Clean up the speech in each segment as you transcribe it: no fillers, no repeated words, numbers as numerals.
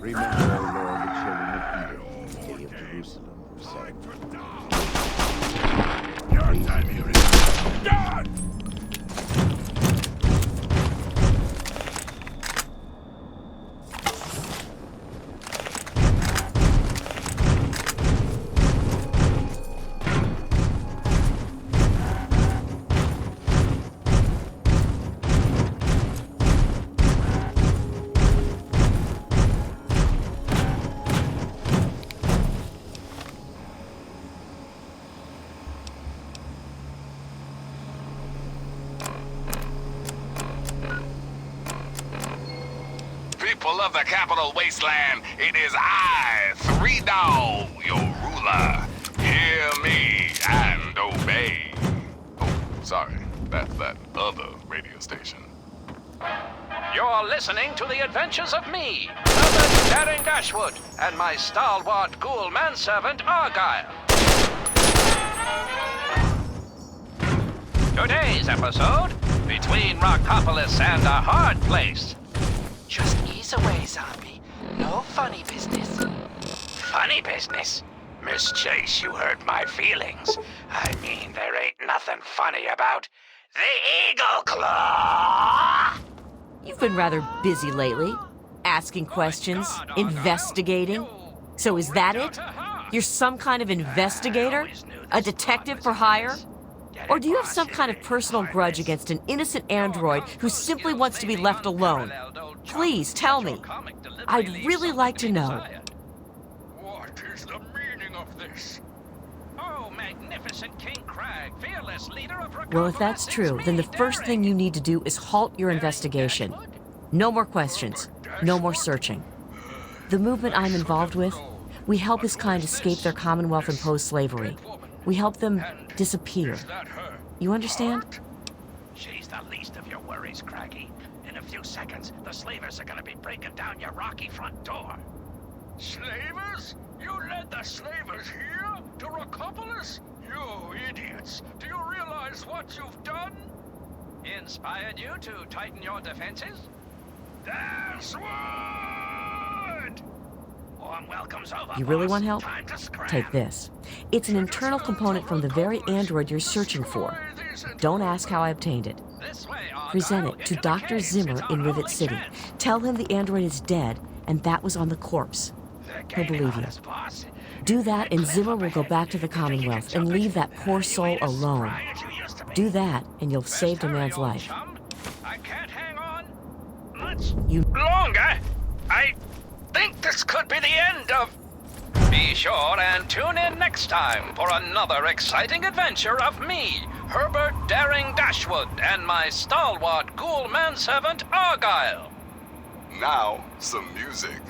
Remember, O Lord, the children of Edom, the day of Jerusalem, who said, Your time here is done! People of the capital wasteland, it is I, Three Dog, your ruler. Hear me and obey. Oh, sorry, that's that other radio station. You're listening to the adventures of me, Herbert Daring Dashwood, and my stalwart ghoul manservant Argyle. Today's episode, Between Rockopolis and a Hard Place. Just ease away, zombie. No funny business. Funny business? Miss Chase, you hurt my feelings. I mean, there ain't nothing funny about the Eagle Claw! You've been rather busy lately. Asking questions, investigating. So is that it? You're some kind of investigator? A detective for hire? Or do you have some kind of personal grudge against an innocent android who simply wants to be left alone? Please tell me. I'd really like to know. What is the meaning of this? Oh, magnificent King Crag, fearless leader of Rockopolis. Well, if that's true, then the first thing you need to do is halt your investigation. No more questions. No more searching. The movement I'm involved with, we help his kind escape their Commonwealth-imposed slavery. We help them disappear. Is that her? You understand? She's the least of your worries, Craggy. In a few seconds, the slavers are gonna be breaking down your rocky front door. Slavers? You led the slavers here? To Rockopolis? You idiots! Do you realize what you've done? Inspired you to tighten your defenses? Dashwood! Warm welcome's over, You really boss. want help? Time to scram. Take this. It's an internal component from the very android you're searching for. Don't ask how I obtained it. This way, Argyle. Present it to Into the Dr. caves. Zimmer It's in our Rivet only City. chance. Tell him the android is dead, and that was on the corpse. They're He'll gaining believe on you. us, boss. Do that, and Zimmer will go back to the Commonwealth and leave that poor soul alone. Right as you used to be. Do that, and you'll Best save a hurry, man's old life. chum. I can't hang on much You- longer. I think this could be the end of... Be sure and tune in next time for another exciting adventure of me, Herbert Daring Dashwood, and my stalwart ghoul manservant Argyle. Now, some music.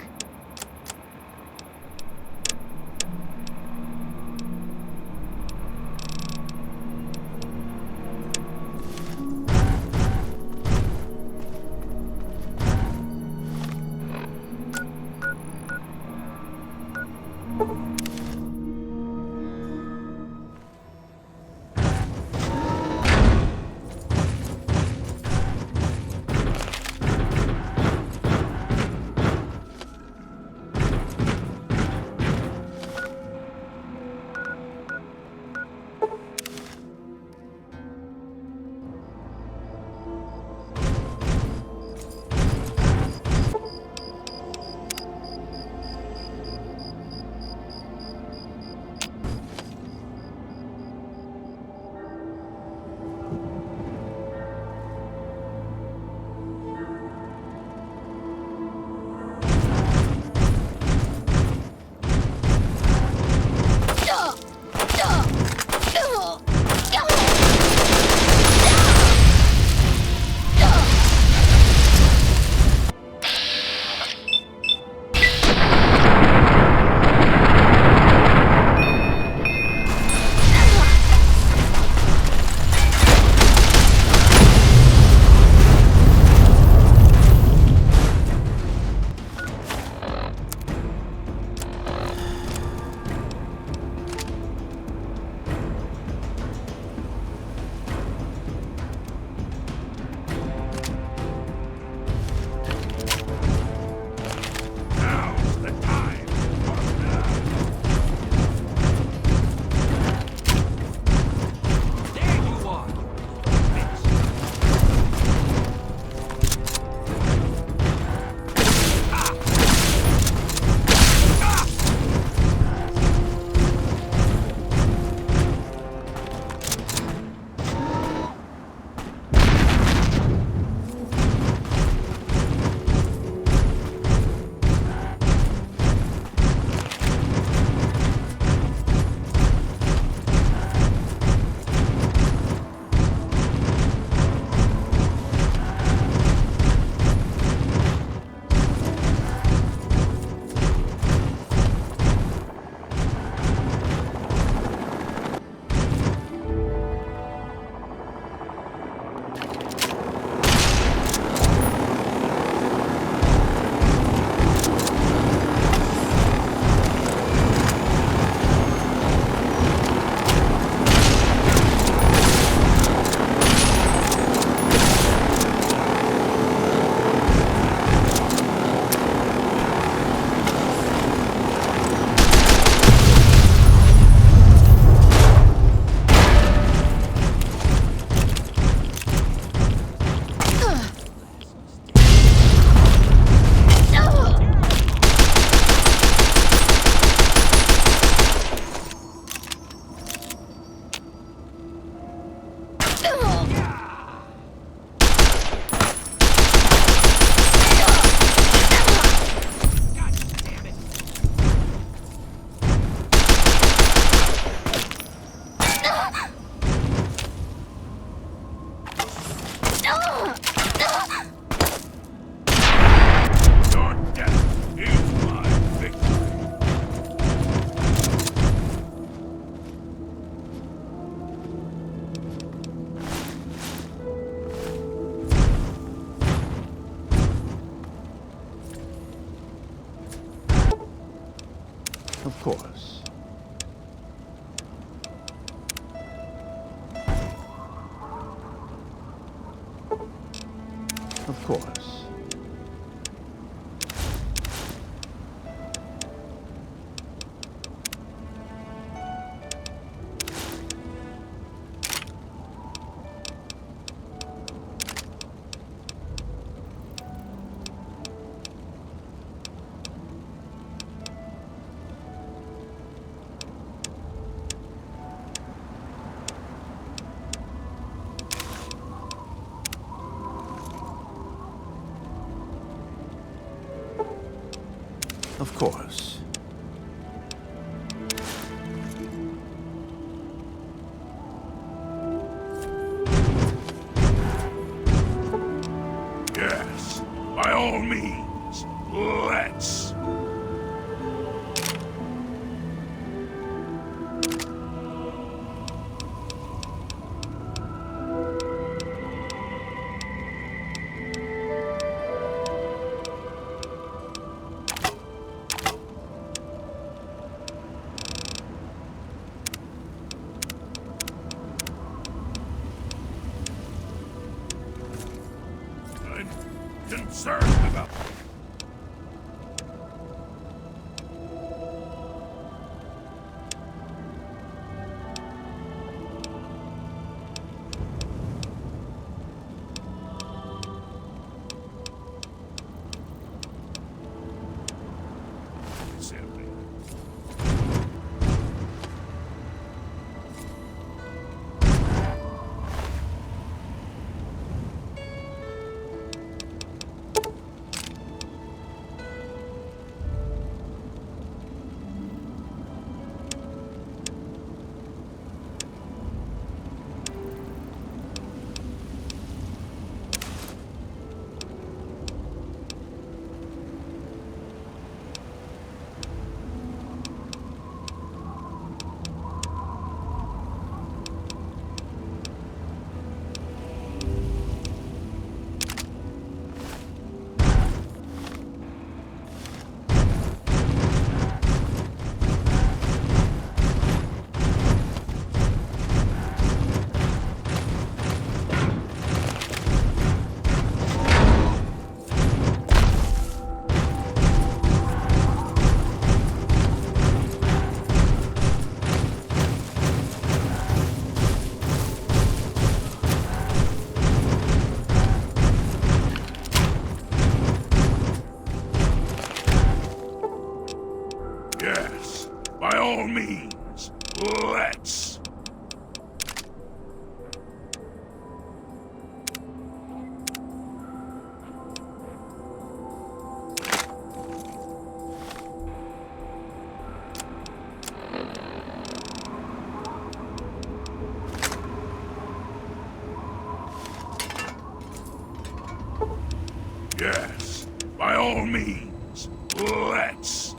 Of course. Of course. Of course. Yes, by all means, let's. I'm concerned about. Simply. Yes, by all means, let's. Yes, by all means, let's.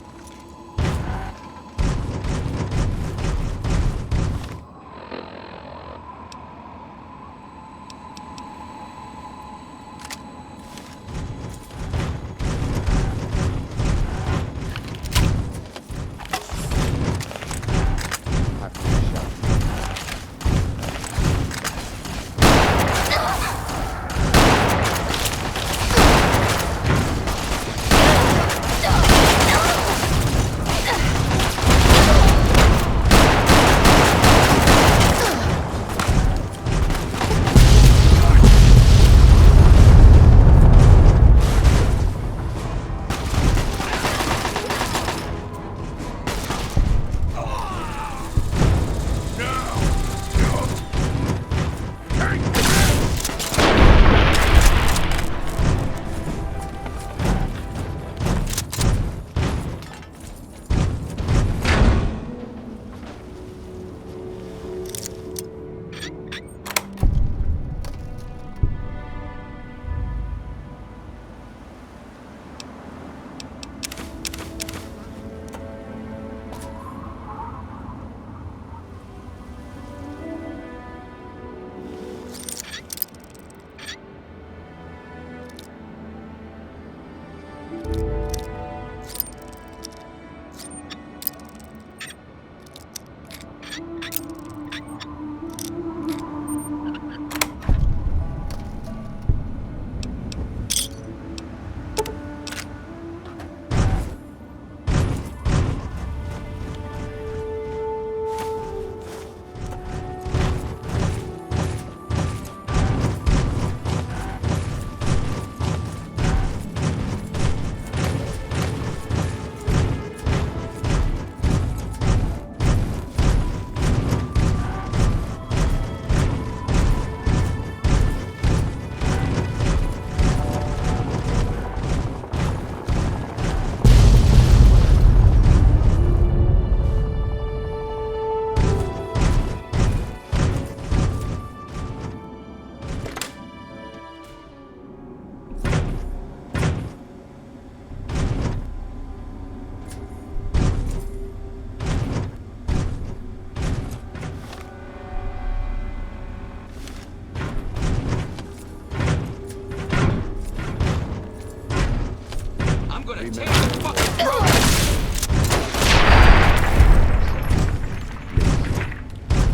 gonna tear your fucking throat!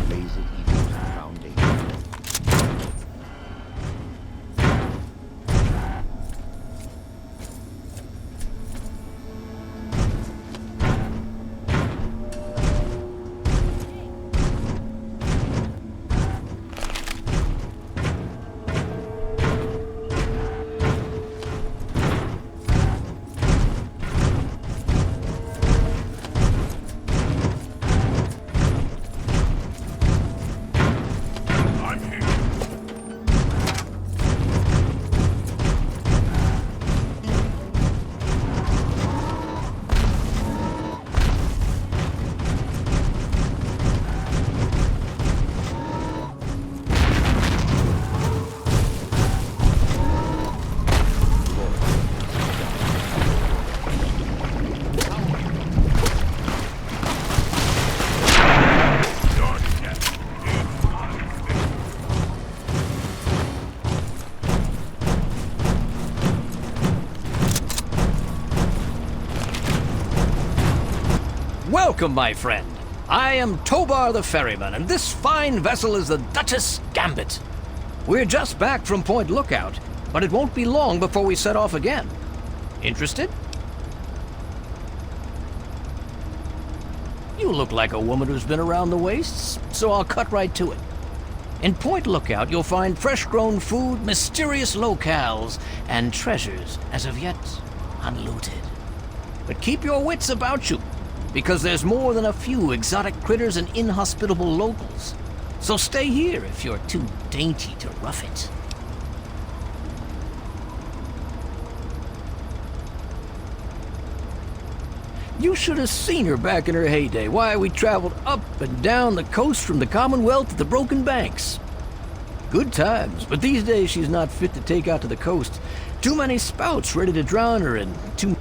Lays it even to the foundation. I'm here. Welcome, my friend. I am Tobar the Ferryman, and this fine vessel is the Duchess Gambit. We're just back from Point Lookout, but it won't be long before we set off again. Interested? You look like a woman who's been around the wastes, so I'll cut right to it. In Point Lookout, you'll find fresh-grown food, mysterious locales, and treasures as of yet unlooted. But keep your wits about you, because there's more than a few exotic critters and inhospitable locals. So stay here if you're too dainty to rough it. You should have seen her back in her heyday. Why, we traveled up and down the coast from the Commonwealth to the Broken Banks. Good times, but these days she's not fit to take out to the coast. Too many spouts ready to drown her, and too...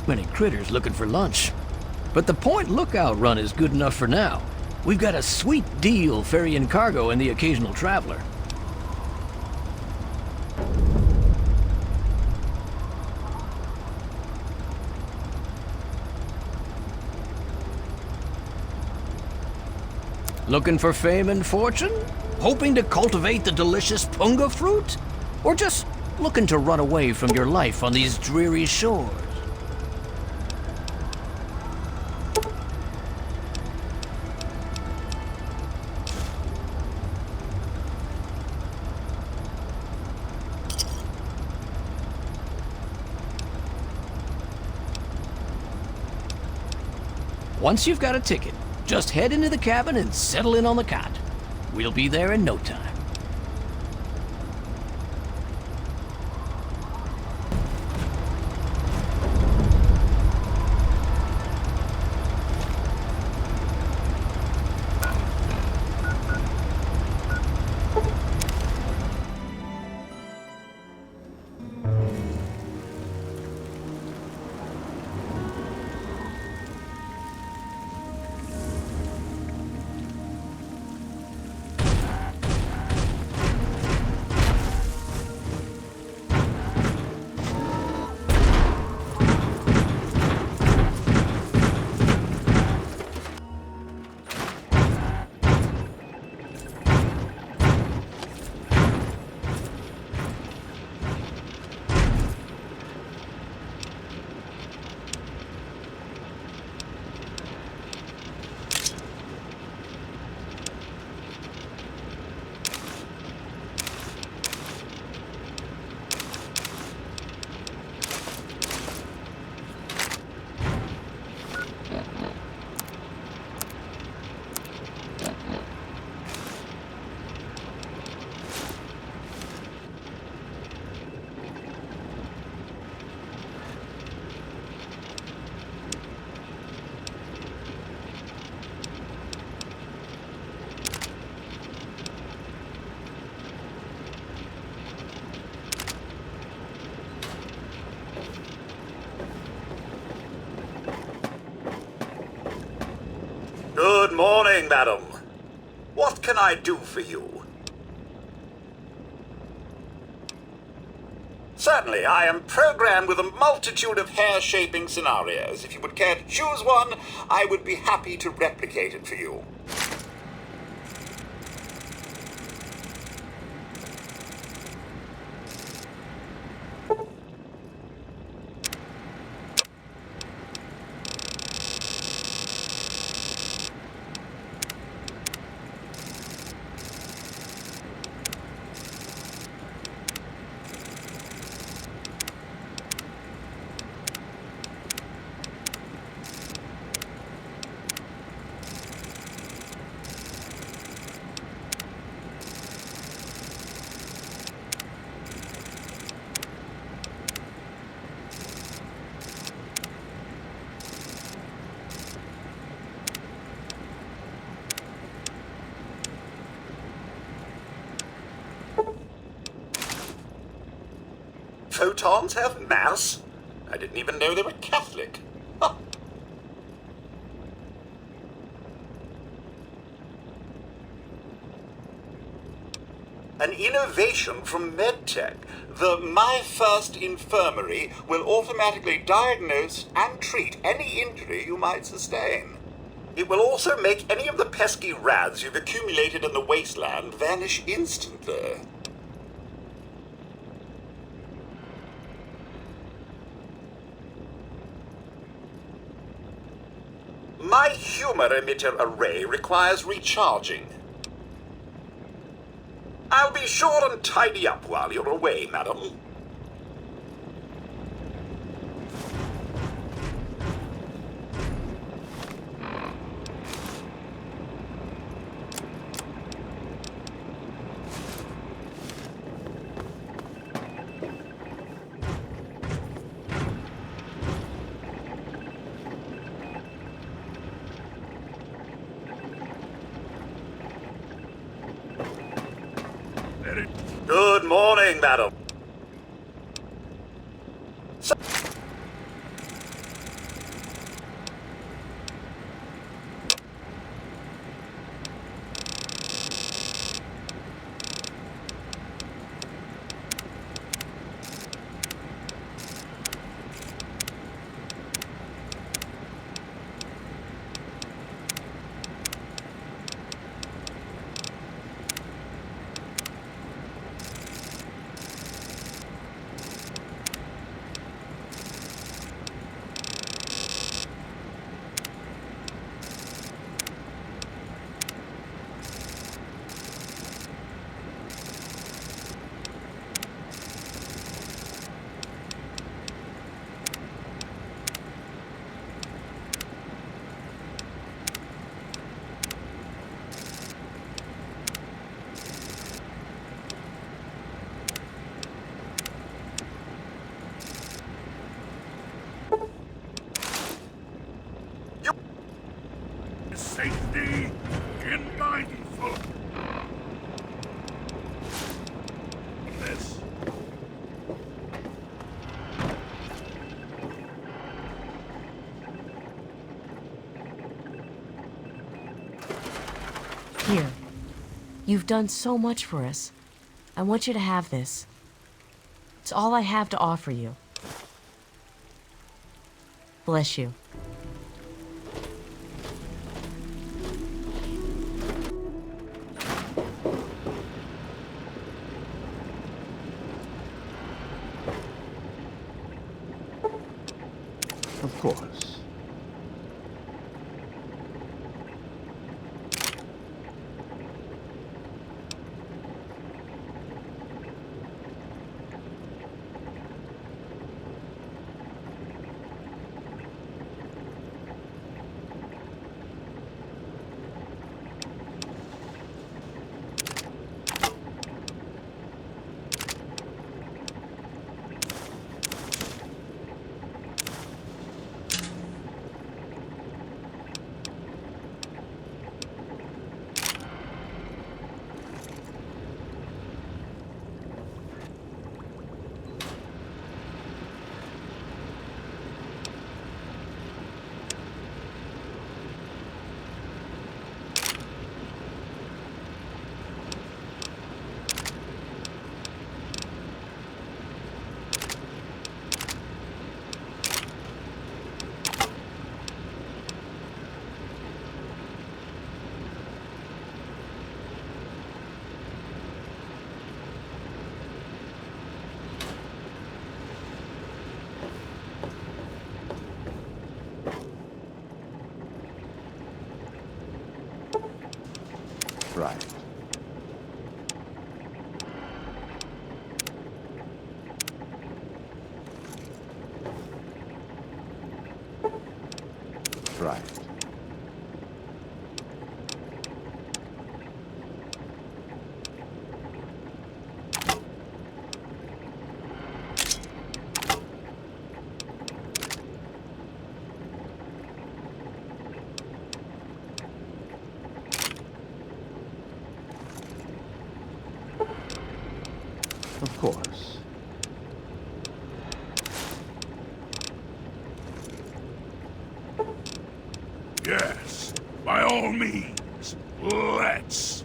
Many critters looking for lunch. But the Point Lookout run is good enough for now. We've got a sweet deal ferrying cargo and the occasional traveler. Looking for fame and fortune? Hoping to cultivate the delicious punga fruit? Or just looking to run away from your life on these dreary shores? Once you've got a ticket, just head into the cabin and settle in on the cot. We'll be there in no time. Good morning, madam. What can I do for you? Certainly, I am programmed with a multitude of hair-shaping scenarios. If you would care to choose one, I would be happy to replicate it for you. Photons have mass? I didn't even know they were Catholic. Huh. An innovation from MedTech. The My First Infirmary will automatically diagnose and treat any injury you might sustain. It will also make any of the pesky rads you've accumulated in the wasteland vanish instantly. My humor emitter array requires recharging. I'll be sure and tidy up while you're away, madam. Good morning, madam. safety in mindful. This. Here. You've done so much for us. I want you to have this. It's all I have to offer you. Bless you. Of course. Right. Right. Of course. Yes, by all means, let's.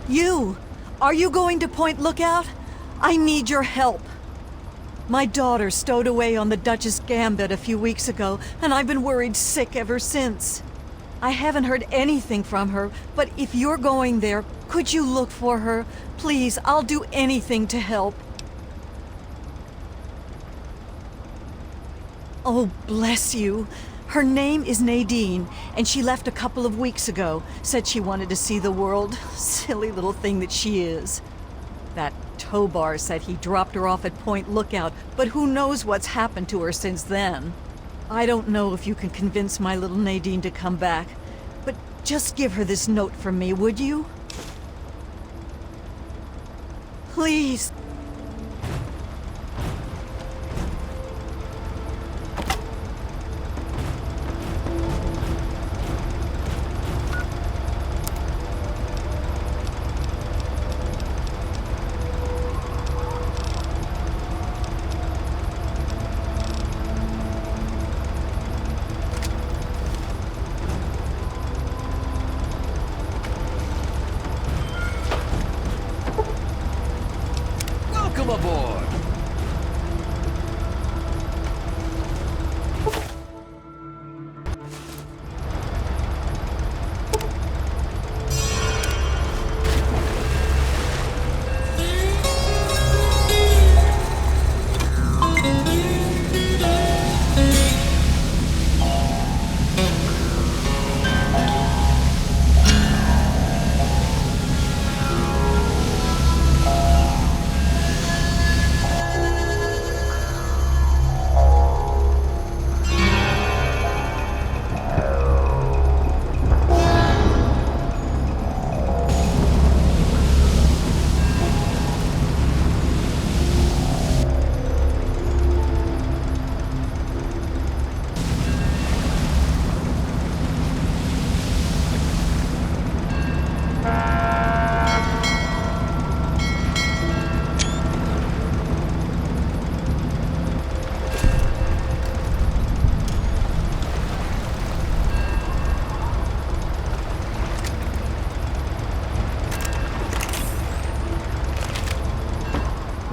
You! Are you going to Point Lookout? I need your help. My daughter stowed away on the Duchess Gambit a few weeks ago, and I've been worried sick ever since. I haven't heard anything from her, but if you're going there, could you look for her? Please, I'll do anything to help. Oh, bless you. Her name is Nadine, and she left a couple of weeks ago. Said she wanted to see the world. Silly little thing that she is. That Tobar said he dropped her off at Point Lookout, but who knows what's happened to her since then. I don't know if you can convince my little Nadine to come back, but just give her this note from me, would you? Please.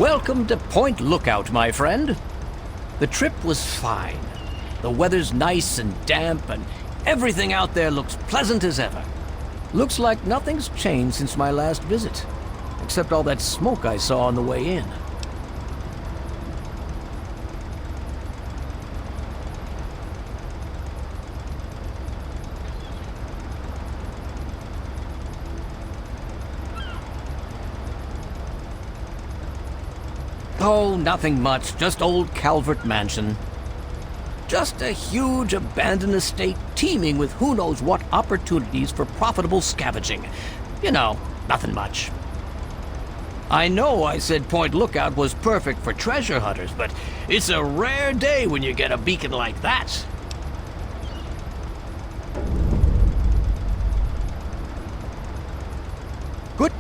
Welcome to Point Lookout, my friend. The trip was fine. The weather's nice and damp, and everything out there looks pleasant as ever. Looks like nothing's changed since my last visit, except all that smoke I saw on the way in. Oh, nothing much. Just old Calvert Mansion. Just a huge abandoned estate teeming with who knows what opportunities for profitable scavenging. You know, nothing much. I know I said Point Lookout was perfect for treasure hunters, but it's a rare day when you get a beacon like that. Good.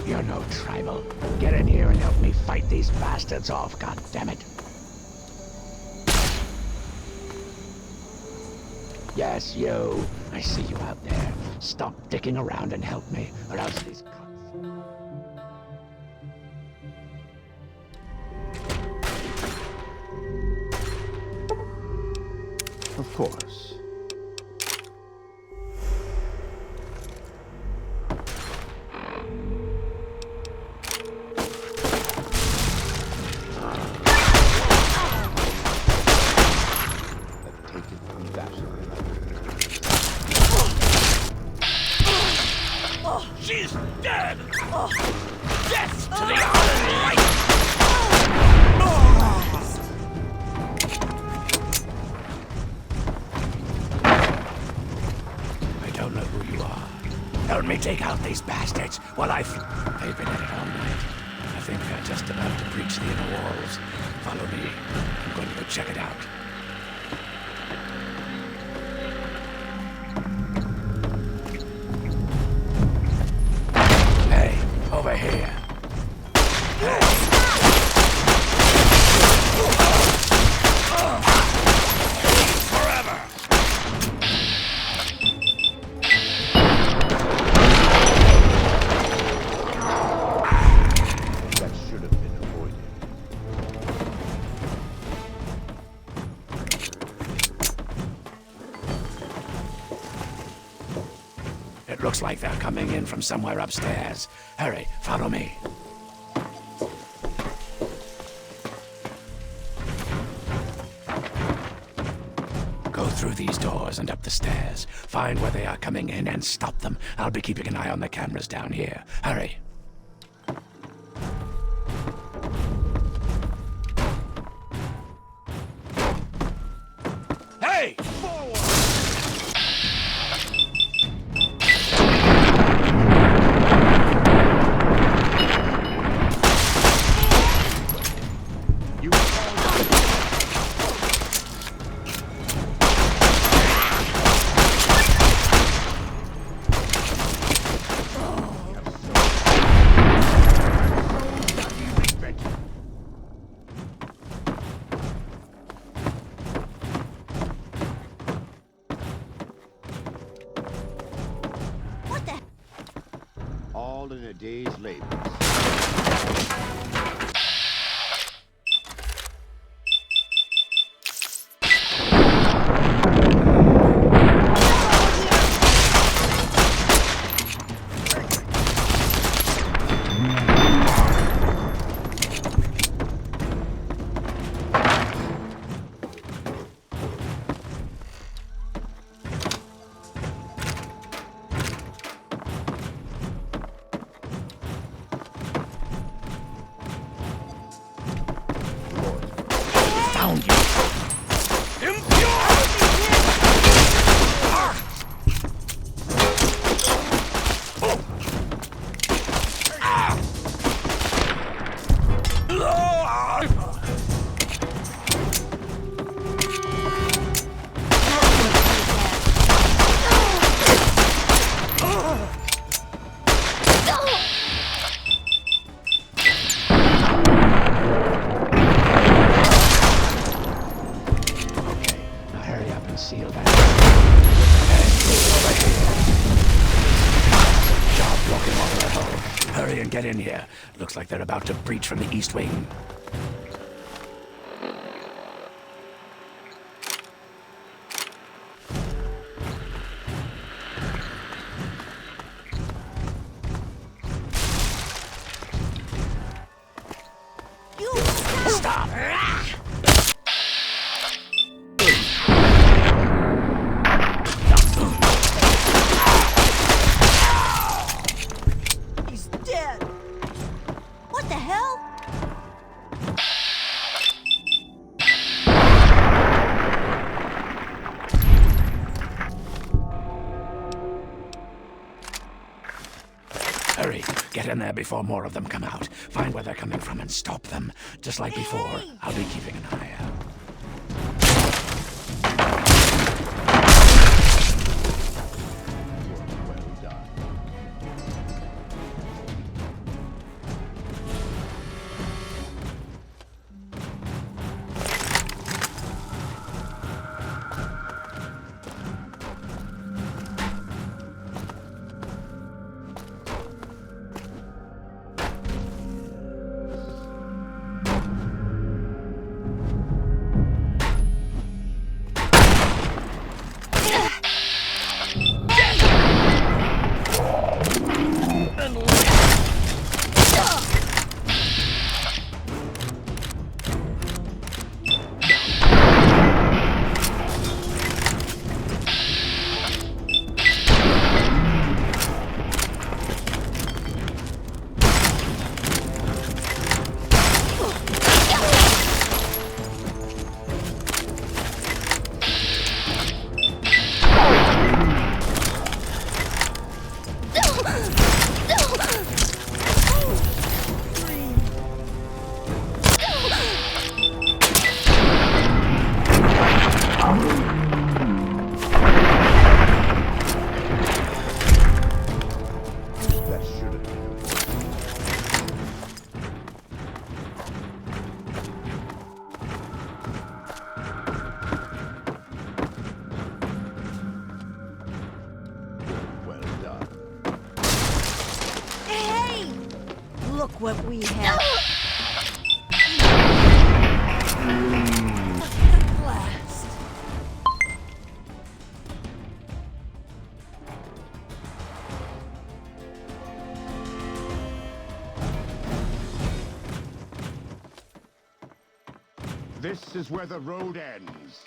You're no tribal. Get in here and help me fight these bastards off, goddammit. Yes, you. I see you out there. Stop dicking around and help me, or else these cunts... Of course. She's dead! Death to the Iron Light! I don't know who you are. Help me take out these bastards while they've been at it all night. I think they're just about to breach the inner walls. Follow me. I'm going to go check it out. Over here. Forever. That should have been avoided. It looks like they're coming in from somewhere upstairs. Hurry, follow me. Go through these doors and up the stairs. Find where they are coming in and stop them. I'll be keeping an eye on the cameras down here. Hurry. all in a day's labor. Found you! Hurry up and seal that. And move over here. Job blocking over that hole. Hurry and get in here. Looks like they're about to breach from the east wing. Stop! He's dead. What the hell? Hurry, get in there before more of them come out. Find where they're coming from and stop them. Just like before, I'll be keeping an eye out. Well done. That should have been well done. Hey! Look what we have. Blast. This is where the road ends.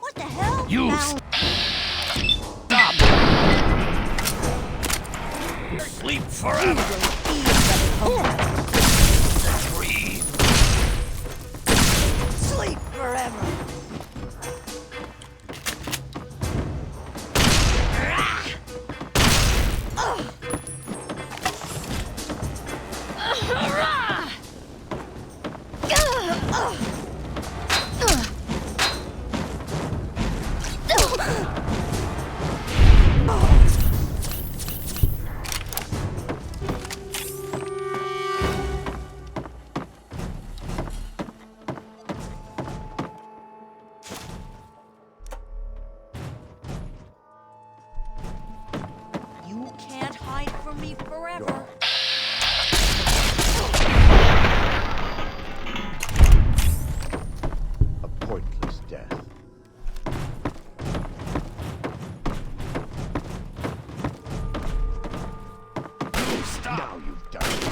What the hell? You Now- stop! Sleep forever! Breathe! Sleep forever. hide from me forever. A pointless death. Now you've done it.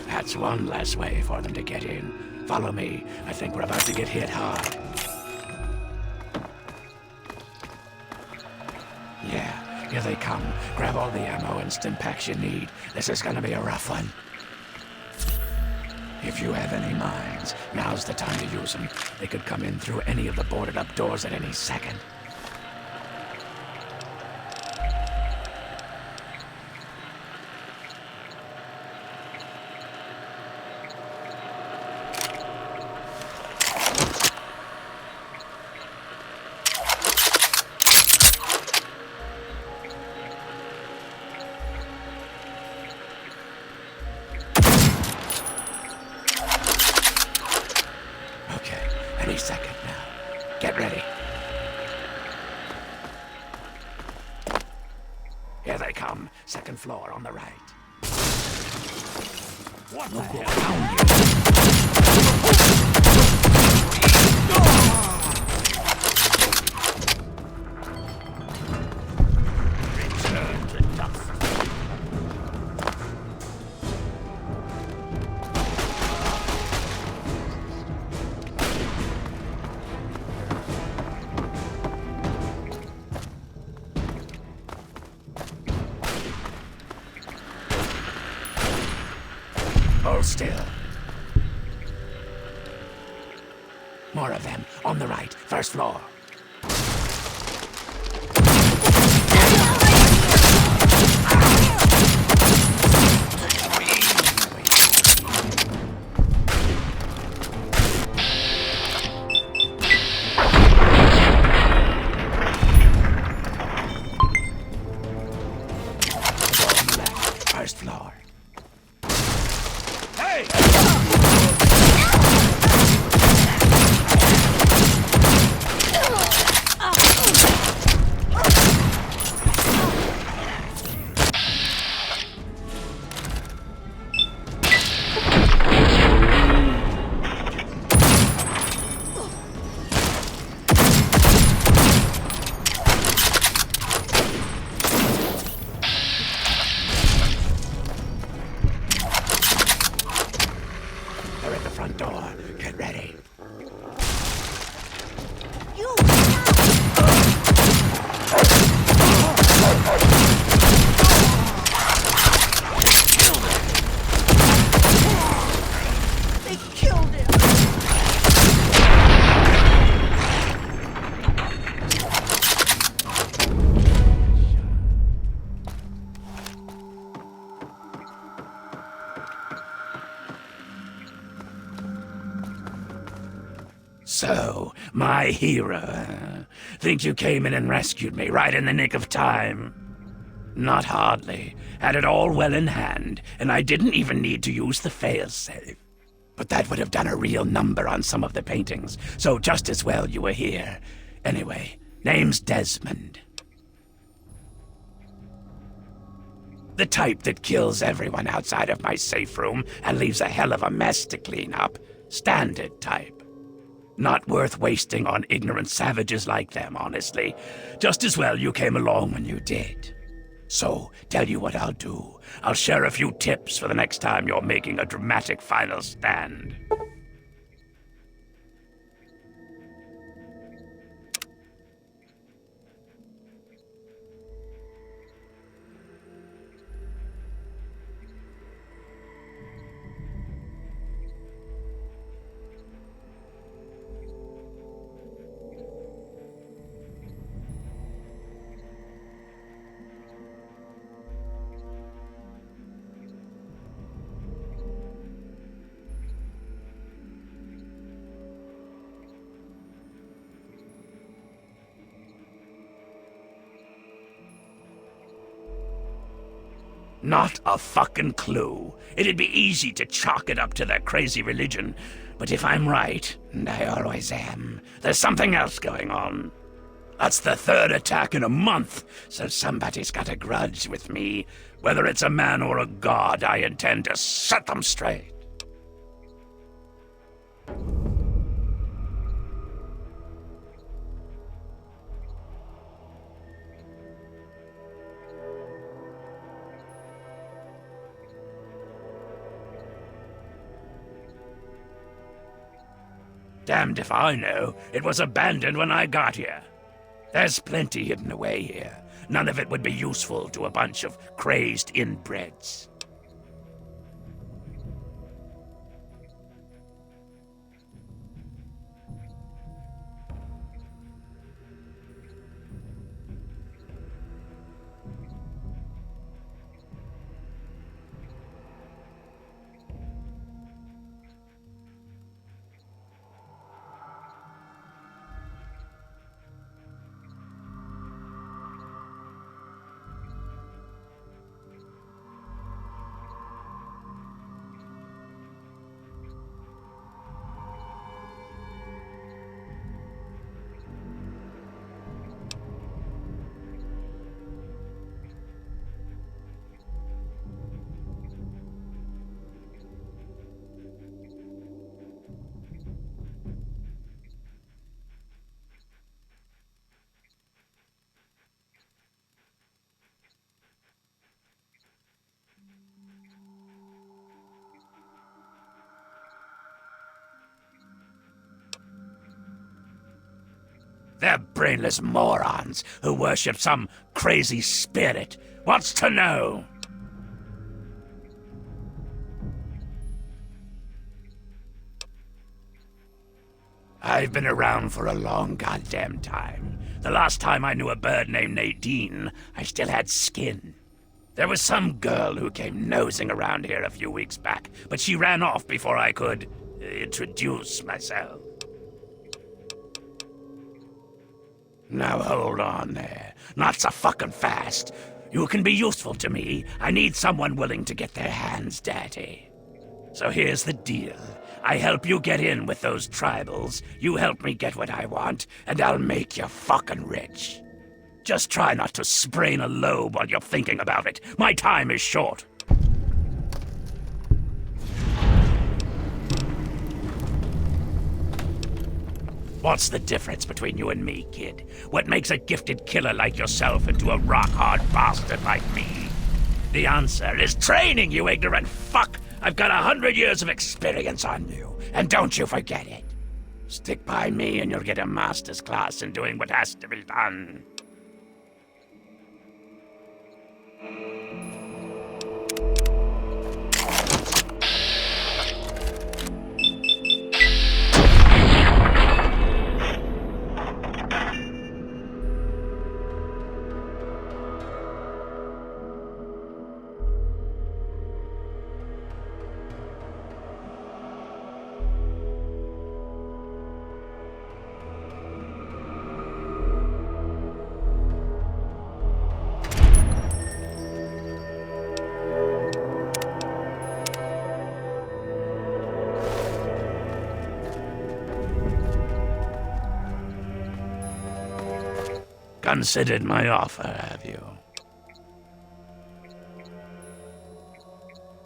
That's one less way for them to get in. Follow me. I think we're about to get hit hard. Yeah, here they come. Grab all the ammo and stim packs you need. This is gonna be a rough one. If you have any mines, now's the time to use them. They could come in through any of the boarded up doors at any second. Any second now. Get ready. Here they come. Second floor on the right. What the hell? Found you. Return to dust. Hold still. More of them. On the right. First floor. On the left. First floor. Hey! So, my hero. Think you came in and rescued me right in the nick of time? Not hardly. Had it all well in hand, and I didn't even need to use the failsafe. But that would have done a real number on some of the paintings, so just as well you were here. Anyway, name's Desmond. The type that kills everyone outside of my safe room and leaves a hell of a mess to clean up. Standard type. Not worth wasting on ignorant savages like them, honestly. Just as well you came along when you did. So, tell you what I'll do. I'll share a few tips for the next time you're making a dramatic final stand. Not a fucking clue. It'd be easy to chalk it up to their crazy religion. But if I'm right, and I always am, there's something else going on. That's the third attack in a month, so somebody's got a grudge with me. Whether it's a man or a god, I intend to set them straight. Damned if I know. It was abandoned when I got here. There's plenty hidden away here. None of it would be useful to a bunch of crazed inbreds. They're brainless morons who worship some crazy spirit. What's to know? I've been around for a long goddamn time. The last time I knew a bird named Nadine, I still had skin. There was some girl who came nosing around here a few weeks back, but she ran off before I could introduce myself. Now hold on there. Not so fucking fast. You can be useful to me. I need someone willing to get their hands dirty. So here's the deal. I help you get in with those tribals, you help me get what I want, and I'll make you fucking rich. Just try not to sprain a lobe while you're thinking about it. My time is short. What's the difference between you and me, kid? What makes a gifted killer like yourself into a rock-hard bastard like me? The answer is training, you ignorant fuck! I've got 100 years of experience on you, and don't you forget it. Stick by me and you'll get a master's class in doing what has to be done. considered my offer, have you?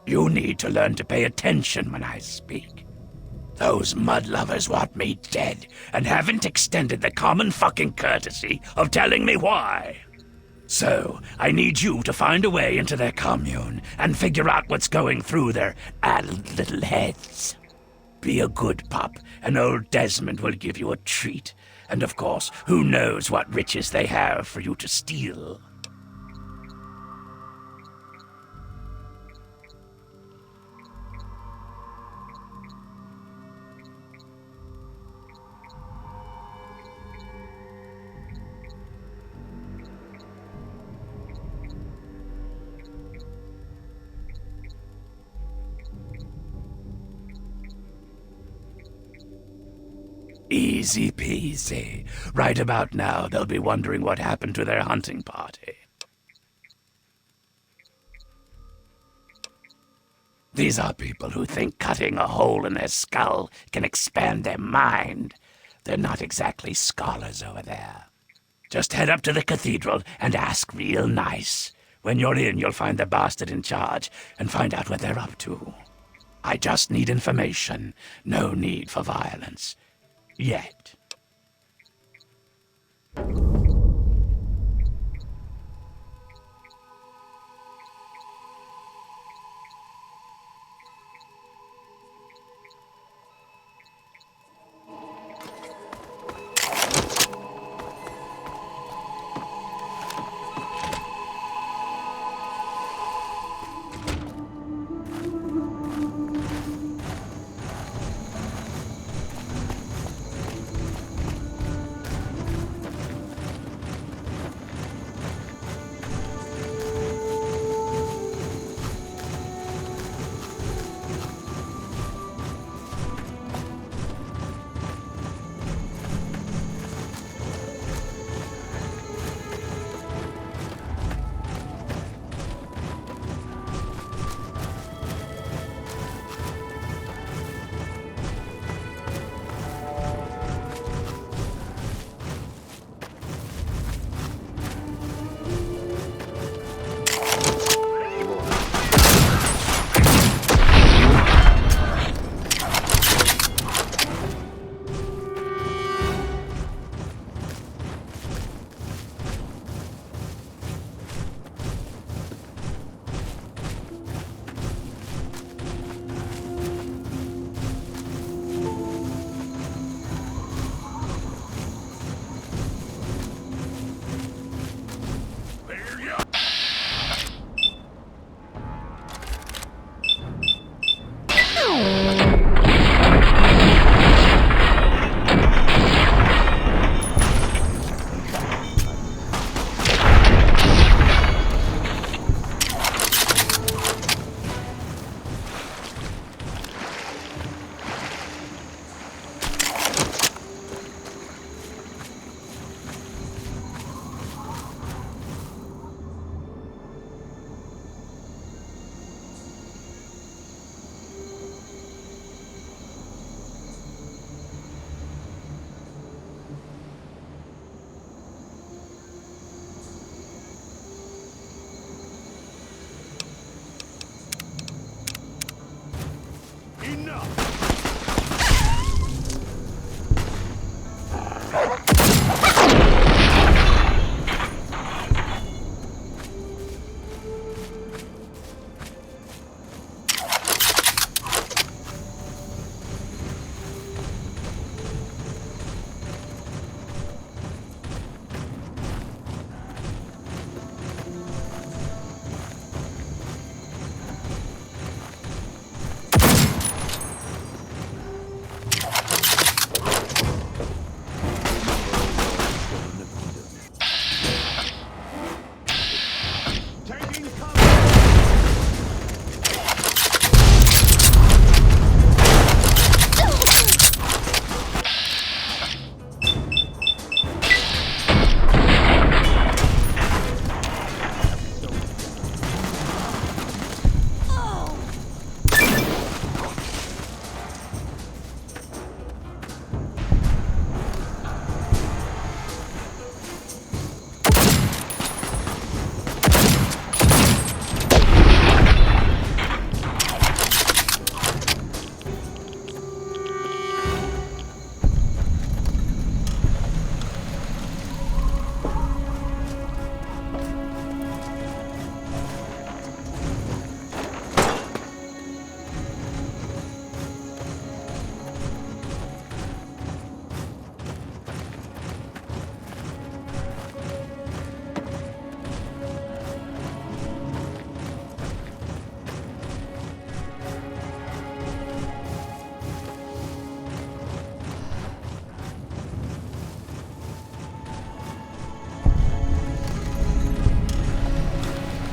You need to learn to pay attention when I speak. Those mud lovers want me dead and haven't extended the common fucking courtesy of telling me why. So, I need you to find a way into their commune and figure out what's going through their addled little heads. Be a good pup, and old Desmond will give you a treat. And of course, who knows what riches they have for you to steal. Easy peasy. Right about now, they'll be wondering what happened to their hunting party. These are people who think cutting a hole in their skull can expand their mind. They're not exactly scholars over there. Just head up to the cathedral and ask real nice. When you're in, you'll find the bastard in charge and find out what they're up to. I just need information. No need for violence. Yet.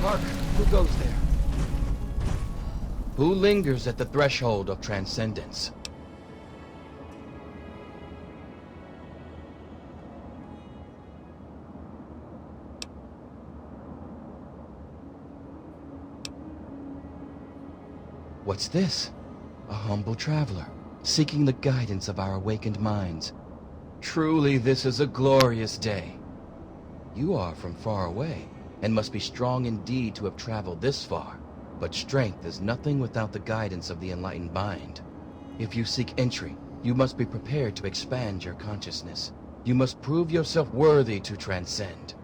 Hark, who goes there? Who lingers at the threshold of transcendence? What's this? A humble traveler, seeking the guidance of our awakened minds. Truly, this is a glorious day. You are from far away, and must be strong indeed to have traveled this far. But strength is nothing without the guidance of the enlightened mind. If you seek entry, you must be prepared to expand your consciousness. You must prove yourself worthy to transcend.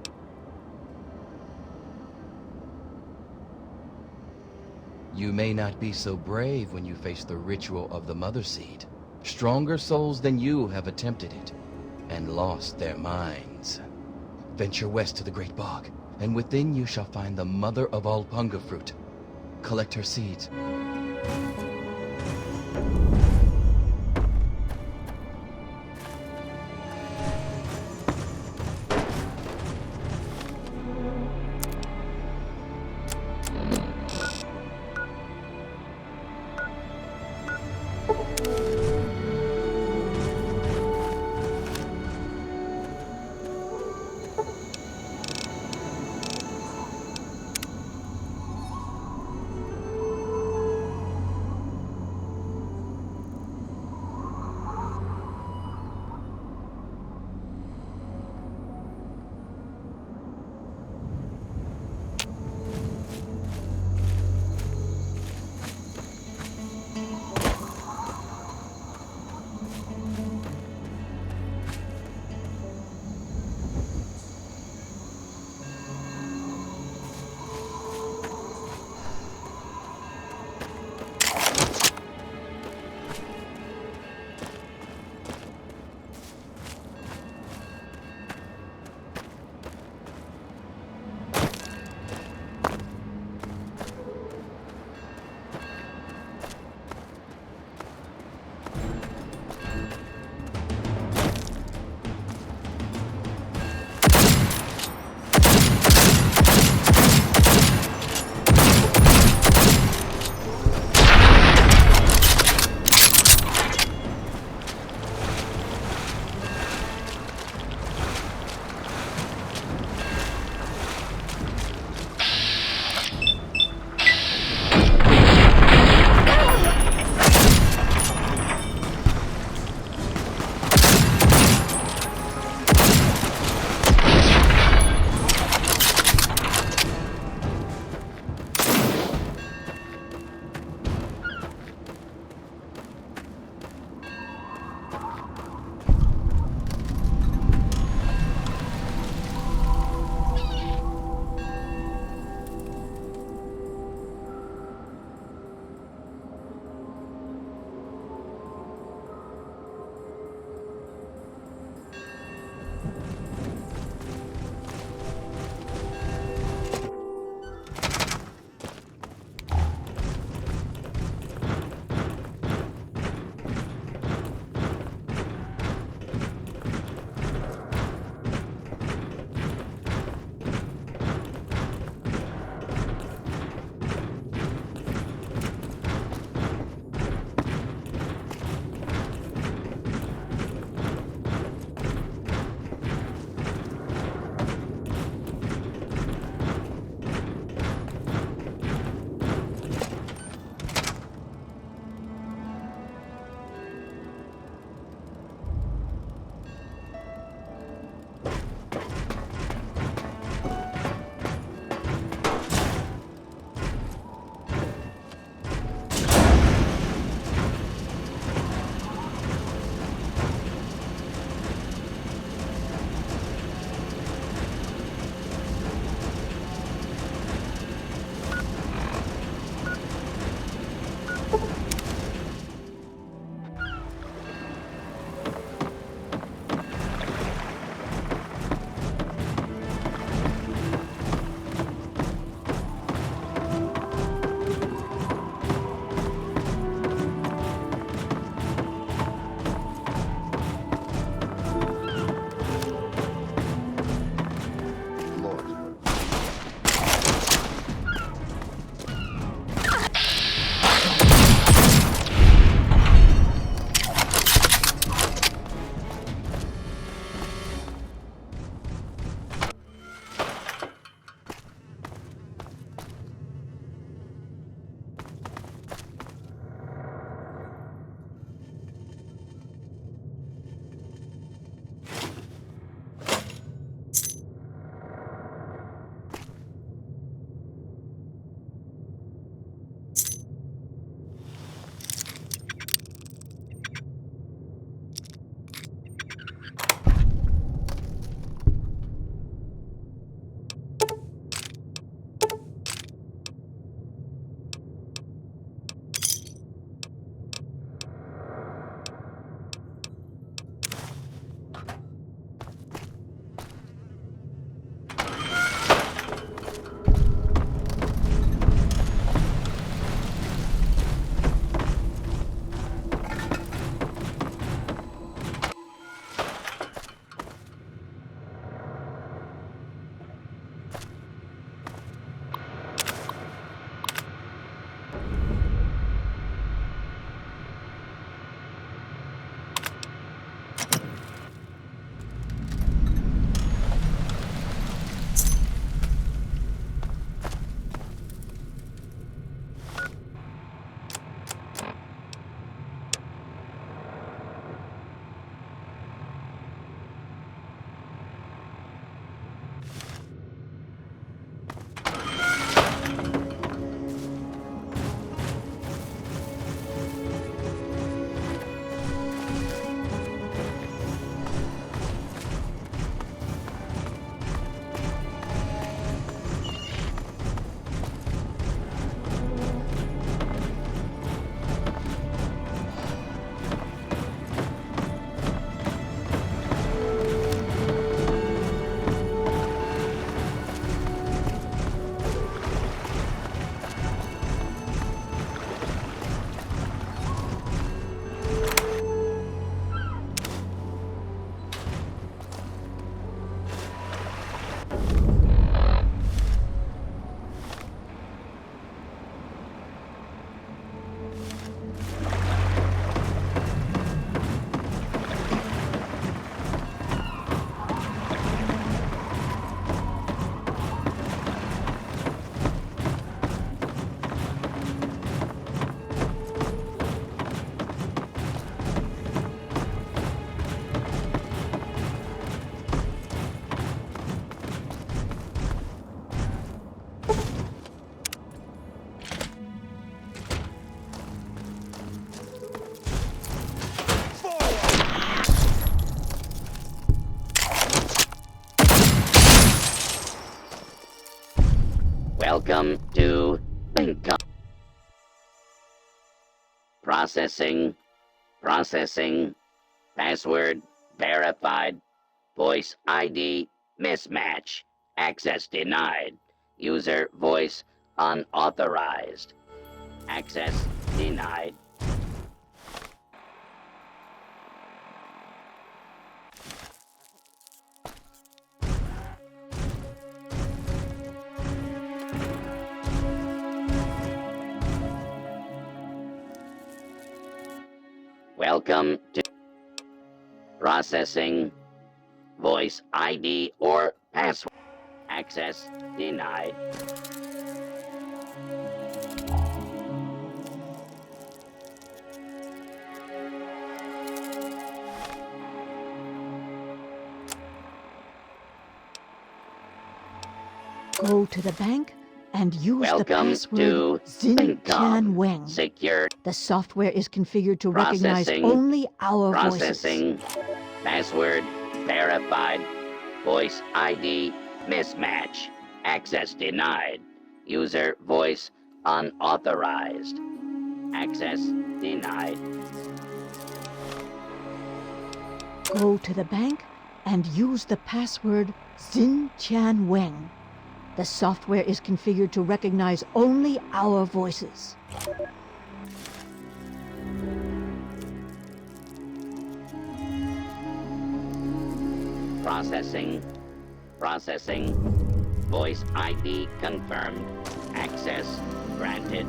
You may not be so brave when you face the ritual of the Mother Seed. Stronger souls than you have attempted it, and lost their minds. Venture west to the Great Bog, and within you shall find the mother of all Punga fruit. Collect her seeds. Welcome to Lincoln. Processing. Processing. Password verified. Voice ID mismatch. Access denied. User voice unauthorized. Access denied. Welcome to processing. Voice ID or password. Access denied. Go to the bank and use the Welcome password to Xin Weng. Secure. The software is configured to recognize Processing. only our voices. Processing. Password verified. Voice ID mismatch. Access denied. User voice unauthorized. Access denied. Go to the bank and use the password Xin Weng. The software is configured to recognize only our voices. Processing. Processing. Voice ID confirmed. Access granted.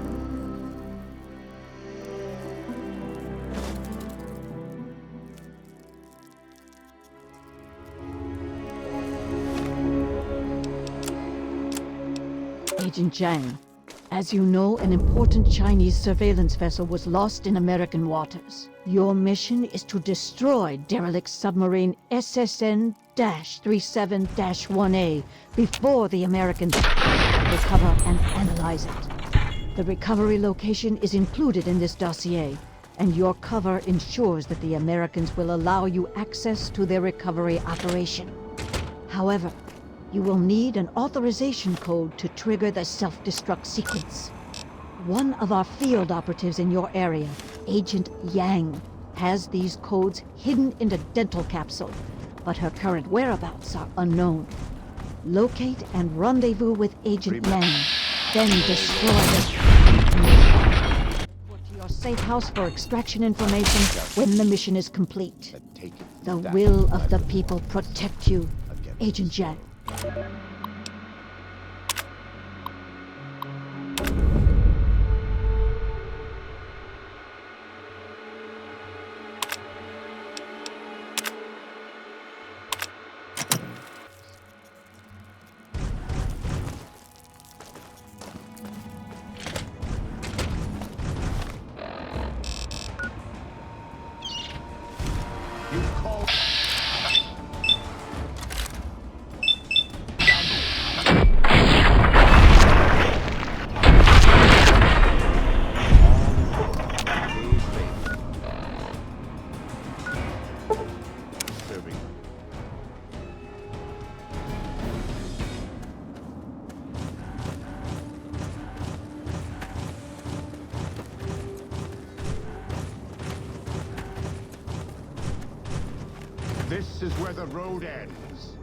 Agent Zhang, as you know, an important Chinese surveillance vessel was lost in American waters. Your mission is to destroy derelict submarine SSN-37-1A before the Americans recover and analyze it. The recovery location is included in this dossier, and your cover ensures that the Americans will allow you access to their recovery operation. However, you will need an authorization code to trigger the self-destruct sequence. One of our field operatives in your area, Agent Yang, has these codes hidden in a dental capsule, but her current whereabouts are unknown. Locate and rendezvous with Agent Yang, then destroy the... Report to your safe house for extraction information when the mission is complete. The will of the people protect you, Agent Yang. This is where the road ends.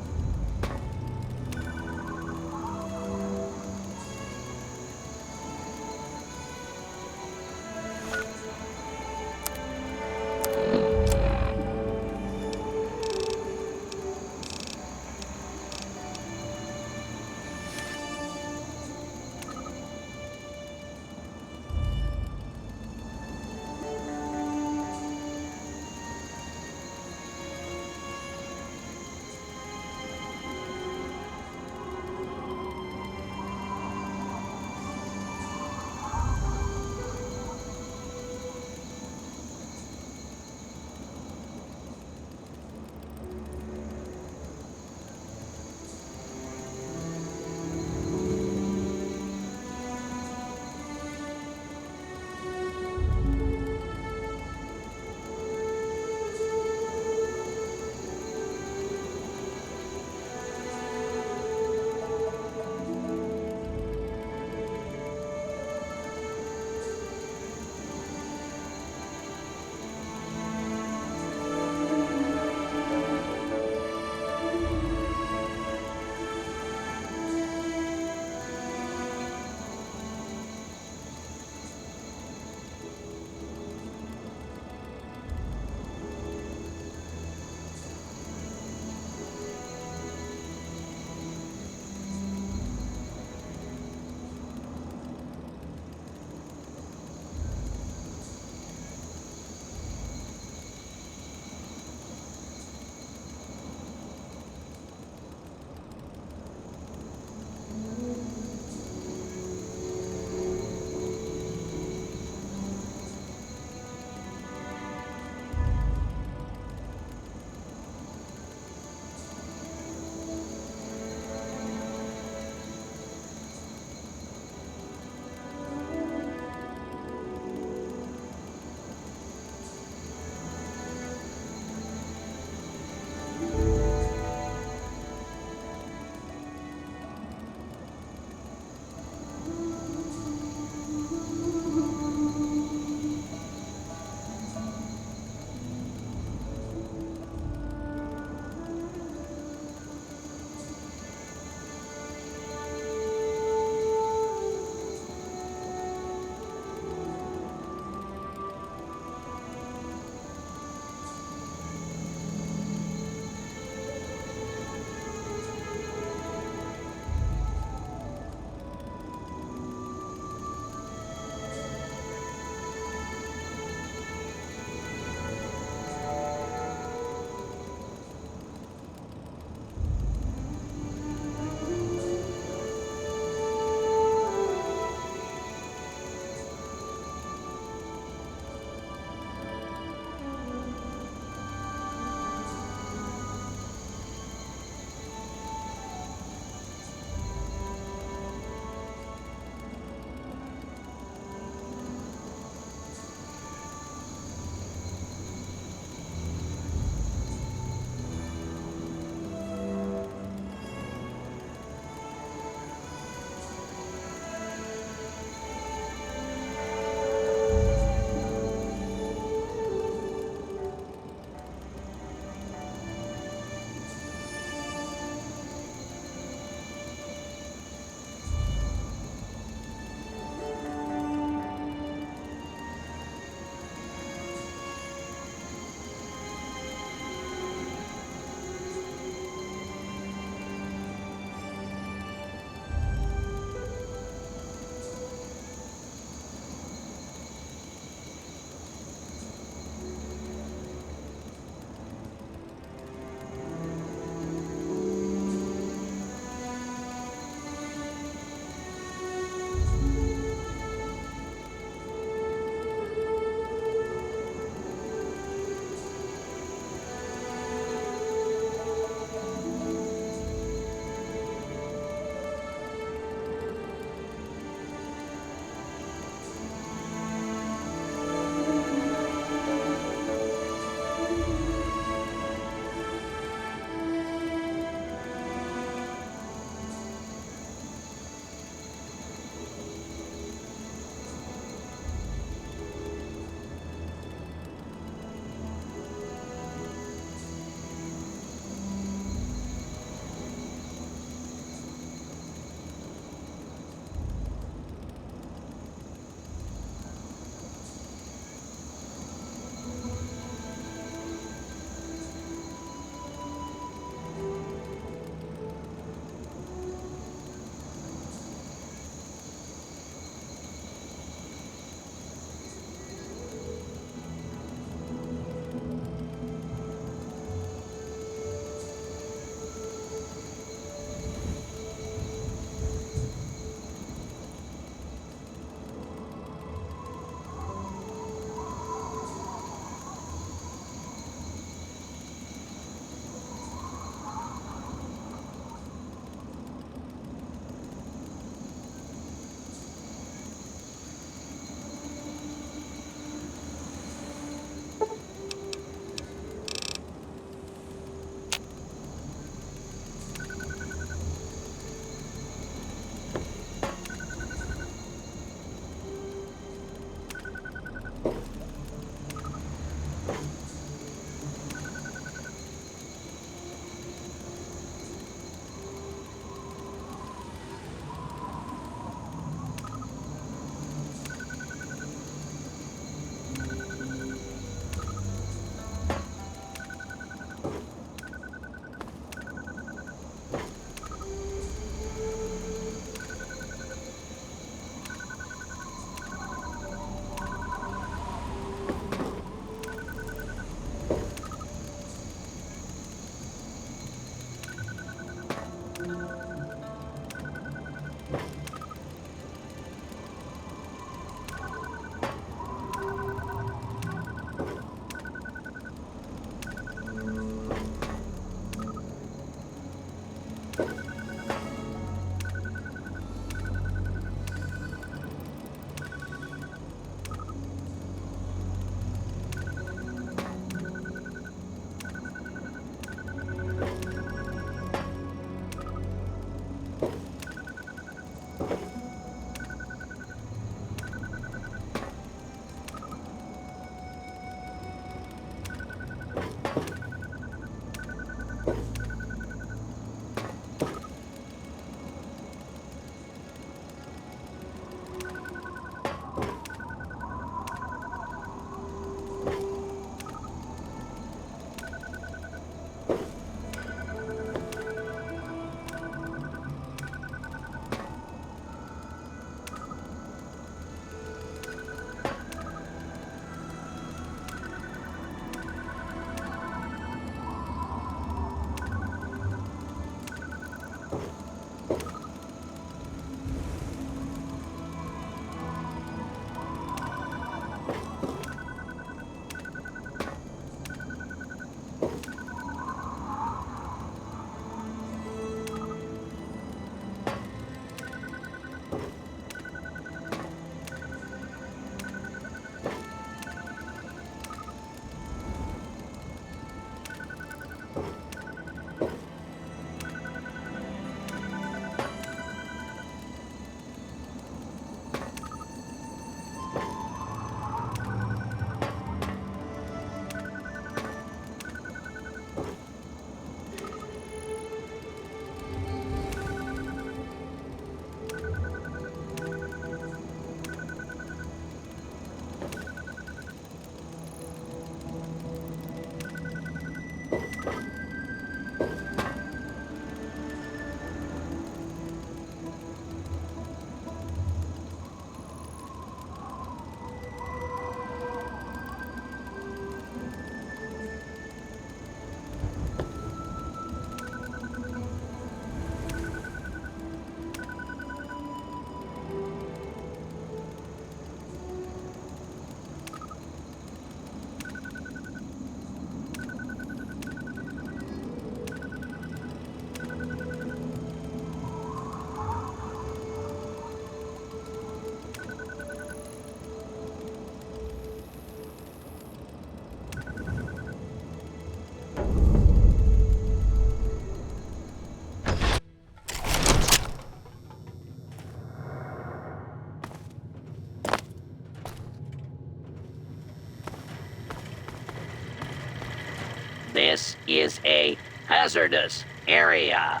This is a hazardous area.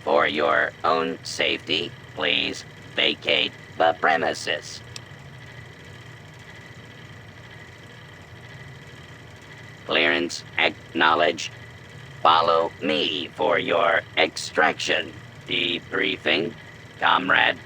For your own safety, please vacate the premises. Clearance acknowledged. Follow me for your extraction. Debriefing, comrade.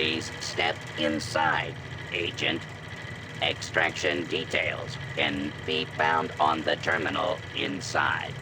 Please step inside, Agent. Extraction details can be found on the terminal inside.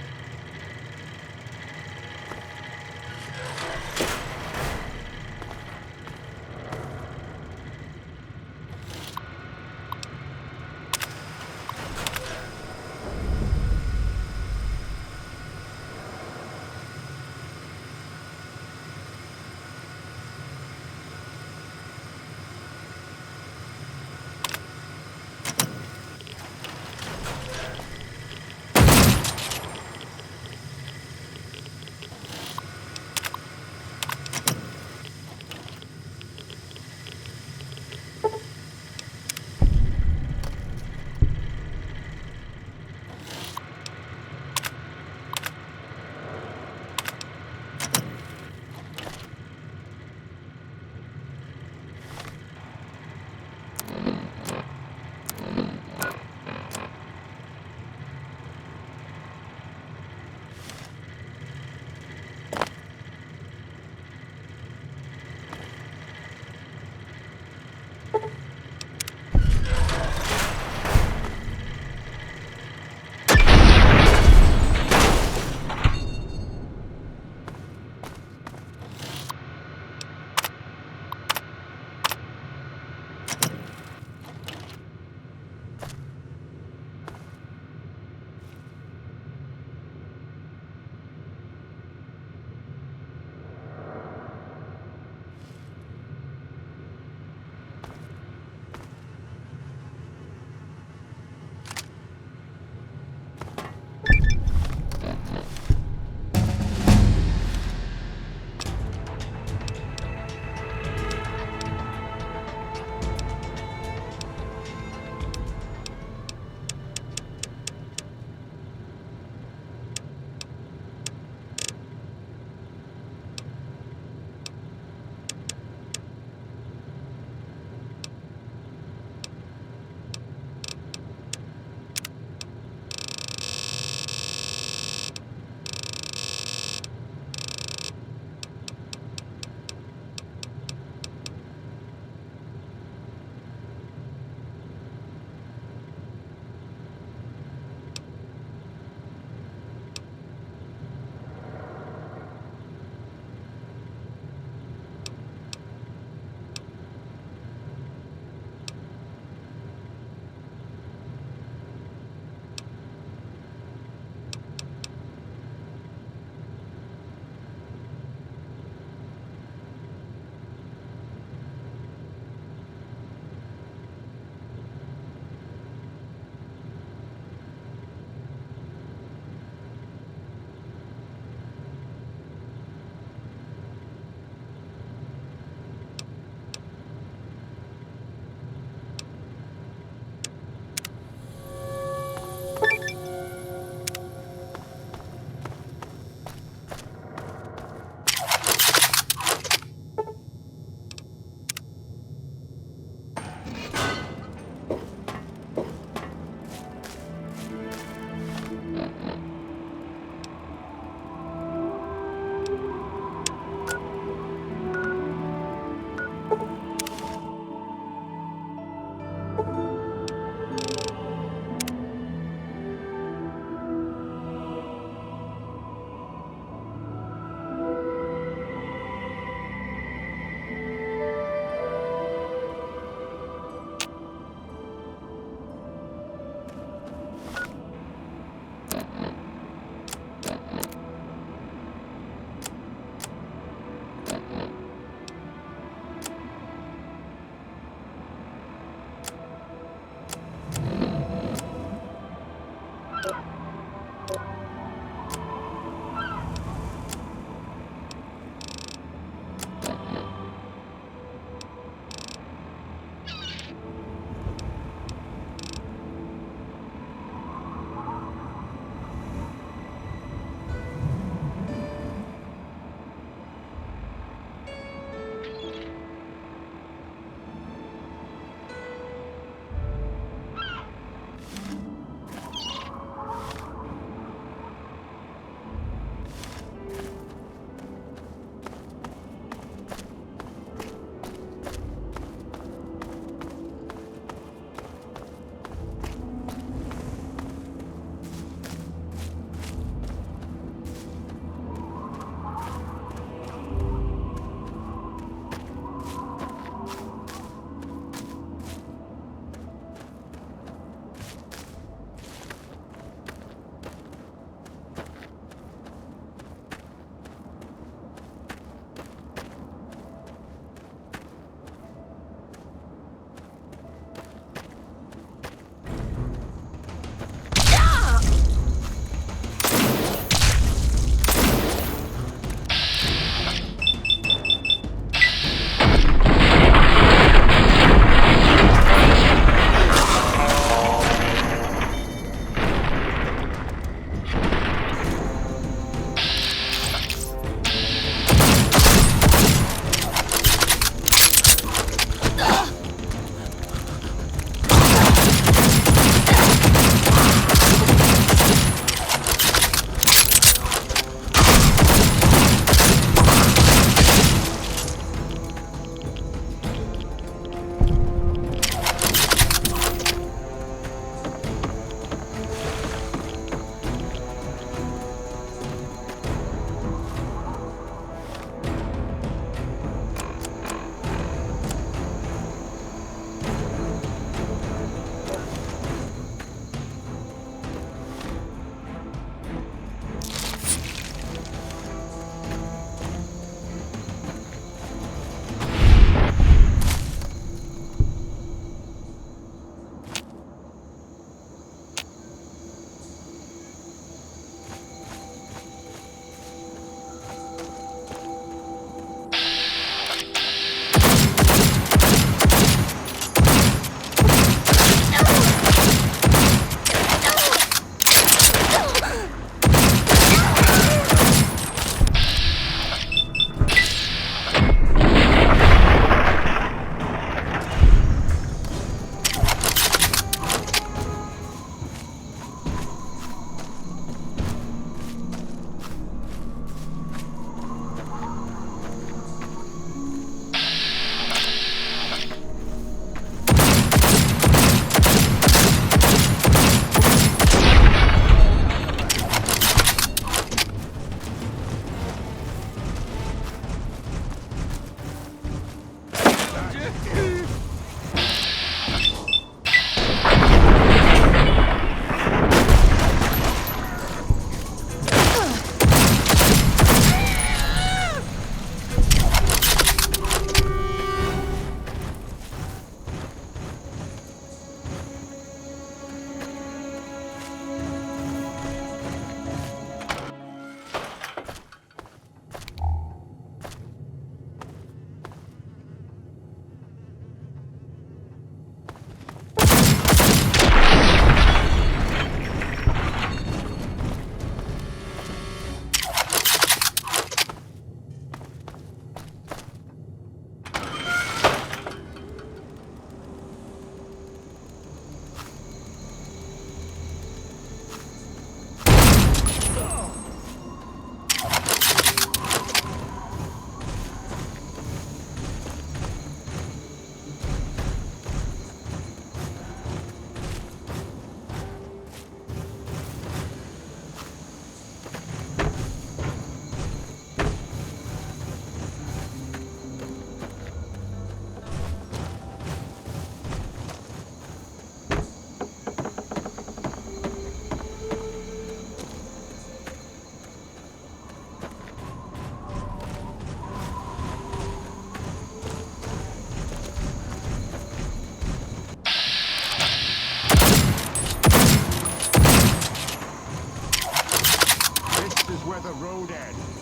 where the road ends.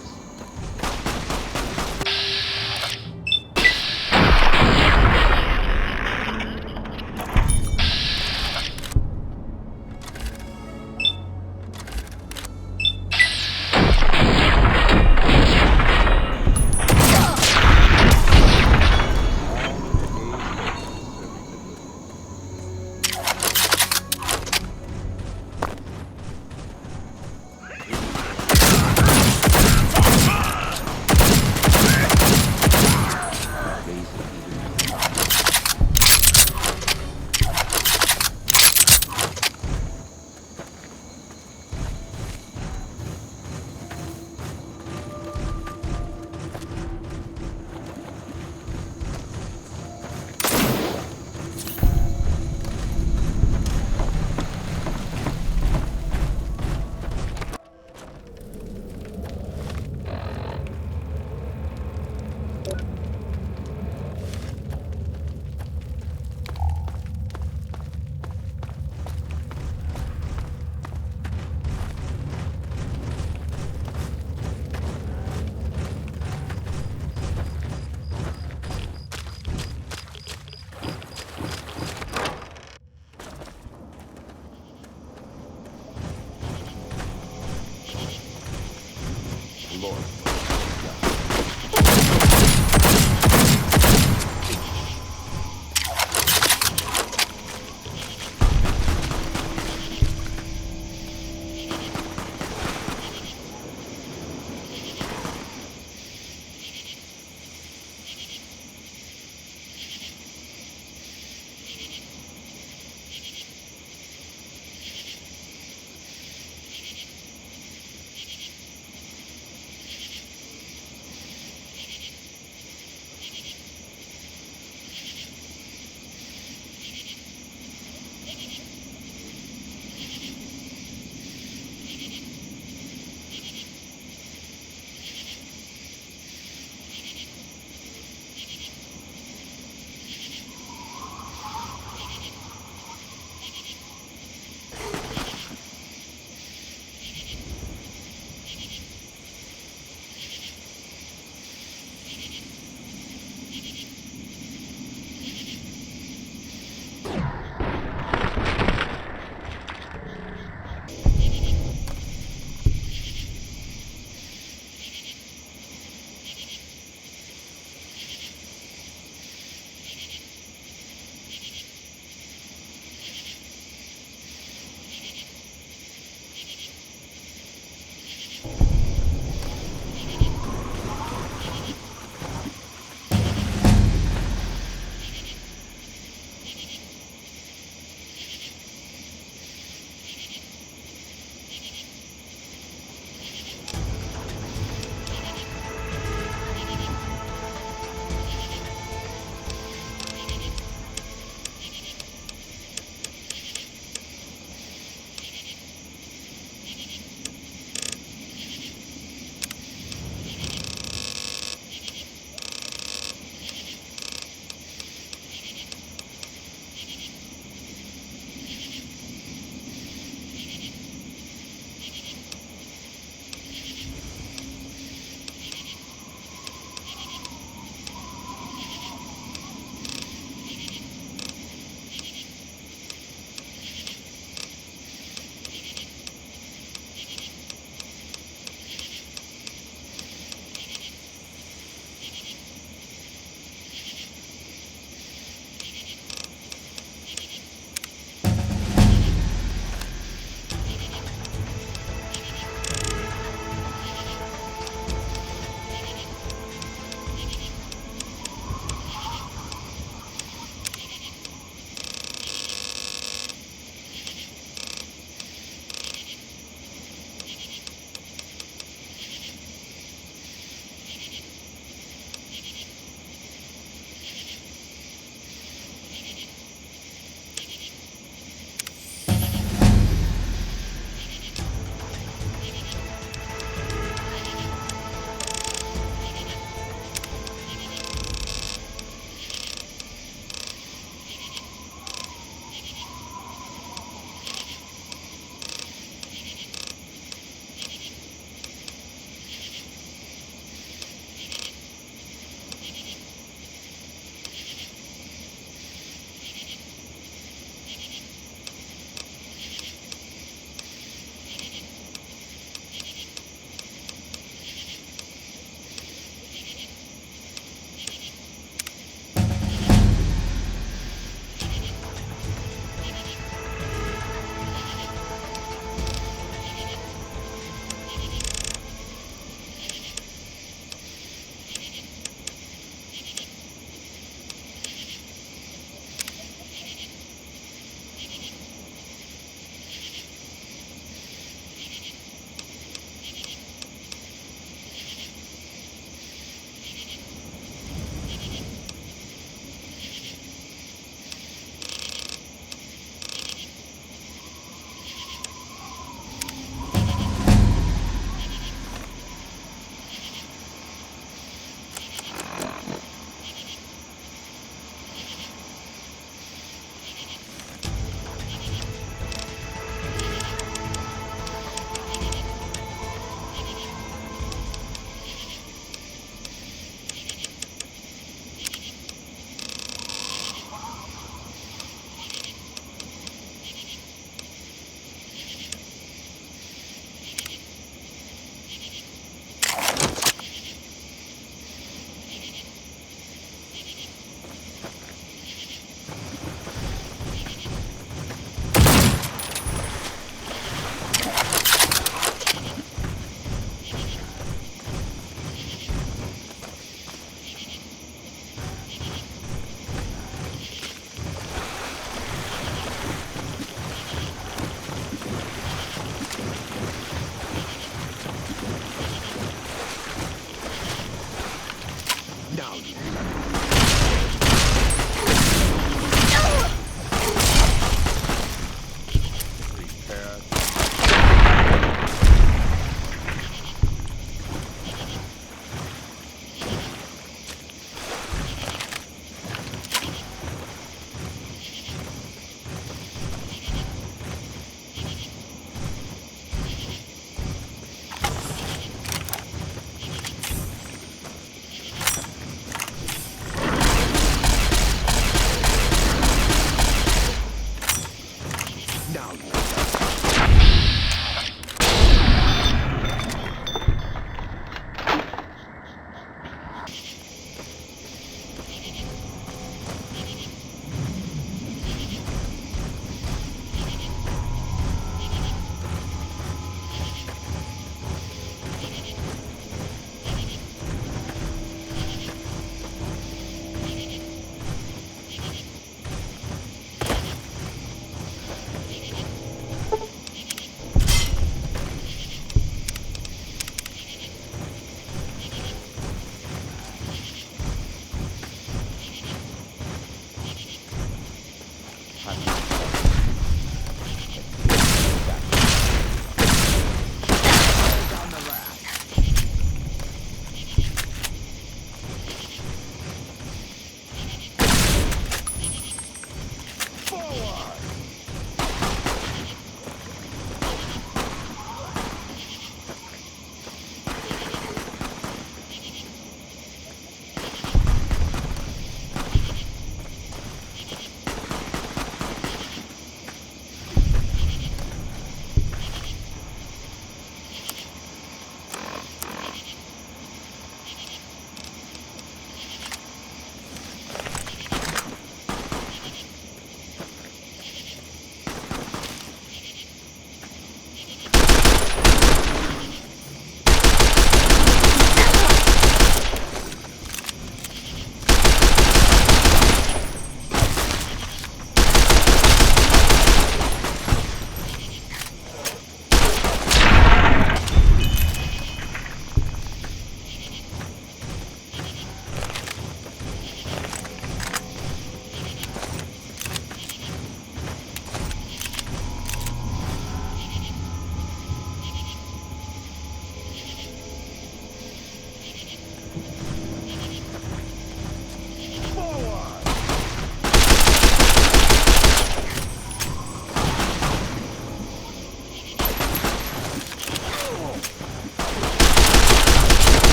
Lord.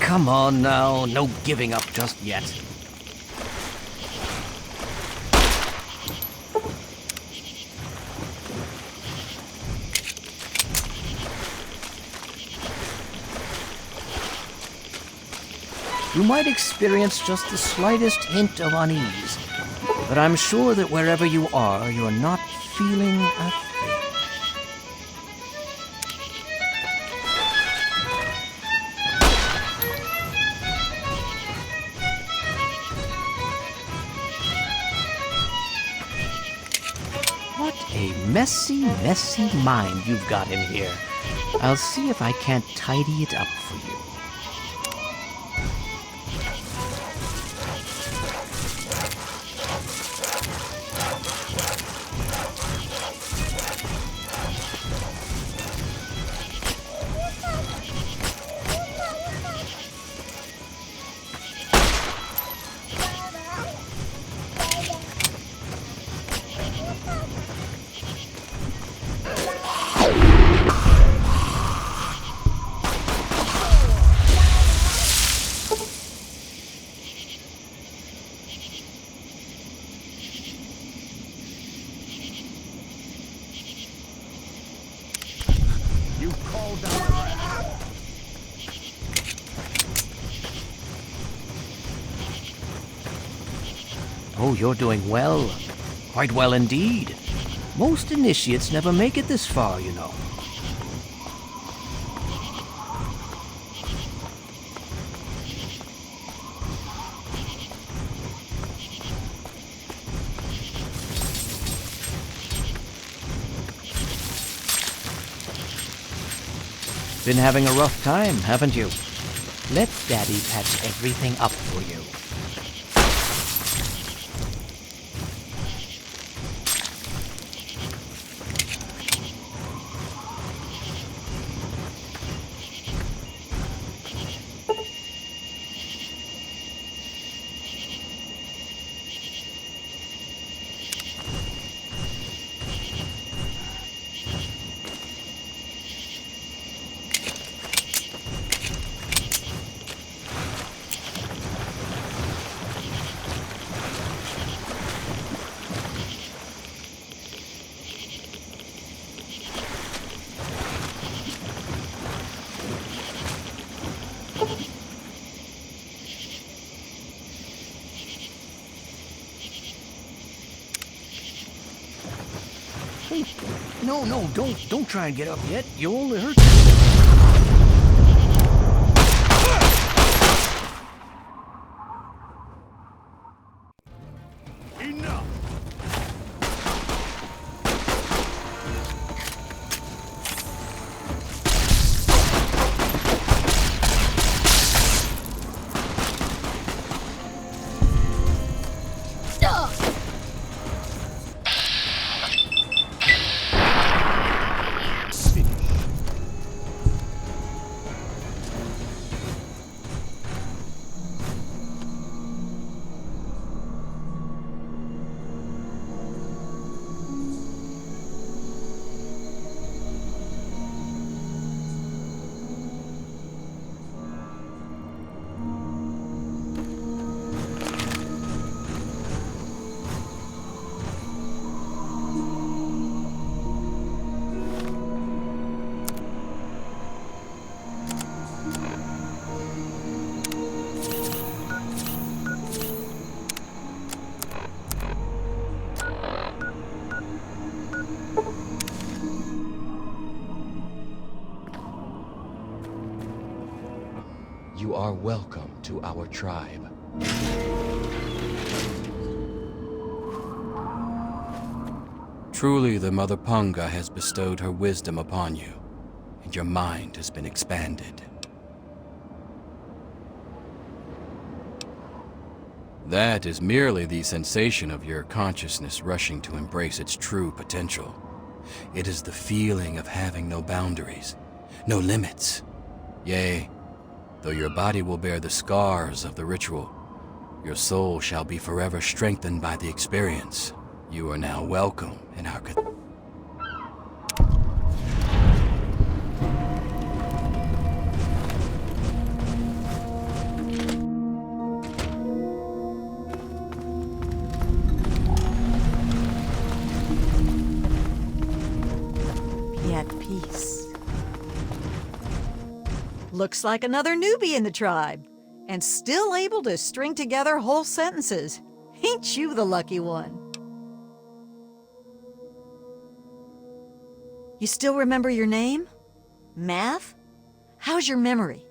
come on now. No giving up just yet. You might experience just the slightest hint of unease, but I'm sure that wherever you are, you're not feeling a thing. What a messy, messy mind you've got in here. I'll see if I can't tidy it up for you. Oh, you're doing well. Quite well indeed. Most initiates never make it this far, you know. Been having a rough time, haven't you? Let Daddy patch everything up for you. No, don't try and get up yet. You'll only hurt Enough! You are welcome to our tribe. Truly, the Mother Punga has bestowed her wisdom upon you, and your mind has been expanded. That is merely the sensation of your consciousness rushing to embrace its true potential. It is the feeling of having no boundaries, no limits. Yea, though your body will bear the scars of the ritual, your soul shall be forever strengthened by the experience. You are now welcome in our peace. Looks like another newbie in the tribe, and still able to string together whole sentences. Ain't you the lucky one? You still remember your name? Math? How's your memory?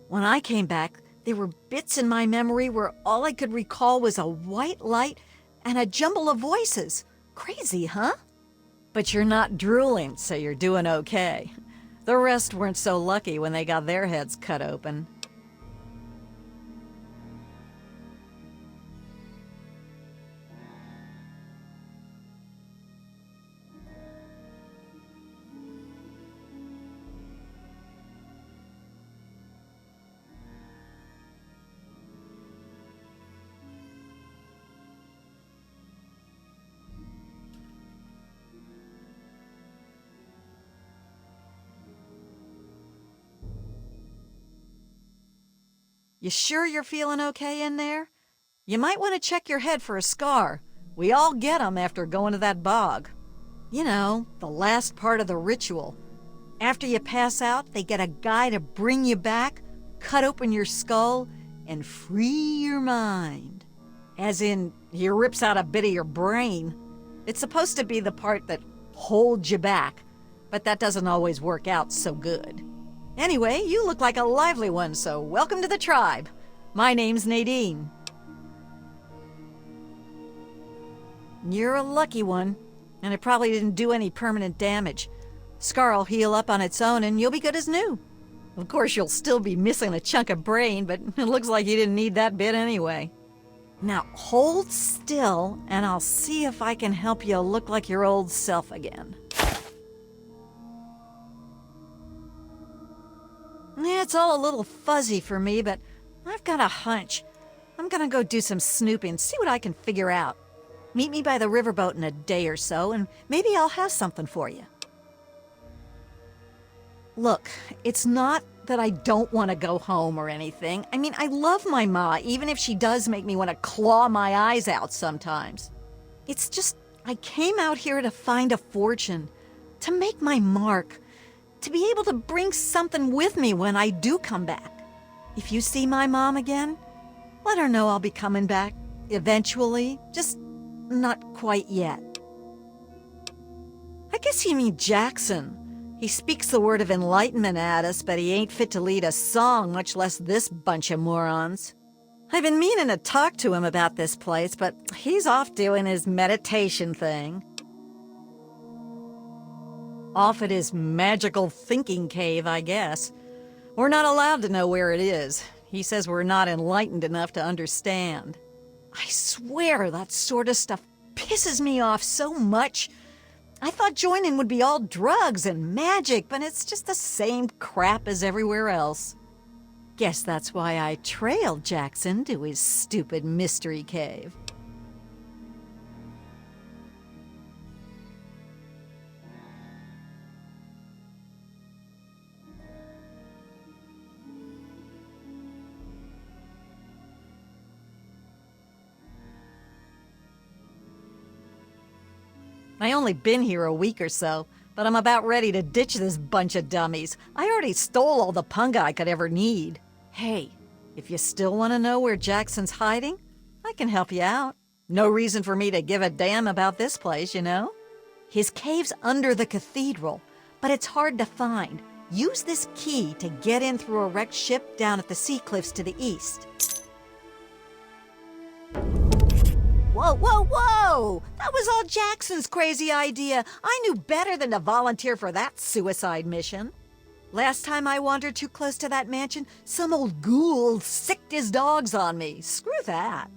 When I came back, there were bits in my memory where all I could recall was a white light and a jumble of voices. Crazy, huh? But you're not drooling, so you're doing okay. The rest weren't so lucky when they got their heads cut open. You sure you're feeling okay in there? You might want to check your head for a scar. We all get 'em after going to that bog. You know, the last part of the ritual. After you pass out, they get a guy to bring you back, cut open your skull, and free your mind. As in, he rips out a bit of your brain. It's supposed to be the part that holds you back, but that doesn't always work out so good. Anyway, you look like a lively one, so welcome to the tribe. My name's Nadine. You're a lucky one, and it probably didn't do any permanent damage. Scar'll heal up on its own and you'll be good as new. Of course, you'll still be missing a chunk of brain, but it looks like you didn't need that bit anyway. Now hold still, and I'll see if I can help you look like your old self again. Yeah, it's all a little fuzzy for me, but I've got a hunch. I'm gonna go do some snooping, see what I can figure out. Meet me by the riverboat in a day or so, and maybe I'll have something for you. Look, it's not that I don't want to go home or anything. I mean, I love my ma, even if she does make me want to claw my eyes out sometimes. It's just, I came out here to find a fortune, to make my mark, to be able to bring something with me when I do come back. If you see my mom again, let her know I'll be coming back eventually, just not quite yet. I guess you mean Jackson. He speaks the word of enlightenment at us, but he ain't fit to lead a song, much less this bunch of morons. I've been meaning to talk to him about this place, but he's off doing his meditation thing. Off at his magical thinking cave, I guess. We're not allowed to know where it is. He says we're not enlightened enough to understand. I swear that sort of stuff pisses me off so much. I thought joining would be all drugs and magic, but it's just the same crap as everywhere else. Guess that's why I trailed Jackson to his stupid mystery cave. I only been here a week or so, but I'm about ready to ditch this bunch of dummies. I already stole all the punga I could ever need. Hey, if you still want to know where Jackson's hiding, I can help you out. No reason for me to give a damn about this place, you know? His cave's under the cathedral, but it's hard to find. Use this key to get in through a wrecked ship down at the sea cliffs to the east. Whoa, whoa, whoa! That was all Jackson's crazy idea. I knew better than to volunteer for that suicide mission. Last time I wandered too close to that mansion, some old ghoul sicked his dogs on me. Screw that.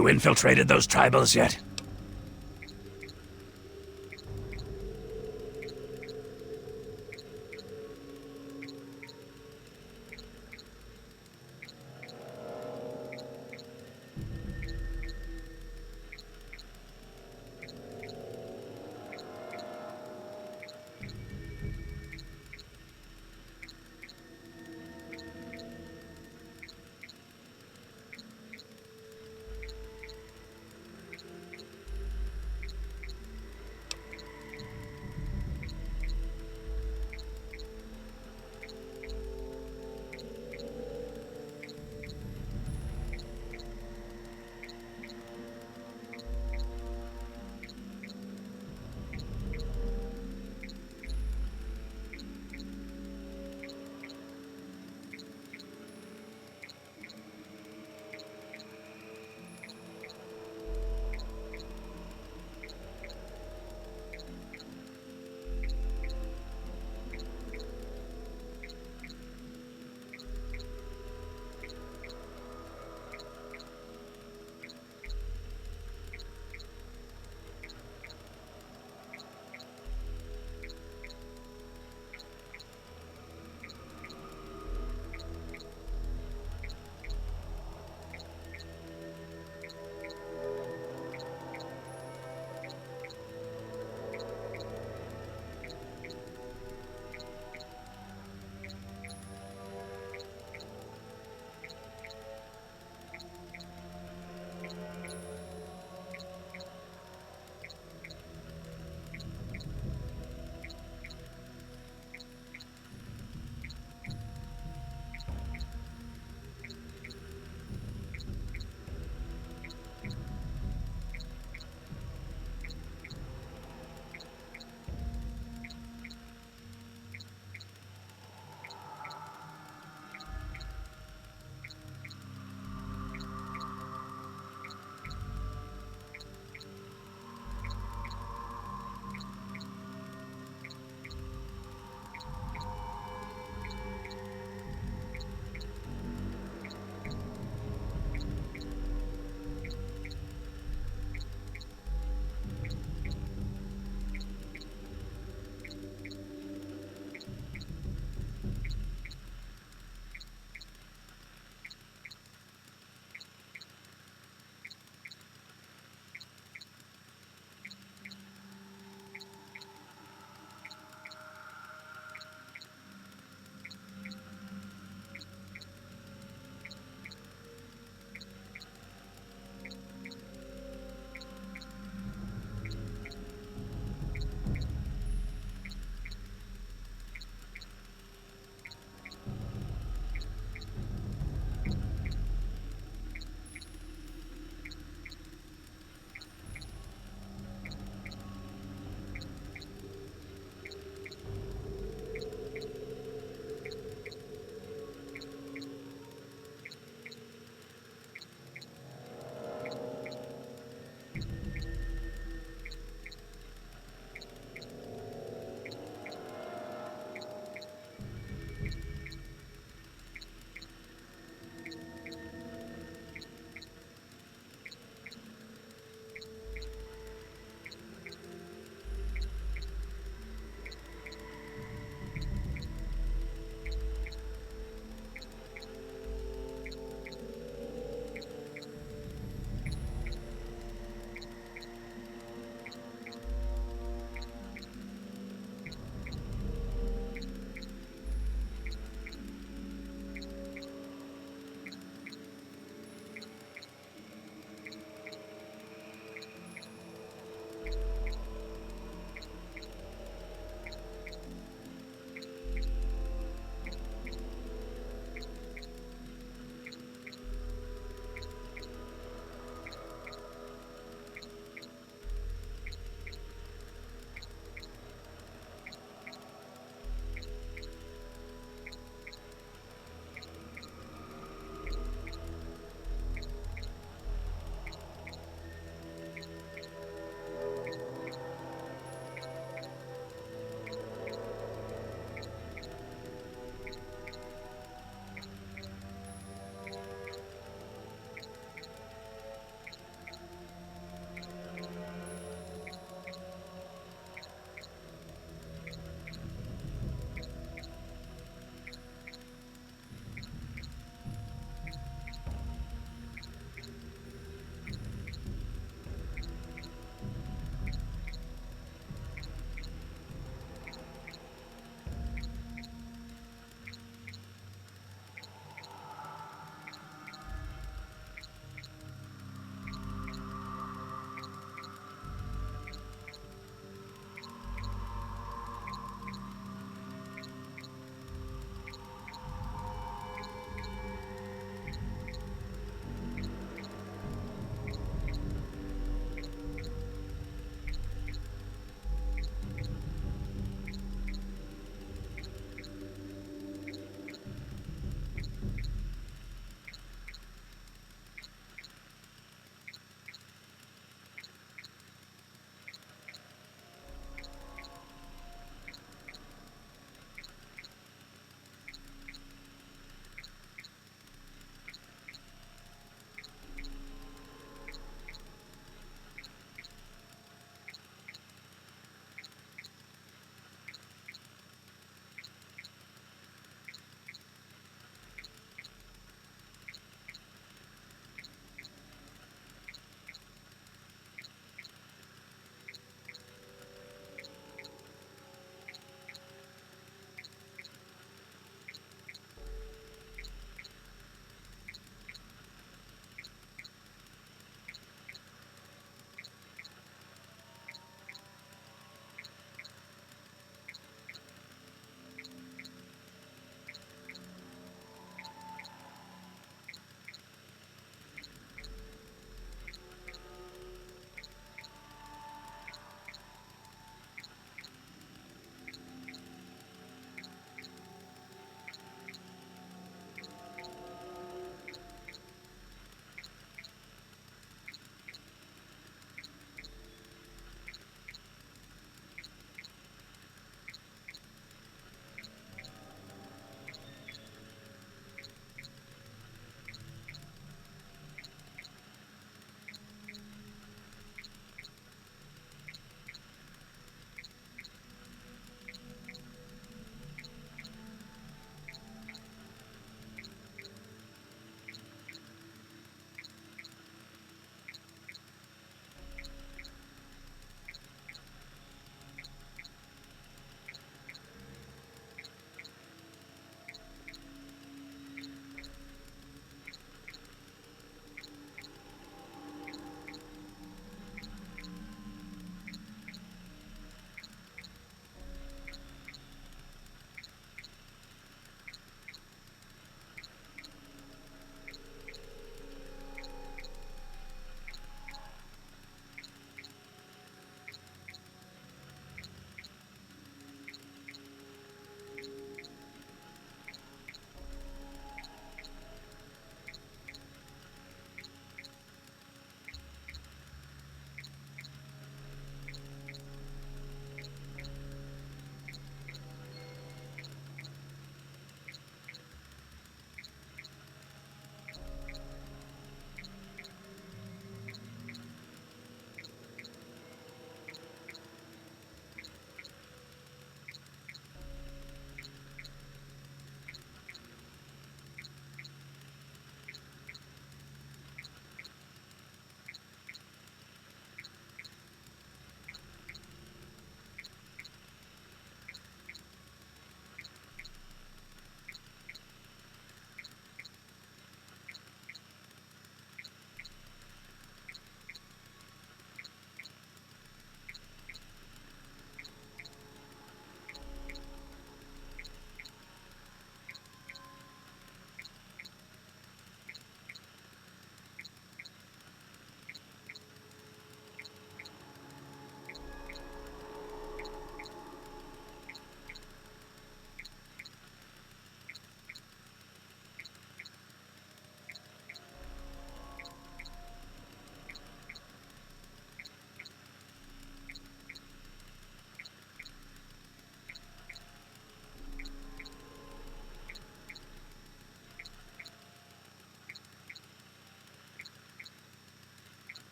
You infiltrated those tribals yet?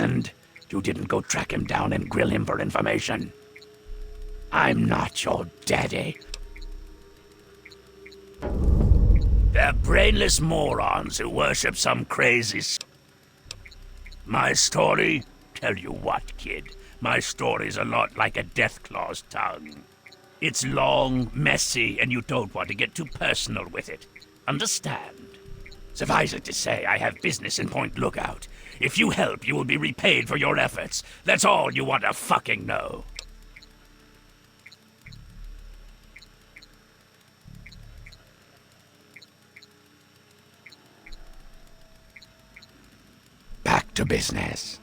And you didn't go track him down and grill him for information. I'm not your daddy. They're brainless morons who worship some crazy My story? Tell you what, kid. My story's a lot like a Deathclaw's tongue. It's long, messy, and you don't want to get too personal with it. Understand? Suffice it to say, I have business in Point Lookout. If you help, you will be repaid for your efforts. That's all you want to fucking know. Back to business.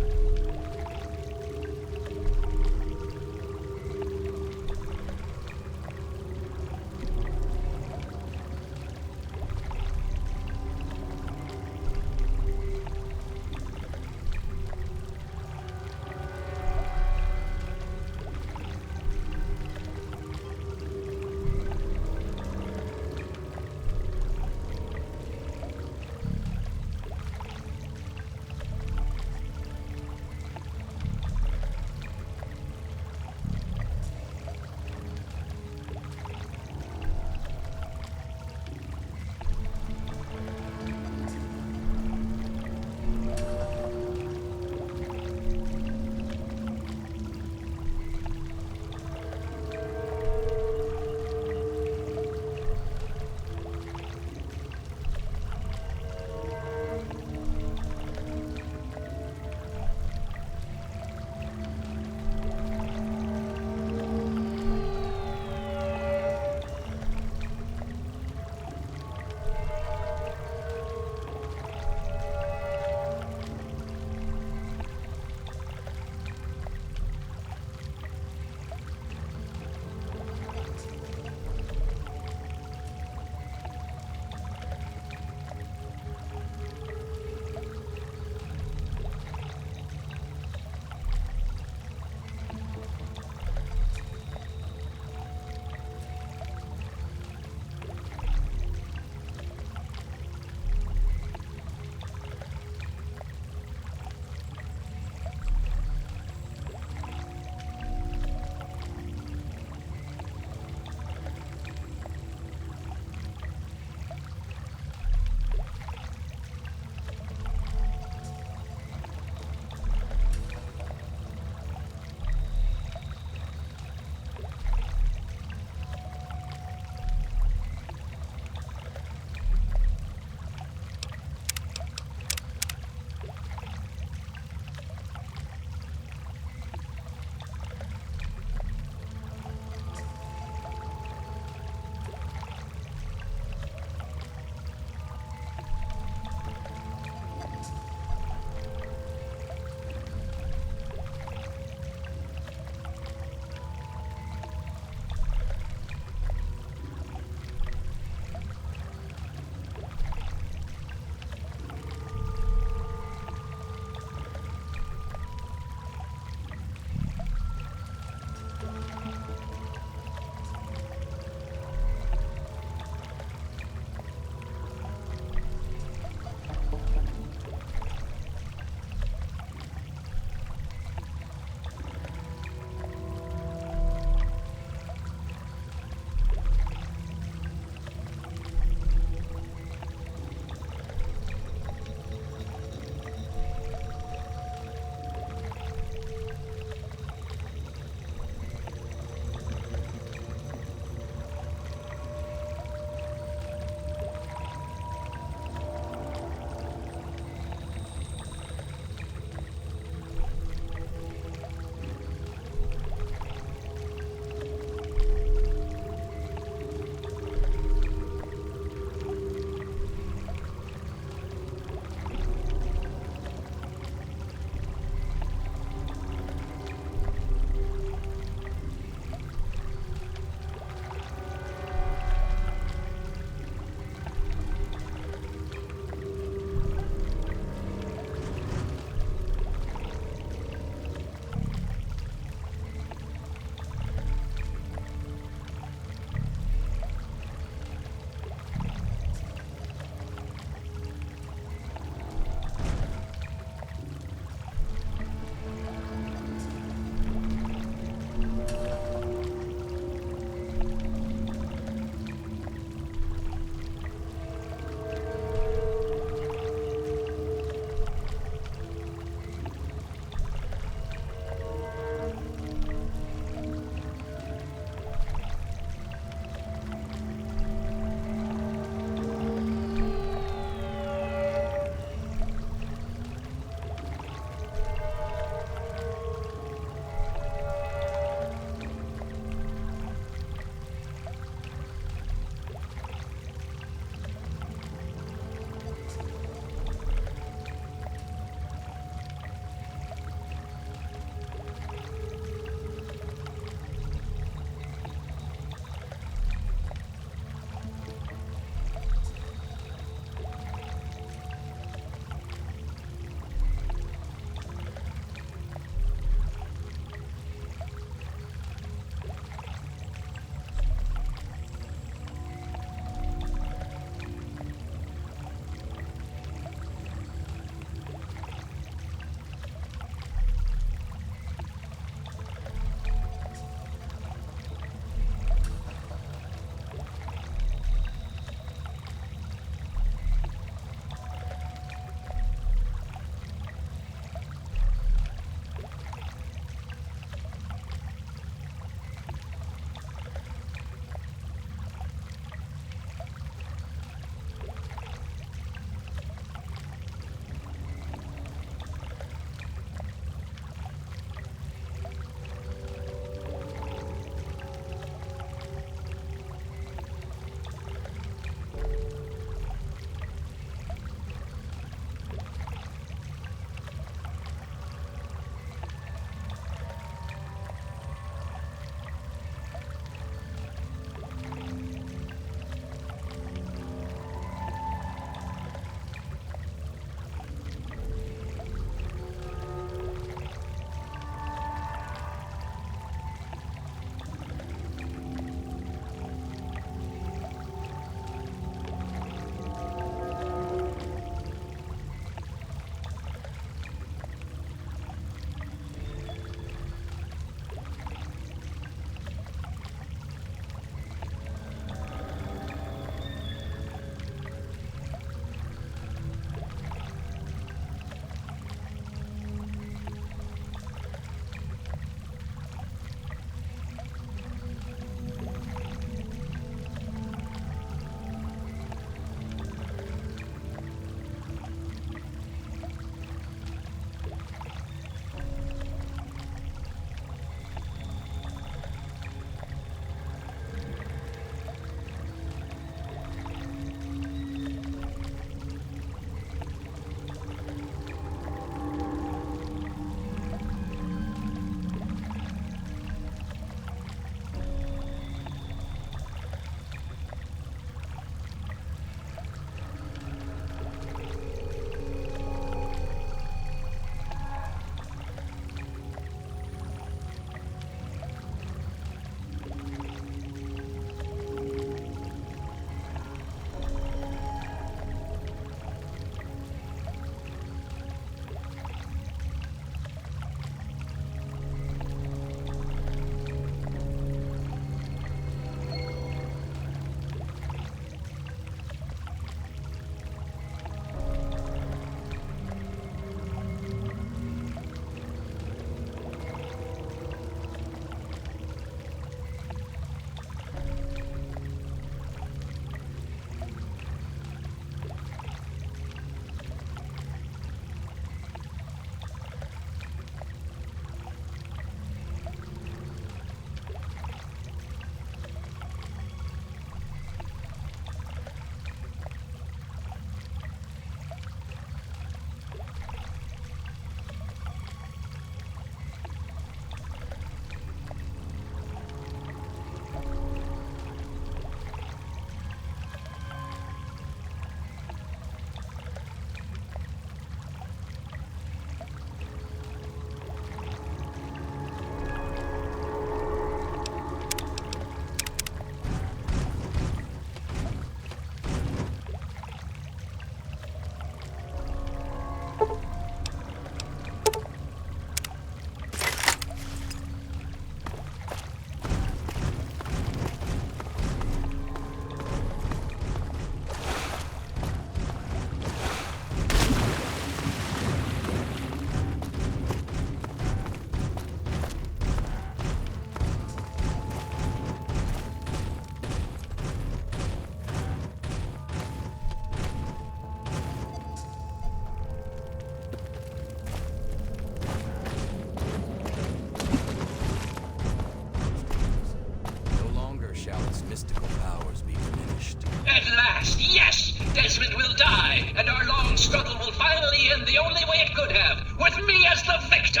the end the only way it could have, with me as the victor!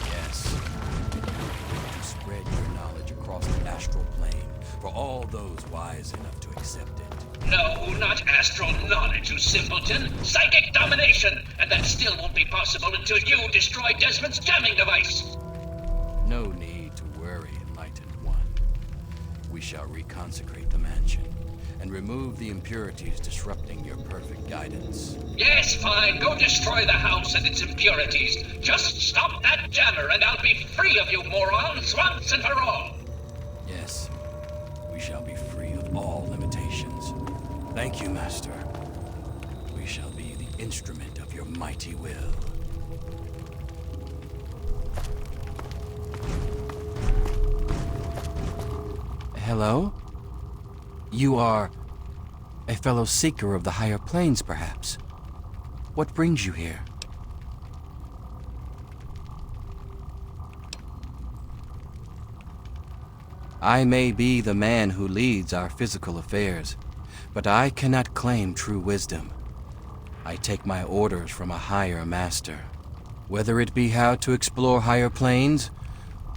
Yes. You spread your knowledge across the astral plane for all those wise enough to accept it. No, not astral knowledge, you simpleton. Psychic domination! And that still won't be possible until you destroy Desmond's jamming device! No need to worry, Enlightened One. We shall reconsecrate the mansion and remove the impurities disrupting your perfect guidance. Yes, fine. Go destroy the house and its impurities. Just stop that jammer and I'll be free of you morons once and for all! Yes, we shall be free of all limitations. Thank you, Master. We shall be the instrument of your mighty will. Hello? You are a fellow seeker of the higher planes, perhaps? What brings you here? I may be the man who leads our physical affairs, but I cannot claim true wisdom. I take my orders from a higher master, whether it be how to explore higher planes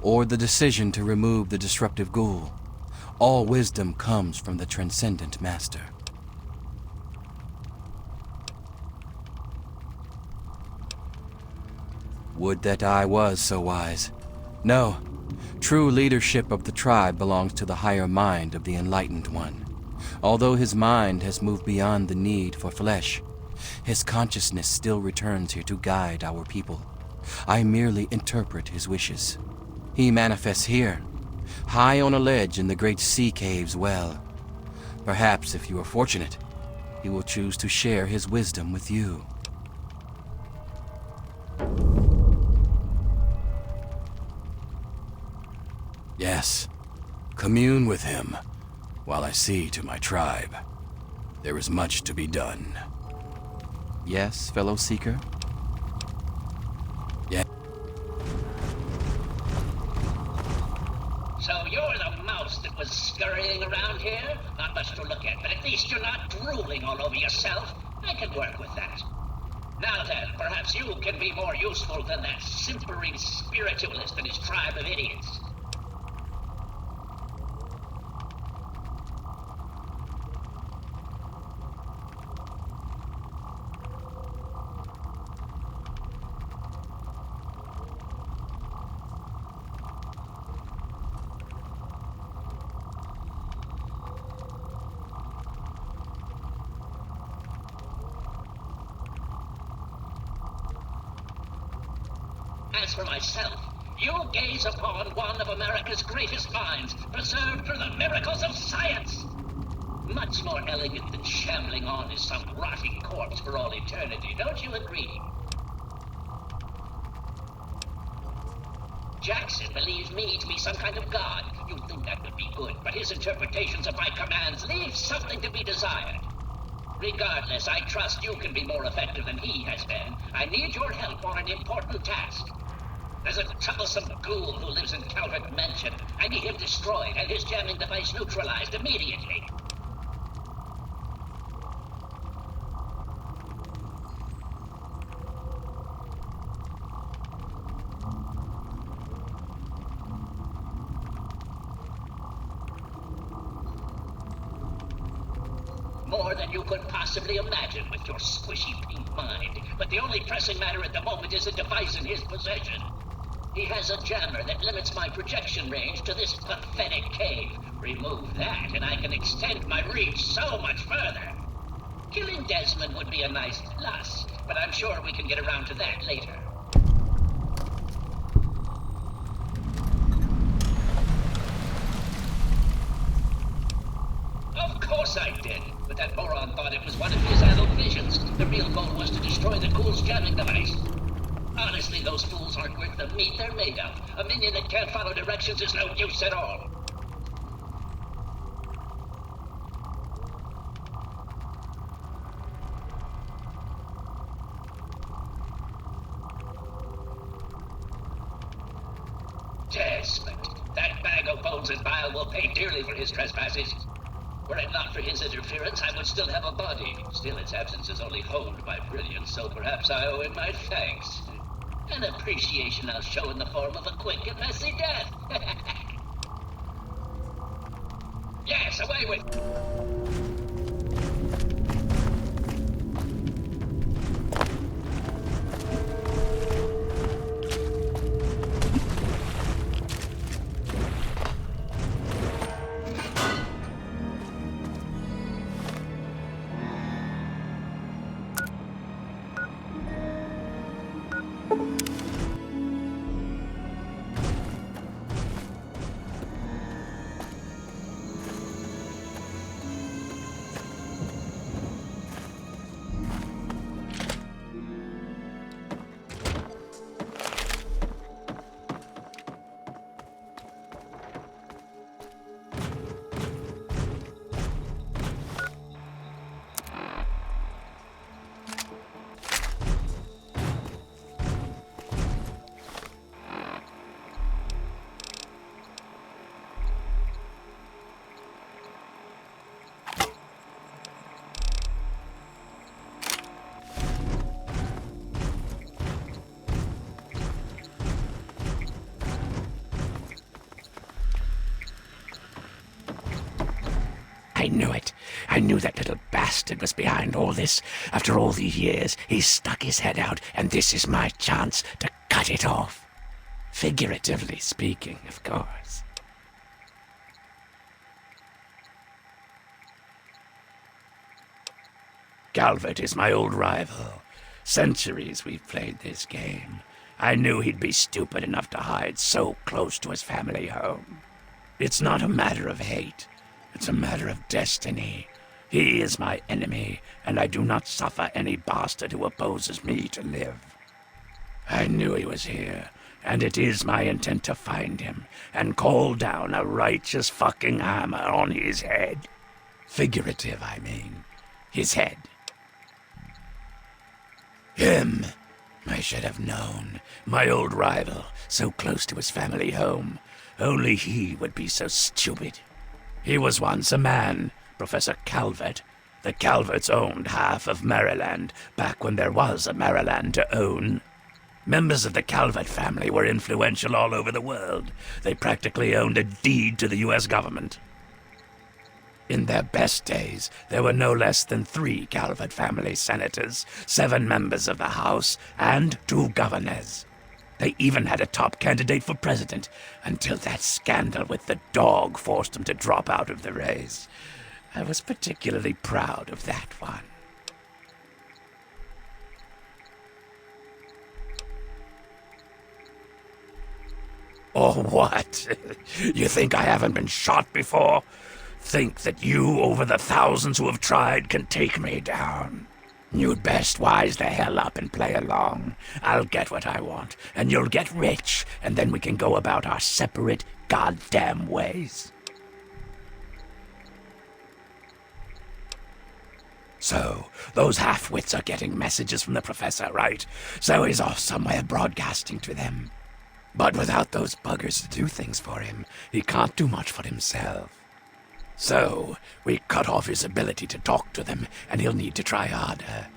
or the decision to remove the disruptive ghoul. All wisdom comes from the transcendent master. Would that I was so wise. No, true leadership of the tribe belongs to the higher mind of the Enlightened One. Although his mind has moved beyond the need for flesh, his consciousness still returns here to guide our people. I merely interpret his wishes. He manifests here, high on a ledge in the great sea cave's well. Perhaps, if you are fortunate, he will choose to share his wisdom with you. Yes, commune with him, while I see to my tribe. There is much to be done. Yes, fellow seeker? Yes. So you're the mouse that was scurrying around here? Not much to look at, but at least you're not drooling all over yourself. I can work with that. Now then, perhaps you can be more useful than that simpering spiritualist and his tribe of idiots. As for myself, you gaze upon one of America's greatest minds, preserved through the miracles of science. Much more elegant than shambling on as some rotting corpse for all eternity, don't you agree? Jackson believes me to be some kind of god. You'd think that would be good, but his interpretations of my commands leave something to be desired. Regardless, I trust you can be more effective than he has been. I need your help on an important task. There's a troublesome ghoul who lives in Calvert Mansion. I need him destroyed and his jamming device neutralized immediately. More than you could possibly imagine with your squishy pink mind. But the only pressing matter at the moment is a device in his possession. He has a jammer that limits my projection range to this pathetic cave. Remove that, and I can extend my reach so much further. Killing Desmond would be a nice plus, but I'm sure we can get around to that later. Of course I did, but that moron thought it was one of his adult visions. The real goal was to destroy the ghoul's jamming device. Honestly, those fools aren't worth the meat they're made of. A minion that can't follow directions is no use at all. Desmond, that bag of bones and bile will pay dearly for his trespasses. Were it not for his interference, I would still have a body. Still, its absence is only honed my brilliance, so perhaps I owe him my thanks. An appreciation I'll show in the form of a quick and messy death. Yes, away with... I knew it. I knew that little bastard was behind all this. After all these years, he's stuck his head out, and this is my chance to cut it off. Figuratively speaking, of course. Calvert is my old rival. Centuries we've played this game. I knew he'd be stupid enough to hide so close to his family home. It's not a matter of hate. It's a matter of destiny. He is my enemy, and I do not suffer any bastard who opposes me to live. I knew he was here, and it is my intent to find him and call down a righteous fucking hammer on his head. Figurative, I mean. His head. Him. I should have known. My old rival, so close to his family home. Only he would be so stupid. He was once a man, Professor Calvert. The Calverts owned half of Maryland, back when there was a Maryland to own. Members of the Calvert family were influential all over the world. They practically owned a deed to the U.S. government. In their best days, there were no less than 3 Calvert family senators, 7 members of the House, and 2 governors. They even had a top candidate for president, until that scandal with the dog forced them to drop out of the race. I was particularly proud of that one. Or what? You think I haven't been shot before? Think that you, over the thousands who have tried, can take me down? You'd best wise the hell up and play along. I'll get what I want, and you'll get rich, and then we can go about our separate goddamn ways. So, those half-wits are getting messages from the professor, right? So he's off somewhere broadcasting to them. But without those buggers to do things for him, he can't do much for himself. So, we cut off his ability to talk to them, and he'll need to try harder.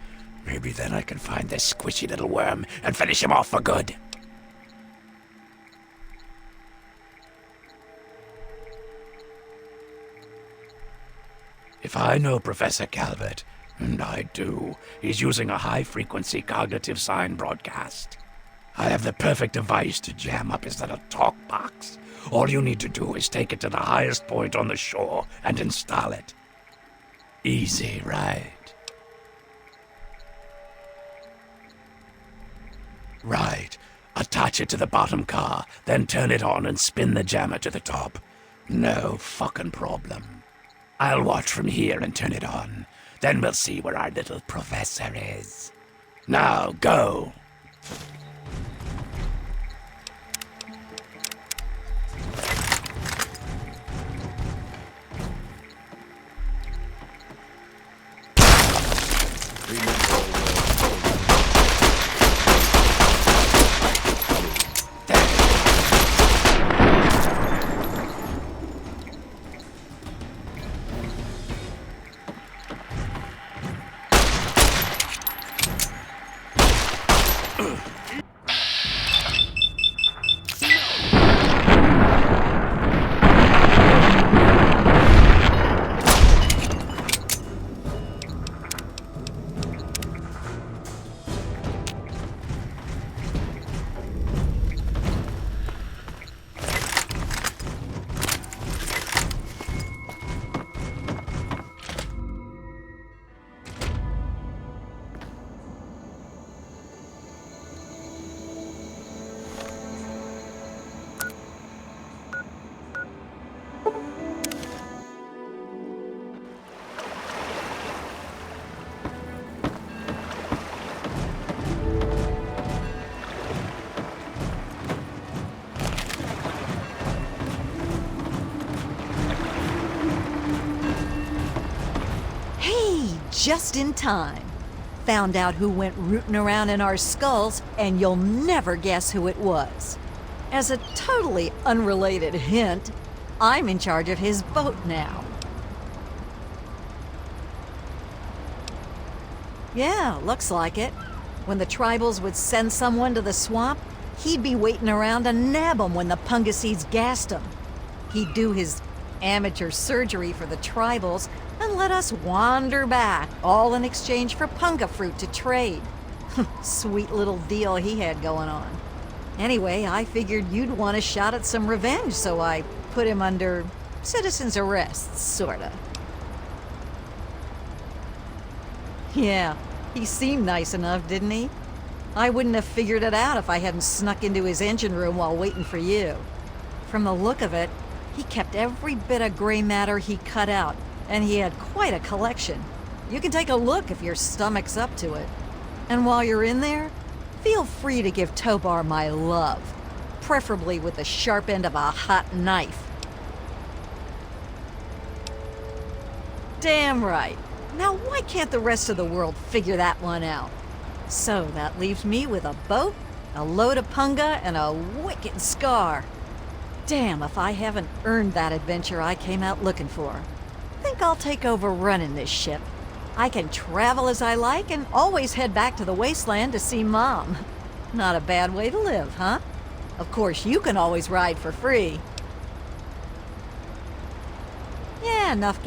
Maybe then I can find this squishy little worm and finish him off for good. If I know Professor Calvert, and I do, he's using a high-frequency cognitive sign broadcast. I have the perfect device to jam up his little talk box. All you need to do is take it to the highest point on the shore and install it. Easy, right? Right. Attach it to the bottom car, then turn it on and spin the jammer to the top. No fucking problem. I'll watch from here and turn it on. Then we'll see where our little professor is. Now, go! Just in time. Found out who went rooting around in our skulls, and you'll never guess who it was. As a totally unrelated hint, I'm in charge of his boat now. Yeah, looks like it. When the tribals would send someone to the swamp, he'd be waiting around to nab 'em when the Pungasides gassed 'em. He'd do his amateur surgery for the tribals and let us wander back, all in exchange for punga fruit to trade. Sweet little deal he had going on. Anyway, I figured you'd want a shot at some revenge, so I put him under citizen's arrest, sorta. Yeah, he seemed nice enough, didn't he? I wouldn't have figured it out if I hadn't snuck into his engine room while waiting for you. From the look of it, he kept every bit of gray matter he cut out, and he had quite a collection. You can take a look if your stomach's up to it. And while you're in there, feel free to give Tobar my love, preferably with the sharp end of a hot knife. Damn right. Now why can't the rest of the world figure that one out? So that leaves me with a boat, a load of punga, and a wicked scar. Damn if I haven't earned that adventure I came out looking for. Think I'll take over running this ship. I can travel as I like and always head back to the wasteland to see Mom. Not a bad way to live, huh? Of course, you can always ride for free. Yeah, enough.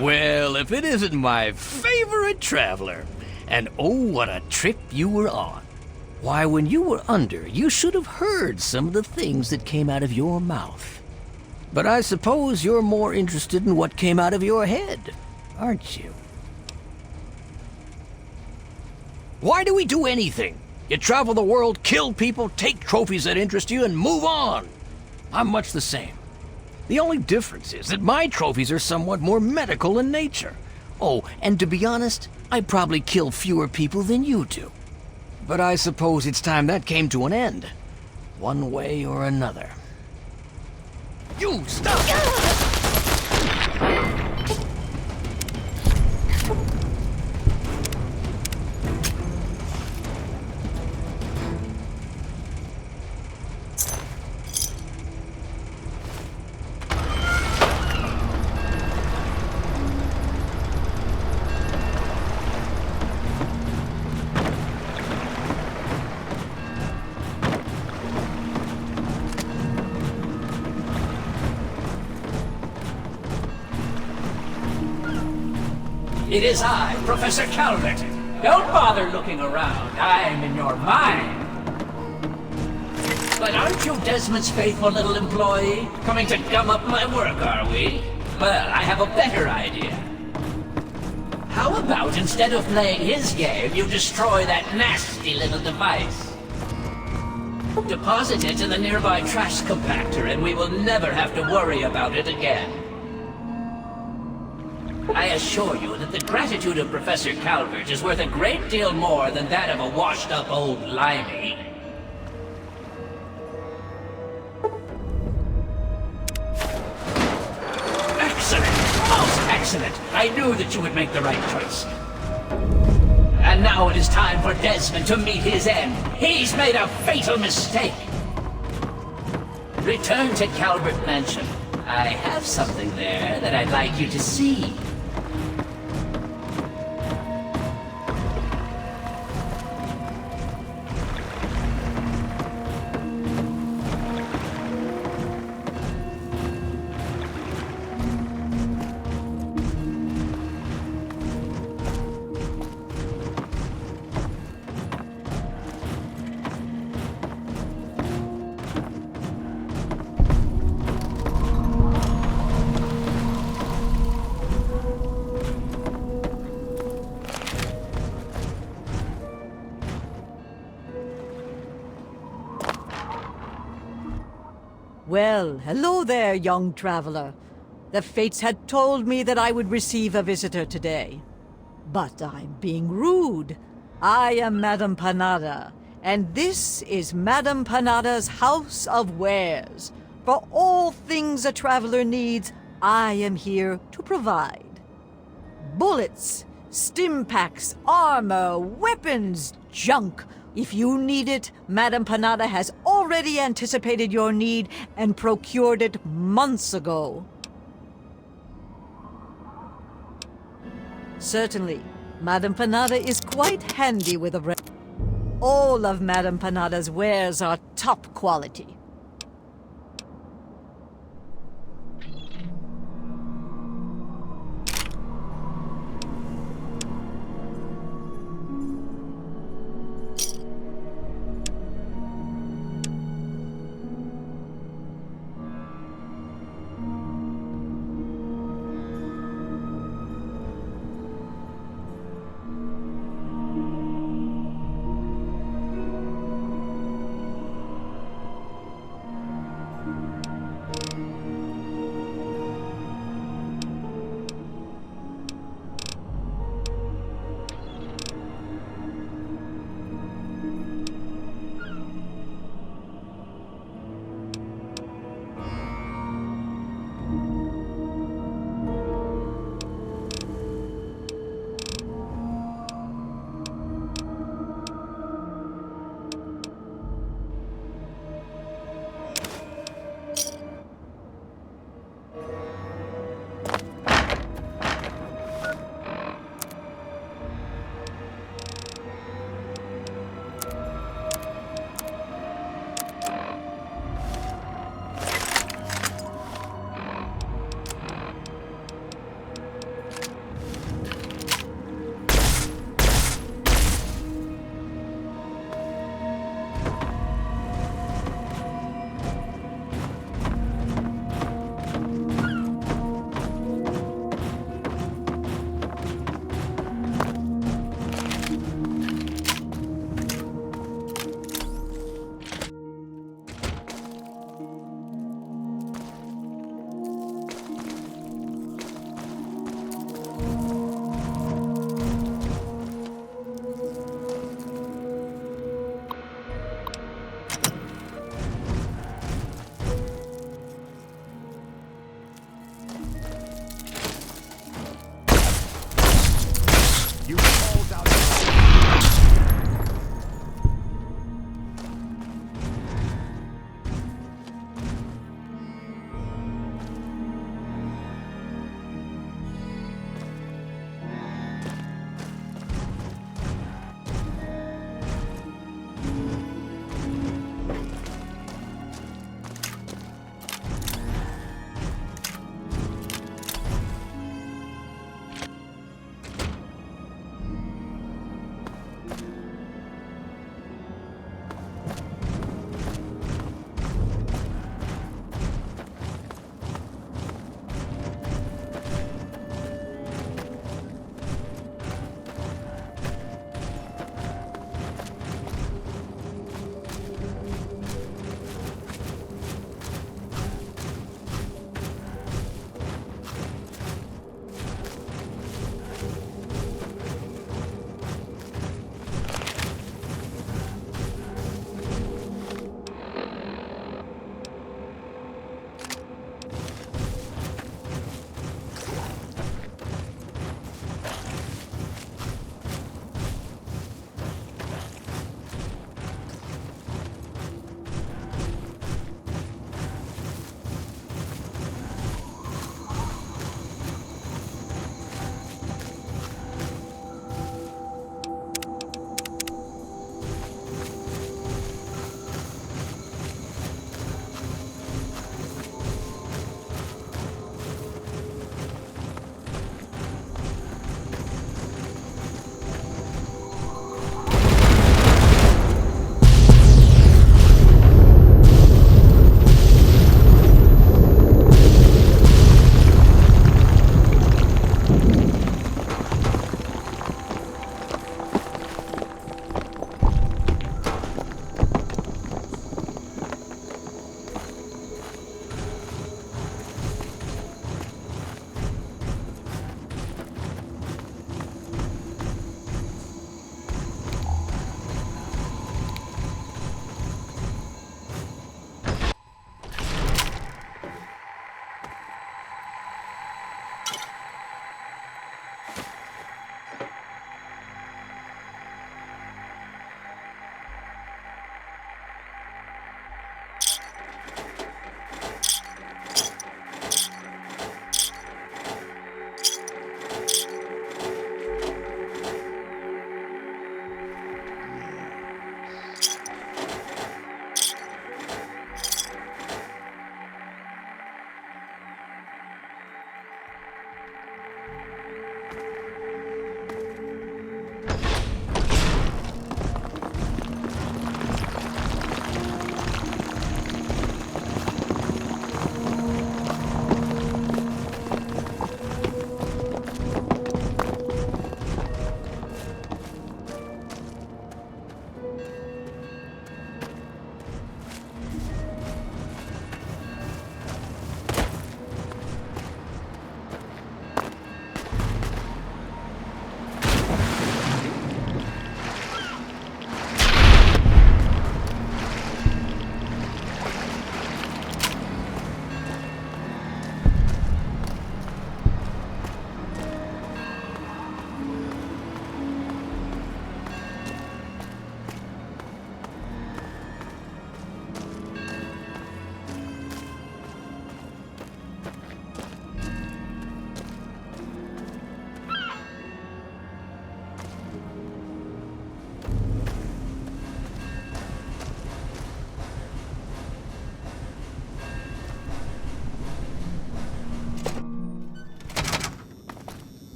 Well, if it isn't my favorite traveler. And oh, what a trip you were on. Why, when you were under, you should have heard some of the things that came out of your mouth. But I suppose you're more interested in what came out of your head, aren't you? Why do we do anything? You travel the world, kill people, take trophies that interest you, and move on. I'm much the same. The only difference is that my trophies are somewhat more medical in nature. Oh, and to be honest, I probably kill fewer people than you do. But I suppose it's time that came to an end. One way or another. You stop! It is I, Professor Calvert. Don't bother looking around. I'm in your mind. But aren't you Desmond's faithful little employee? Coming to gum up my work, are we? Well, I have a better idea. How about instead of playing his game, you destroy that nasty little device? Deposit it in the nearby trash compactor and we will never have to worry about it again. I assure you that the gratitude of Professor Calvert is worth a great deal more than that of a washed-up old limey. Excellent! Most excellent! I knew that you would make the right choice. And now it is time for Desmond to meet his end. He's made a fatal mistake. Return to Calvert Mansion. I have something there that I'd like you to see. Well, hello there, young traveler. The fates had told me that I would receive a visitor today. But I'm being rude. I am Madame Panada, and this is Madame Panada's House of Wares. For all things a traveler needs, I am here to provide. Bullets, stim packs, armor, weapons, junk. If you need it, Madame Panada has already anticipated your need and procured it months ago. Certainly, Madame Panada is quite handy with a all of Madame Panada's wares are top quality.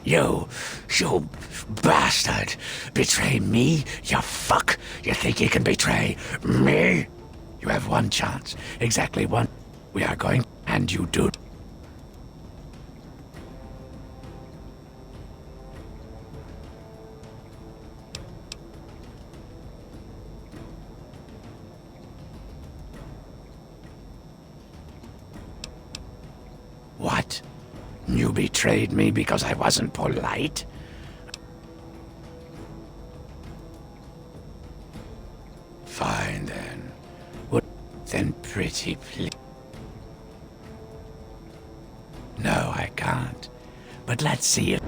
You bastard! Betray me, you fuck! You think you can betray me? You have one chance. Exactly one. We are going, and you do. What? You betrayed me because I wasn't polite? Fine then. Well, then pretty please. No, I can't. But let's see if...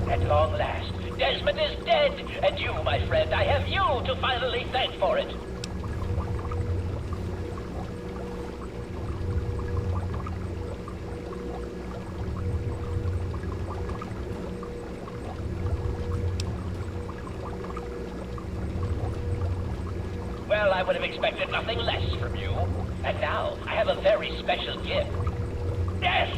At long last, Desmond is dead, and you, my friend, I have you to finally thank for it. Well, I would have expected nothing less from you. And now, I have a very special gift. Yes!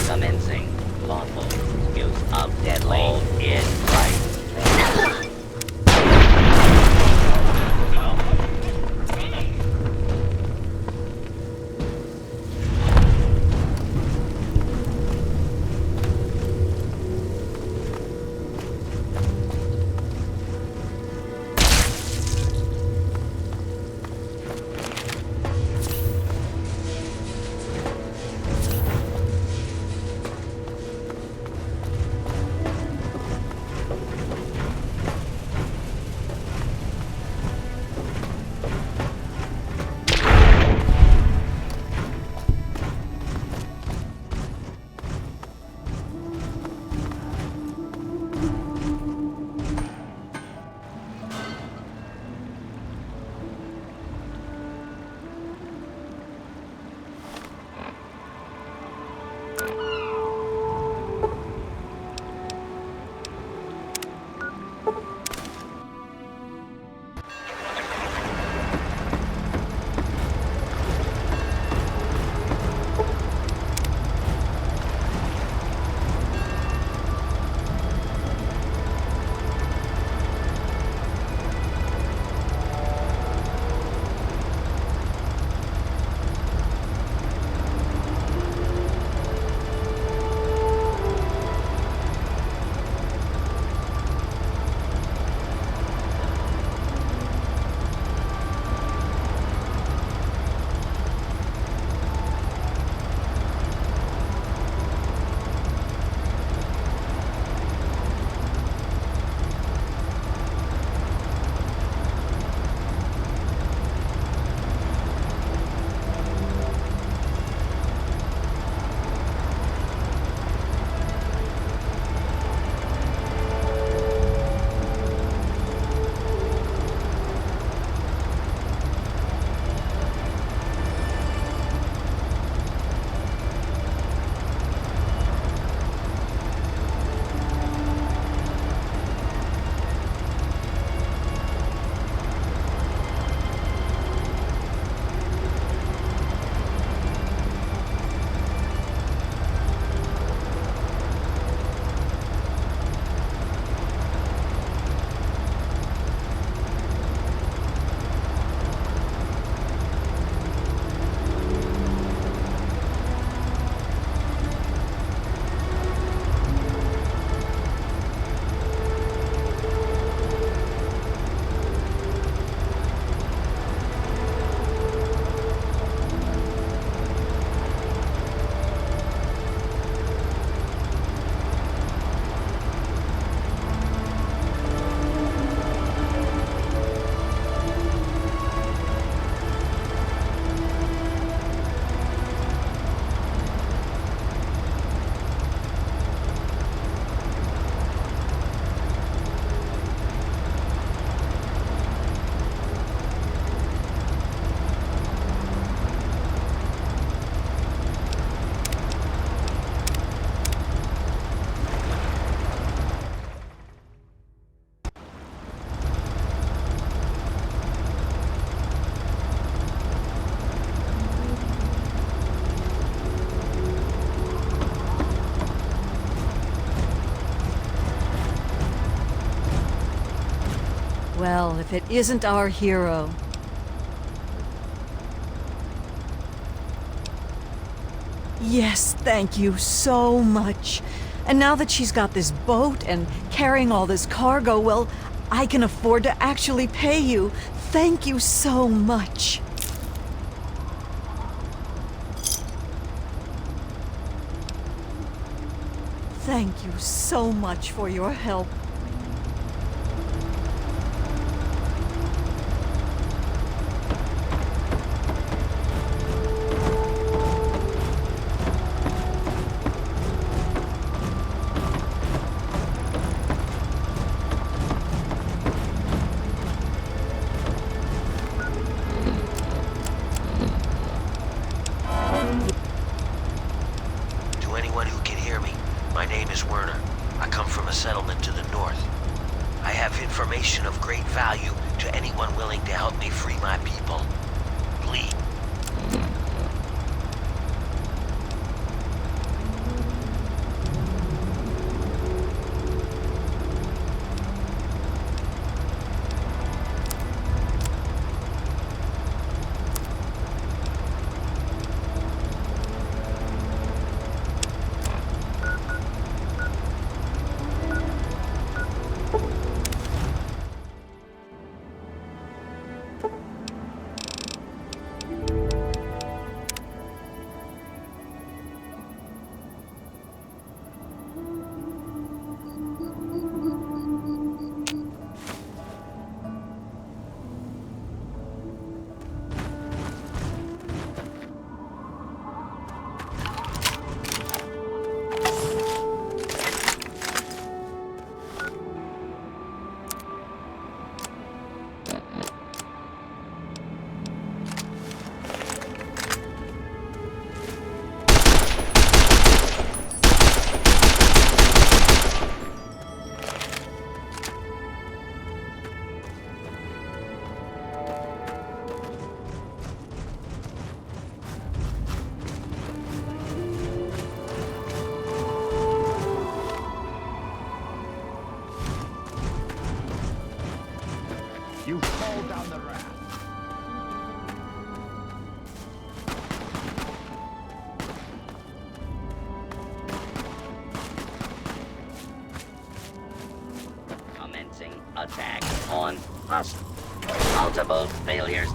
Commencing lawful use of deadly in right. Well, if it isn't our hero. Yes, thank you so much. And now that she's got this boat and carrying all this cargo, well, I can afford to actually pay you. Thank you so much. Thank you so much for your help. To anyone who can hear me, my name is Werner. I come from a settlement to the north. I have information of great value to anyone willing to help me free my people. Please. attack on us. Multiple failures.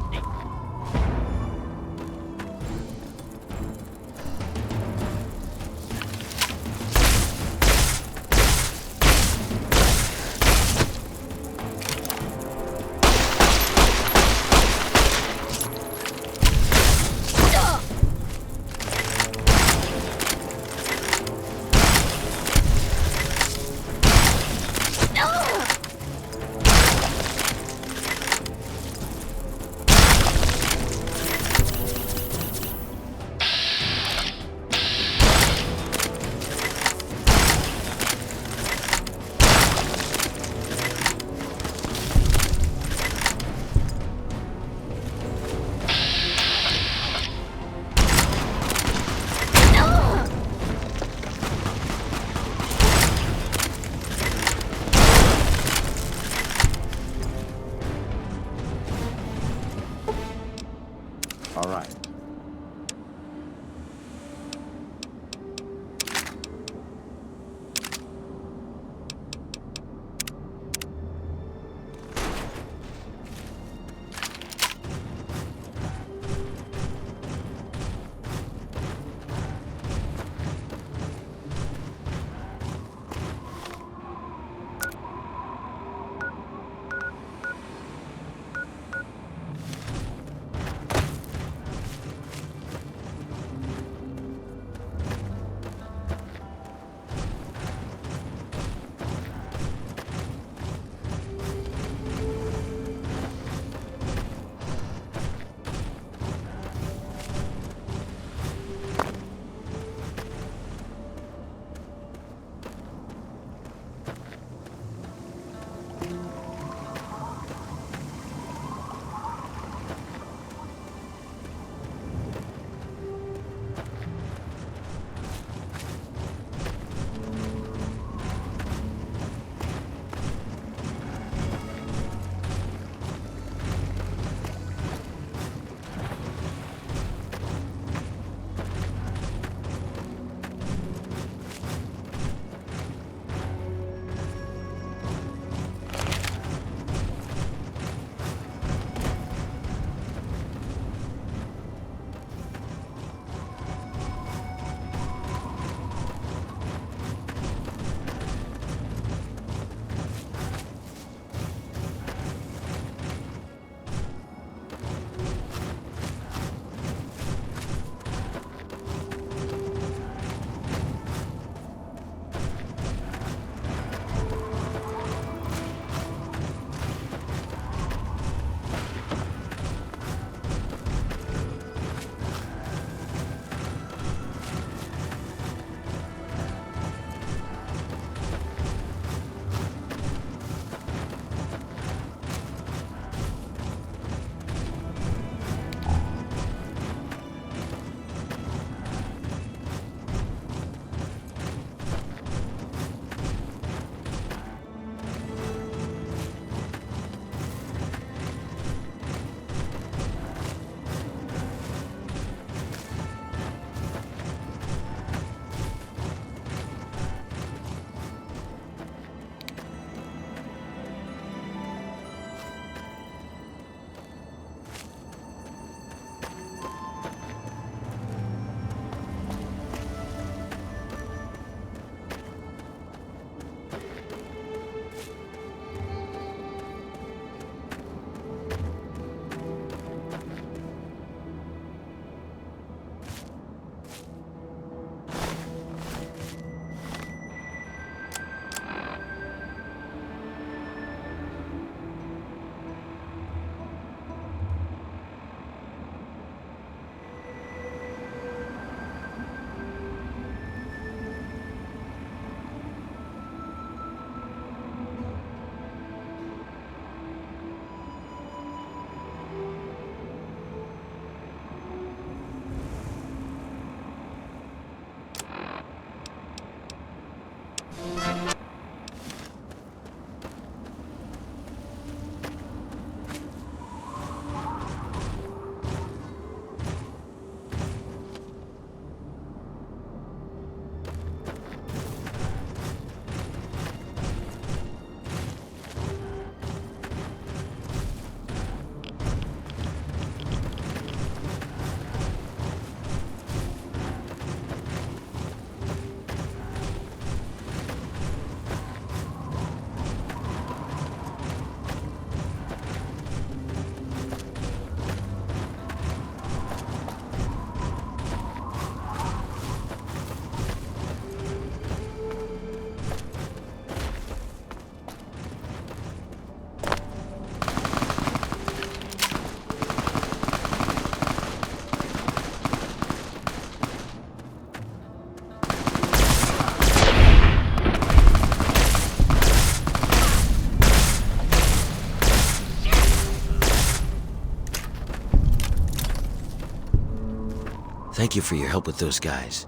you for your help with those guys.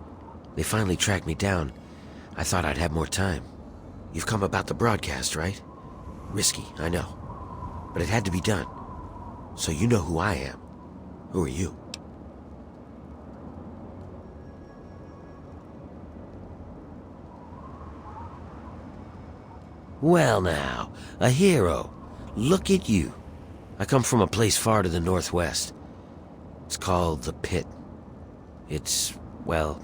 They finally tracked me down. I thought I'd have more time. You've come about the broadcast, right? Risky, I know. But it had to be done. So you know who I am. Who are you? Well now, a hero. Look at you. I come from a place far to the northwest. It's called the Pit. It's, well,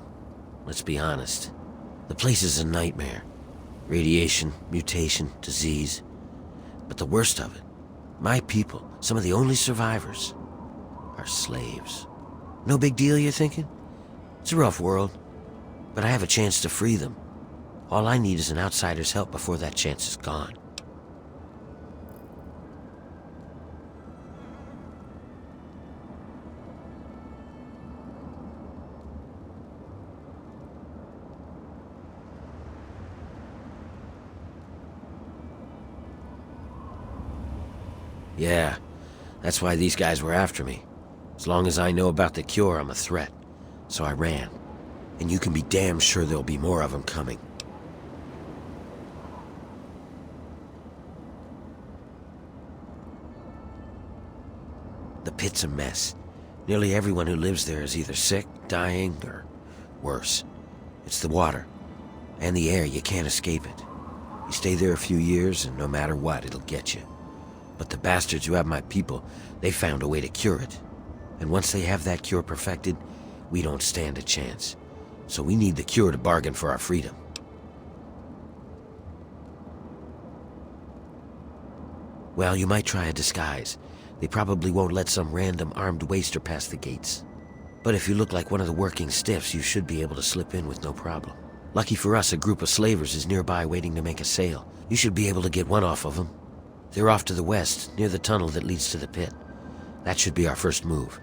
let's be honest. The place is a nightmare. Radiation, mutation, disease. But the worst of it, my people, some of the only survivors, are slaves. No big deal, you're thinking? It's a rough world, but I have a chance to free them. All I need is an outsider's help before that chance is gone. Yeah, that's why these guys were after me. As long as I know about the cure, I'm a threat. So I ran. And you can be damn sure there'll be more of them coming. The Pit's a mess. Nearly everyone who lives there is either sick, dying, or worse. It's the water. And the air, you can't escape it. You stay there a few years, and no matter what, it'll get you. But the bastards who have my people, they found a way to cure it. And once they have that cure perfected, we don't stand a chance. So we need the cure to bargain for our freedom. Well, you might try a disguise. They probably won't let some random armed waster pass the gates. But if you look like one of the working stiffs, you should be able to slip in with no problem. Lucky for us, a group of slavers is nearby waiting to make a sale. You should be able to get one off of them. They're off to the west, near the tunnel that leads to the Pit. That should be our first move.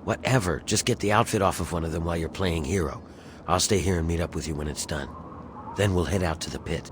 Whatever, just get the outfit off of one of them while you're playing hero. I'll stay here and meet up with you when it's done. Then we'll head out to the Pit.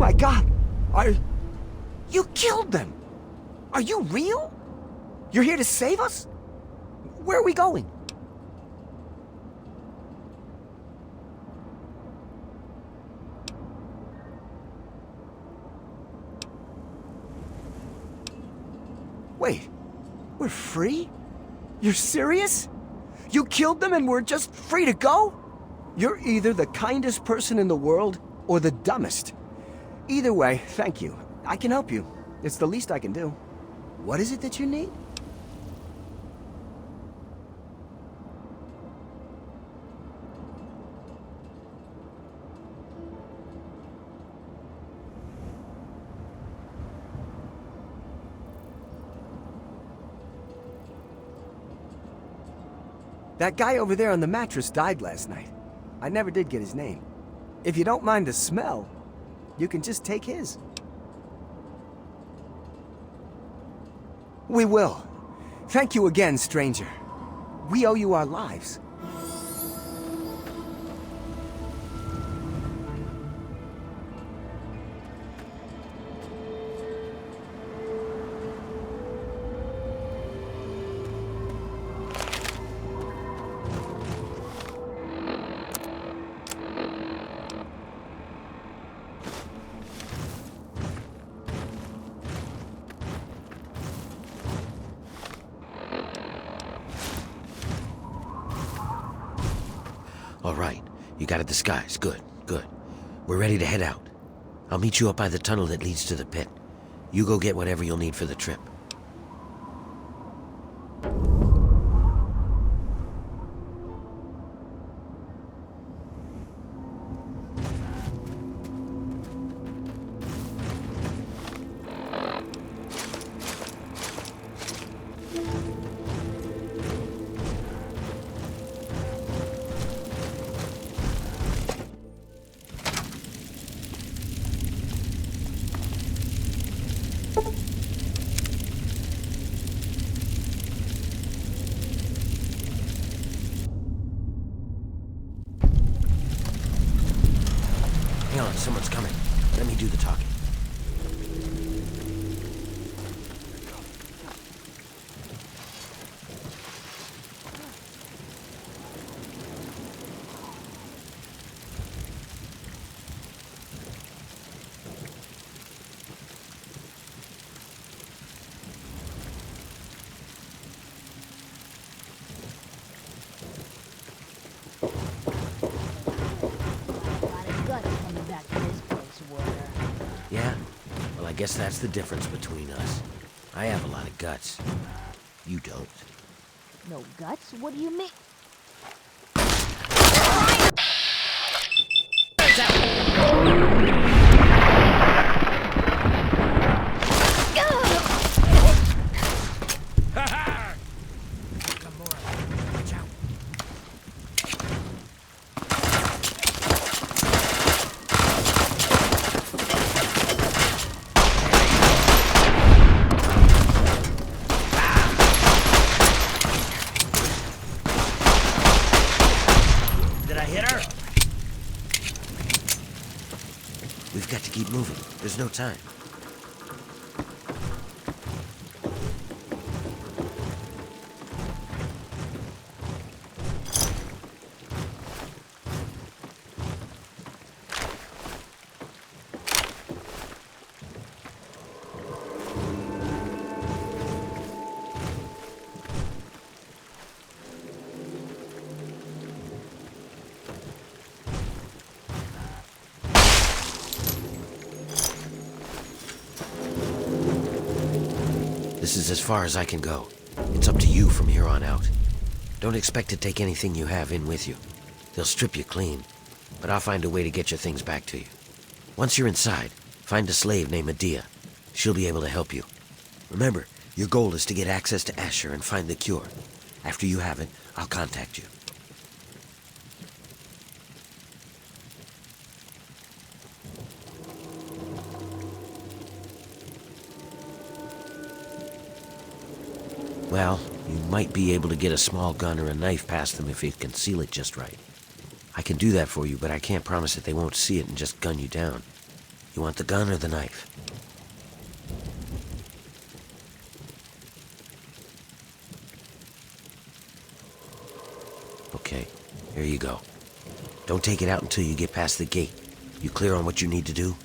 my God! You killed them! Are you real? You're here to save us? Where are we going? Wait, we're free? You're serious? You killed them and we're just free to go? You're either the kindest person in the world or the dumbest. Either way, thank you. I can help you. It's the least I can do. What is it that you need? That guy over there on the mattress died last night. I never did get his name. If you don't mind the smell, you can just take his. We will. Thank you again, stranger. We owe you our lives. All right, you got a disguise. Good, good. We're ready to head out. I'll meet you up by the tunnel that leads to the pit. You go get whatever you'll need for the trip. Hang on, someone's coming. Let me do the talking. Yeah? Well, I guess that's the difference between us. I have a lot of guts. You don't. No guts? What do you mean? We've got to keep moving. There's no time. This is as far as I can go. It's up to you from here on out. Don't expect to take anything you have in with you. They'll strip you clean, but I'll find a way to get your things back to you. Once you're inside, find a slave named Medea. She'll be able to help you. Remember, your goal is to get access to Asher and find the cure. After you have it, I'll contact you. Well, you might be able to get a small gun or a knife past them if you conceal it just right. I can do that for you, but I can't promise that they won't see it and just gun you down. You want the gun or the knife? Okay, here you go. Don't take it out until you get past the gate. You clear on what you need to do?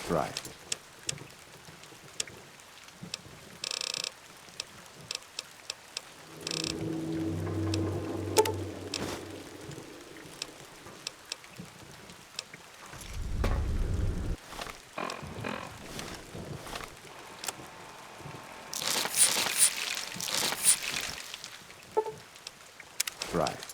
Right. Right.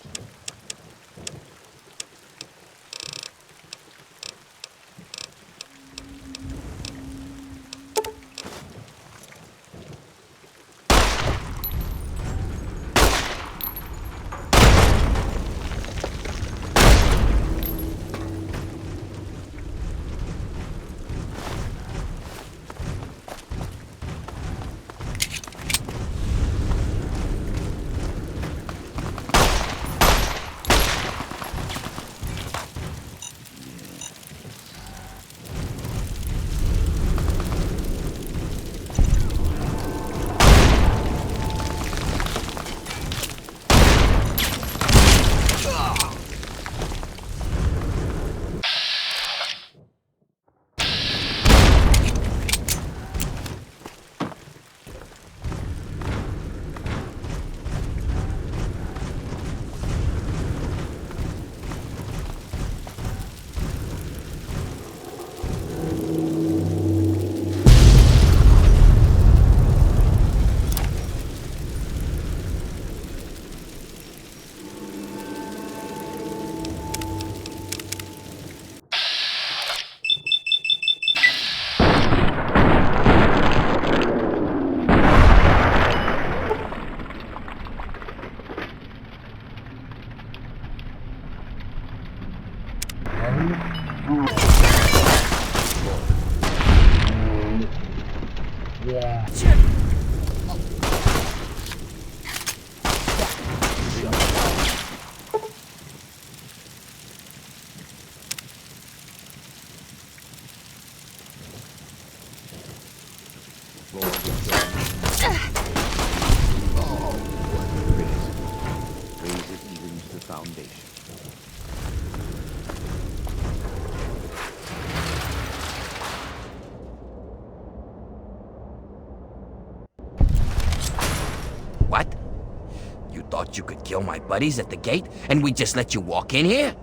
thought you could kill my buddies at the gate and we'd just let you walk in here?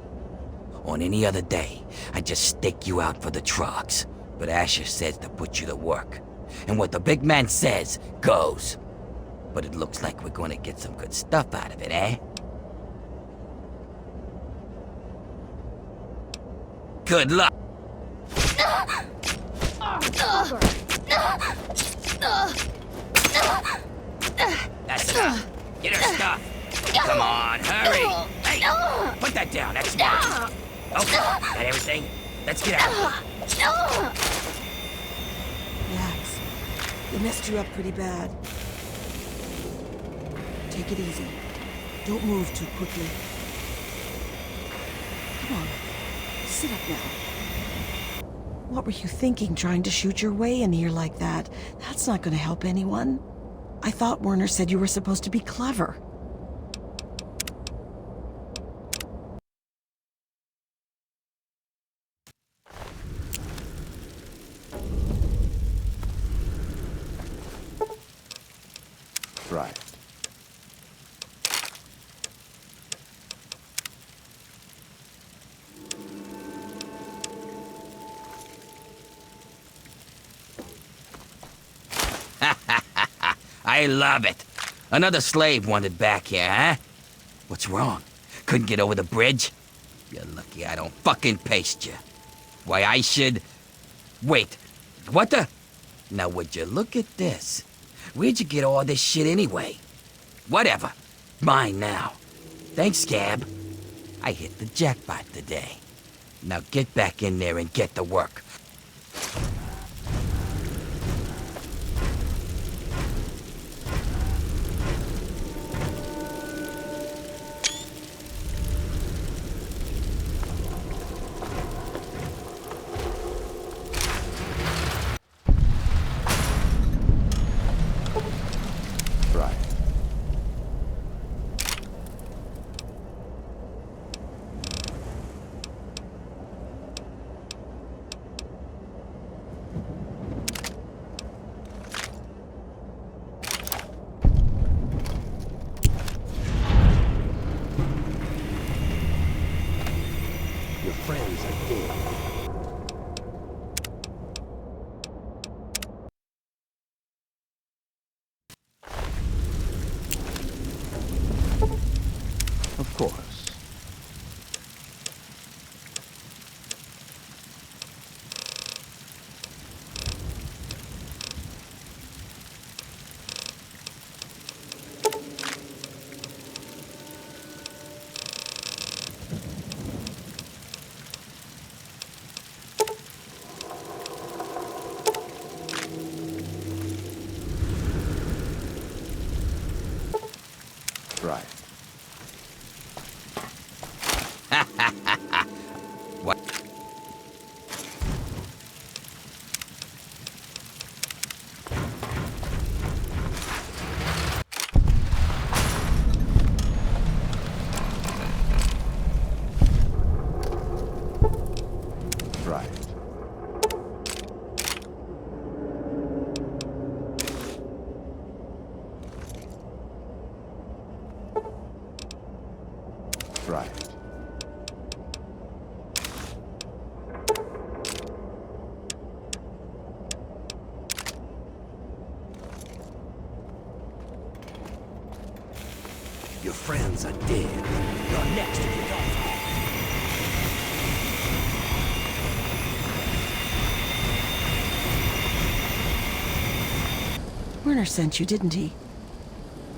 On any other day, I'd just stake you out for the trucks. But Asher says to put you to work. And what the big man says, goes. But it looks like we're gonna get some good stuff out of it, eh? Good luck! That's enough. Get her stuff. Come on, hurry. Hey, put that down. That's smart. Okay, got everything? Let's get out. Relax. They messed you up pretty bad. Take it easy. Don't move too quickly. Come on. Sit up now. What were you thinking, trying to shoot your way in here like that? That's not going to help anyone. I thought Werner said you were supposed to be clever. Right. I love it. Another slave wanted back here, huh? What's wrong? Couldn't get over the bridge? You're lucky I don't fucking paste you. Why, I should... Wait, what the... Now, would you look at this? Where'd you get all this shit anyway? Whatever. Mine now. Thanks, Scab. I hit the jackpot today. Now get back in there and get to work. Friends are dead. Of course. Right. What? Right. Right. Your friends are dead. You're next if you don't. Werner sent you, didn't he?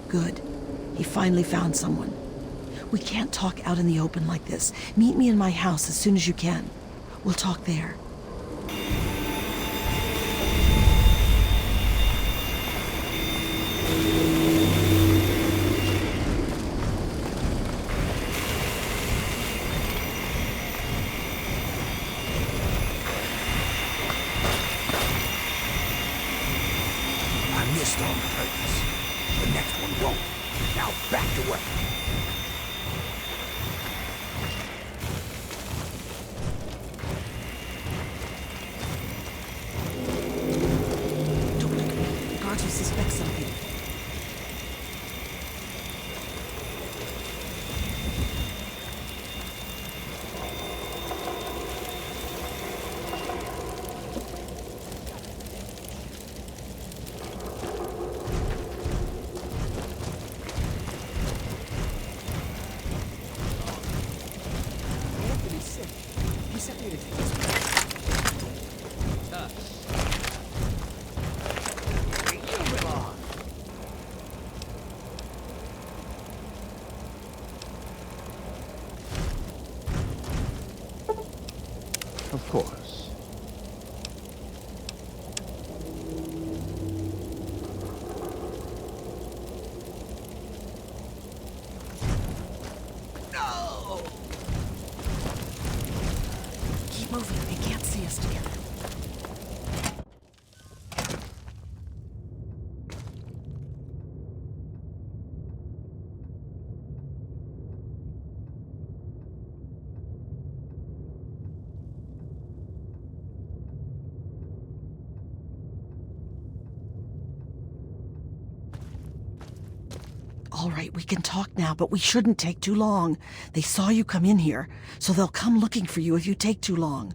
Good. He finally found someone. We can't talk out in the open like this. Meet me in my house as soon as you can. We'll talk there. I missed on purpose. The next one won't. Now back to work. Don't look at me. Guards will suspect something. All right, we can talk now, but we shouldn't take too long. They saw you come in here, so they'll come looking for you if you take too long.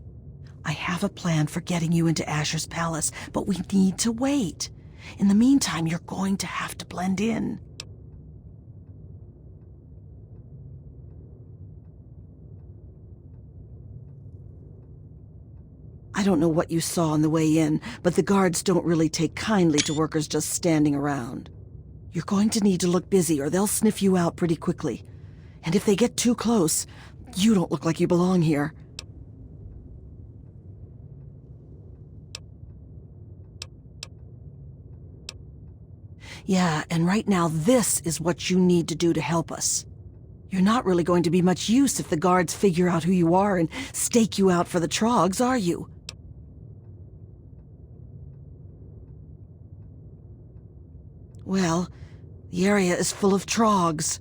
I have a plan for getting you into Asher's palace, but we need to wait. In the meantime, you're going to have to blend in. I don't know what you saw on the way in, but the guards don't really take kindly to workers just standing around. You're going to need to look busy or they'll sniff you out pretty quickly. And if they get too close, you don't look like you belong here. Yeah, and right now this is what you need to do to help us. You're not really going to be much use if the guards figure out who you are and stake you out for the trogs, are you? Well, the area is full of trogs.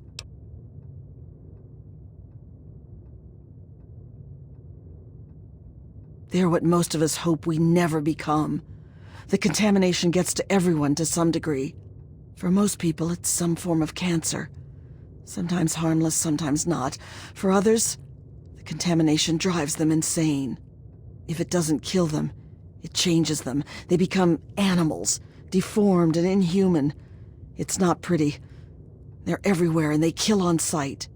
They're what most of us hope we never become. The contamination gets to everyone to some degree. For most people, it's some form of cancer. Sometimes harmless, sometimes not. For others, the contamination drives them insane. If it doesn't kill them, it changes them. They become animals, deformed and inhuman. It's not pretty. They're everywhere and they kill on sight.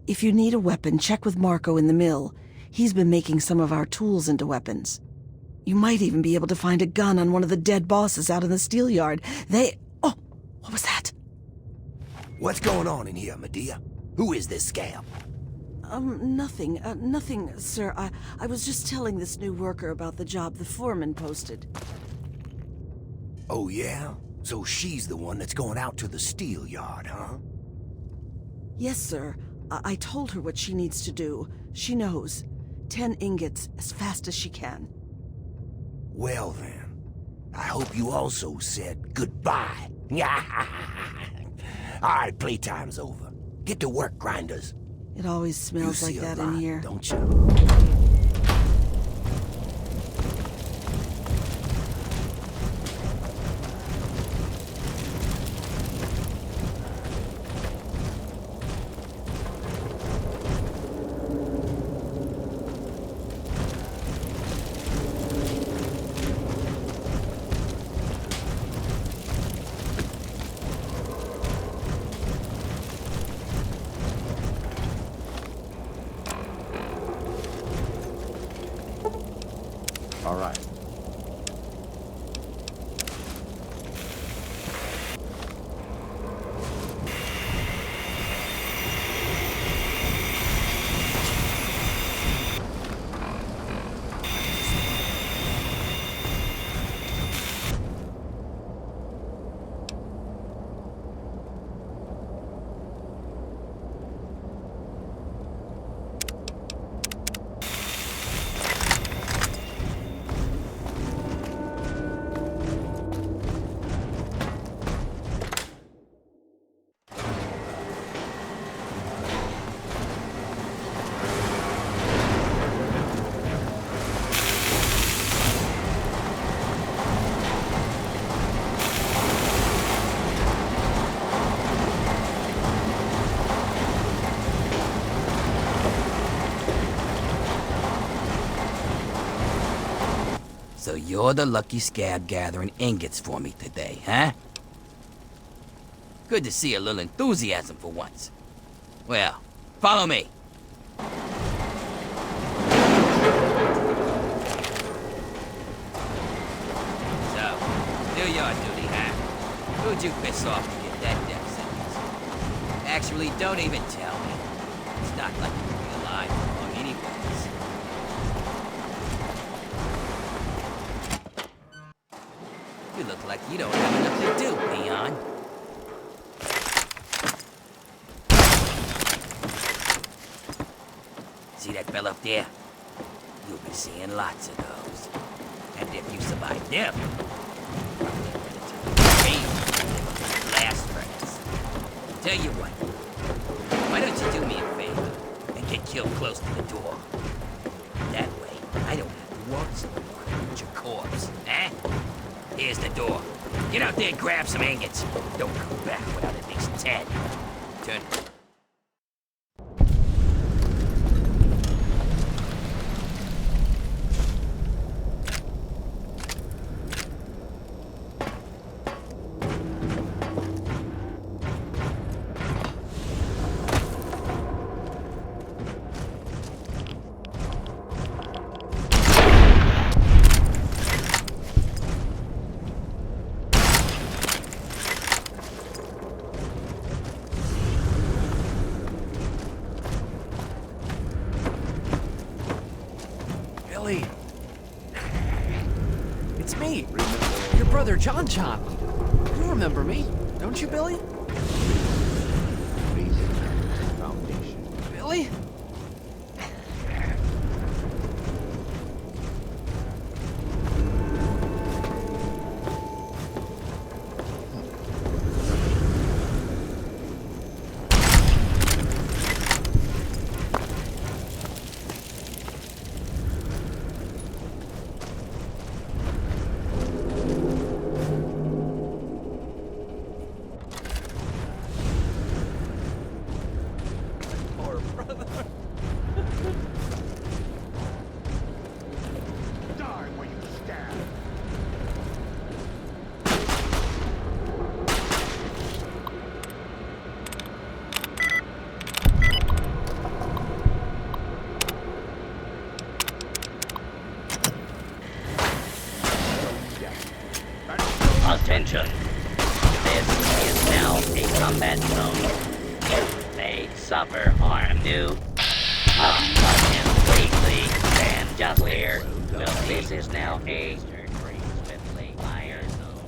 If you need a weapon, check with Marco in the mill. He's been making some of our tools into weapons. You might even be able to find a gun on one of the dead bosses out in the steel yard. Oh, what was that? What's going on in here, Medea? Who is this scab? Nothing. Nothing, sir. I was just telling this new worker about the job the foreman posted. Oh, yeah? So she's the one that's going out to the steel yard, huh? Yes, sir. I told her what she needs to do. She knows. 10 ingots as fast as she can. Well then, I hope you also said goodbye. Alright, playtime's over. Get to work, grinders. It always smells like that in here. Don't you? All right. So you're the lucky scab gathering ingots for me today, huh? Good to see a little enthusiasm for once. Well, follow me. So, do your duty, huh? Who'd you piss off to get that death sentence? Actually, don't even tell me. It's not like you'll be alive for long anyways. You look like you don't have enough to do, peon. See that bell up there? You'll be seeing lots of those. if you survive them. Hey, last friends. Tell you what, why don't you do me a favor and get killed close to the door? That way, I don't have to walk so far with your corpse, eh? Here's the door. Get out there and grab some ingots. Don't come back without at least 10. Turn it. Billy! It's me, your brother John John. You remember me, don't you, Billy? Billy? Die where you stand. Attention. This is now a combat zone. You may suffer harm due. Completely stand just here. Well, this is now a swiftly fire zone.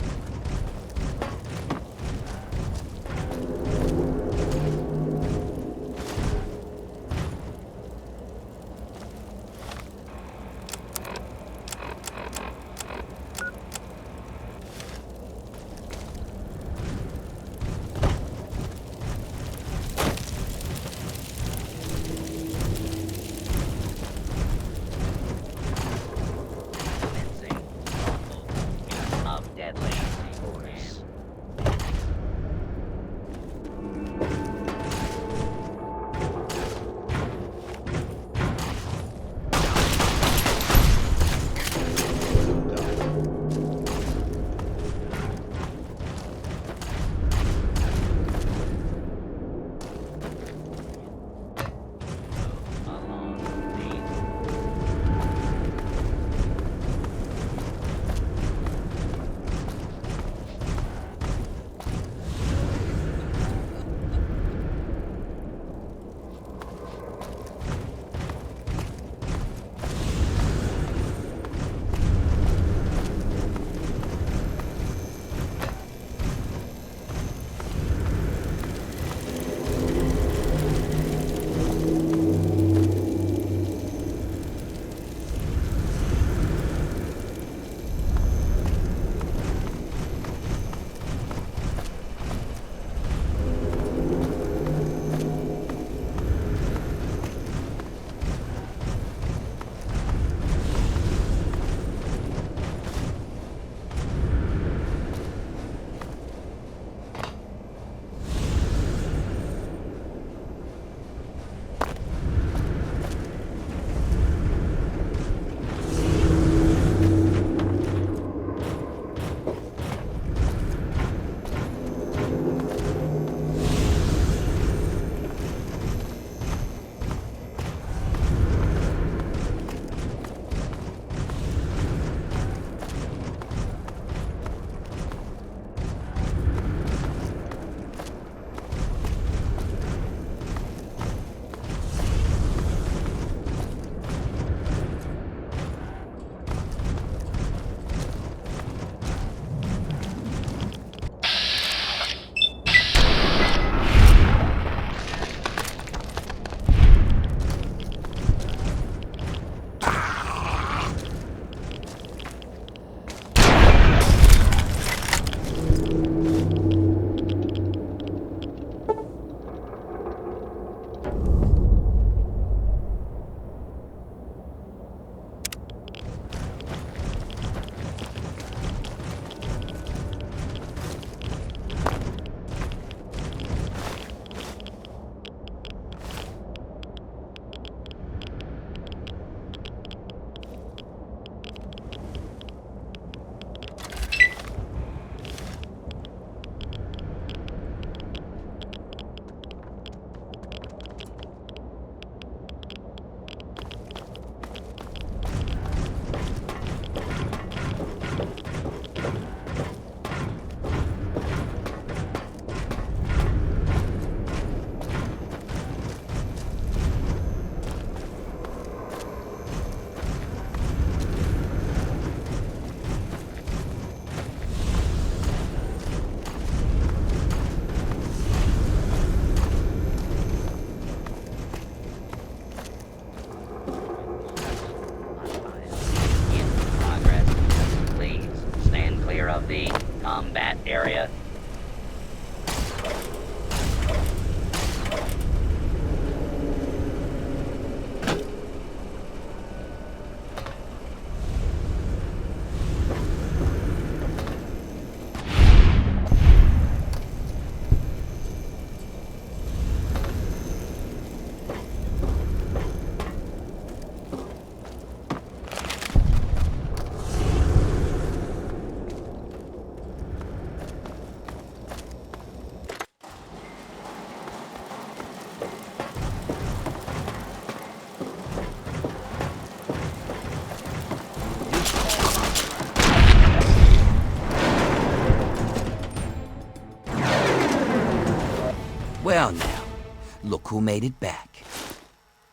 look who made it back.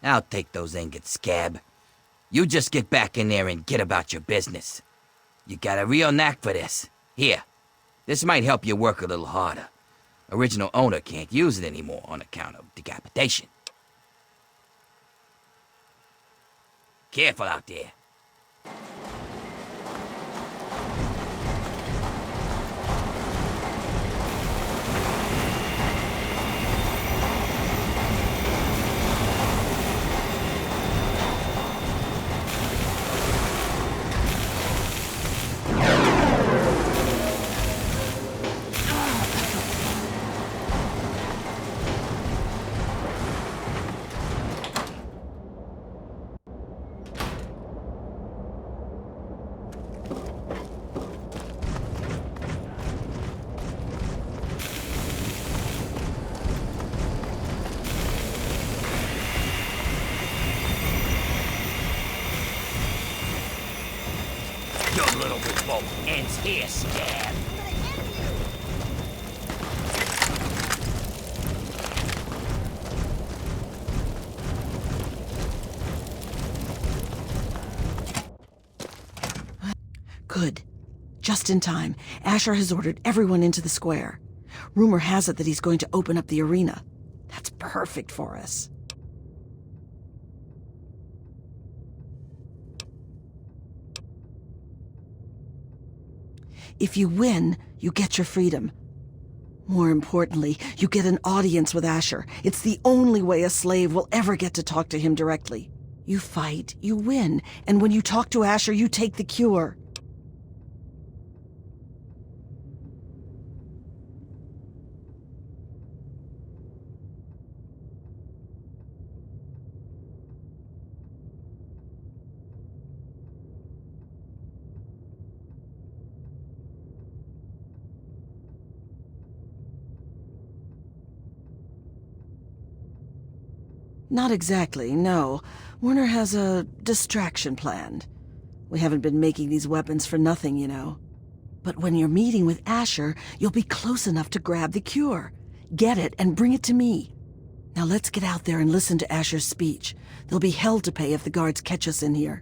I'll take those ingots, Scab. You just get back in there and get about your business. You got a real knack for this. Here, this might help you work a little harder. Original owner can't use it anymore on account of decapitation. Careful out there. Your little revolt ends here, Scab. Good. Just in time. Asher has ordered everyone into the square. Rumor has it that he's going to open up the arena. That's perfect for us. If you win, you get your freedom. More importantly, you get an audience with Asher. It's the only way a slave will ever get to talk to him directly. You fight, you win, and when you talk to Asher, you take the cure. Not exactly, no. Werner has a distraction planned. We haven't been making these weapons for nothing, you know. But when you're meeting with Asher, you'll be close enough to grab the cure. Get it and bring it to me. Now let's get out there and listen to Asher's speech. There'll be hell to pay if the guards catch us in here.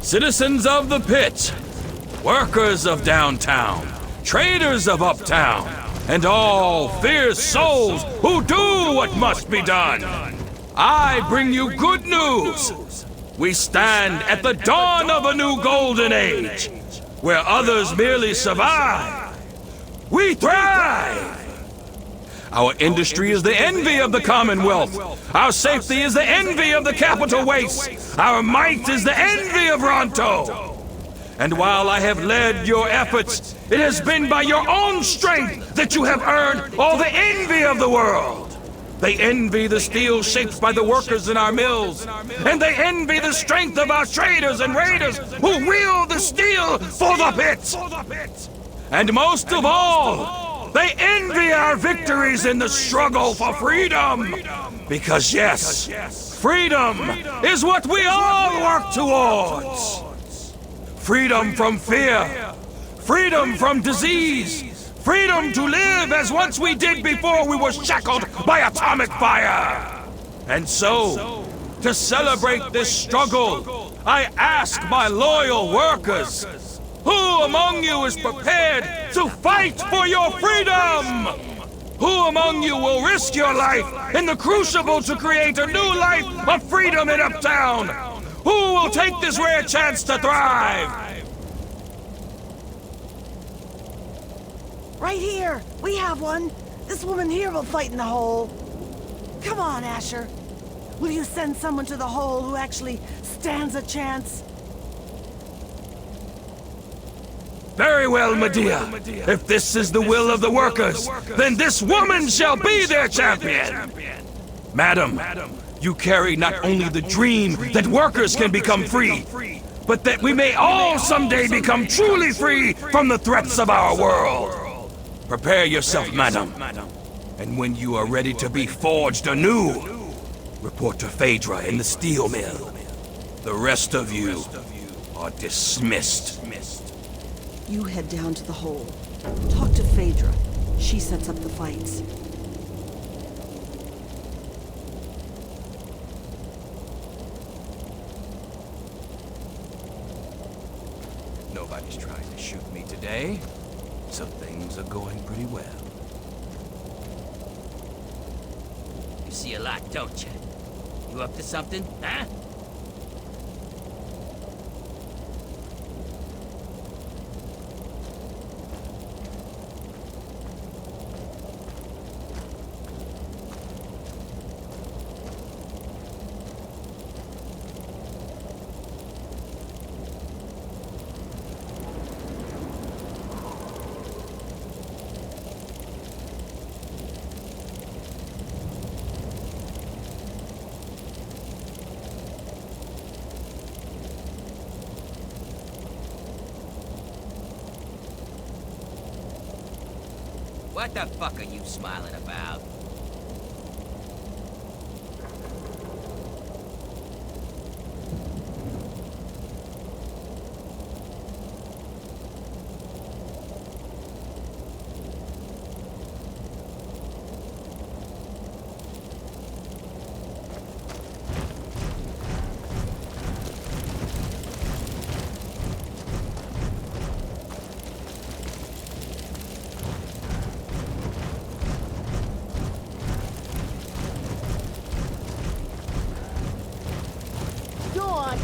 Citizens of the pit, workers of downtown, traders of uptown, and all fierce souls who do what must be done, I bring you good news. We stand at the dawn of a new golden age, where others merely survive. We thrive! Our industry is the envy of the Commonwealth. Our safety is the envy of the Capital Wastes. Our might is the envy of Ronto. And while I have led your efforts, it has been by your own strength that you have earned all the envy of the world. They envy the steel shaped by the workers in our mills, and they envy the strength of our traders and raiders who wield the steel for the pit. And most of all, they envy our victories in the struggle for freedom. Because yes, freedom is what we all work towards. Freedom from fear, freedom from disease, freedom to live as once we did before we were shackled by atomic fire. And so, to celebrate this struggle, I ask my loyal workers, who among you is prepared to fight for your freedom? Who among you will risk your life in the crucible to create a new life of freedom in Uptown? Who will take this rare chance to thrive? Right here! We have one! This woman here will fight in the hole. Come on, Asher. Will you send someone to the hole who actually stands a chance? Very well, Medea. If this is the will of the workers, then this woman shall be their champion. Madam, you carry not only the dream that workers can become free, but that we may all someday become truly free from the threats of our world. Prepare yourself, madam. And when you are ready to be forged anew, report to Phaedra in the steel mill. The rest of you are dismissed. You head down to the hole. Talk to Phaedra. She sets up the fights. Nobody's trying to shoot me today, so things are going pretty well. You see a lot, don't you? You up to something, huh? What the fuck are you smiling about?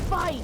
Fight!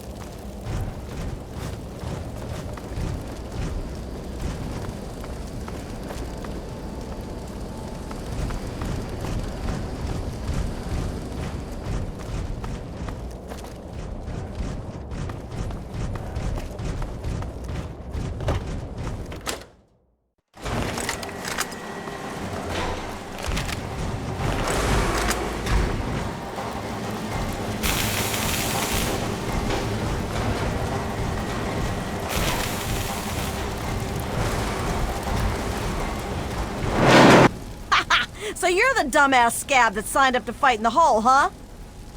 So you're the dumbass scab that signed up to fight in the hole, huh?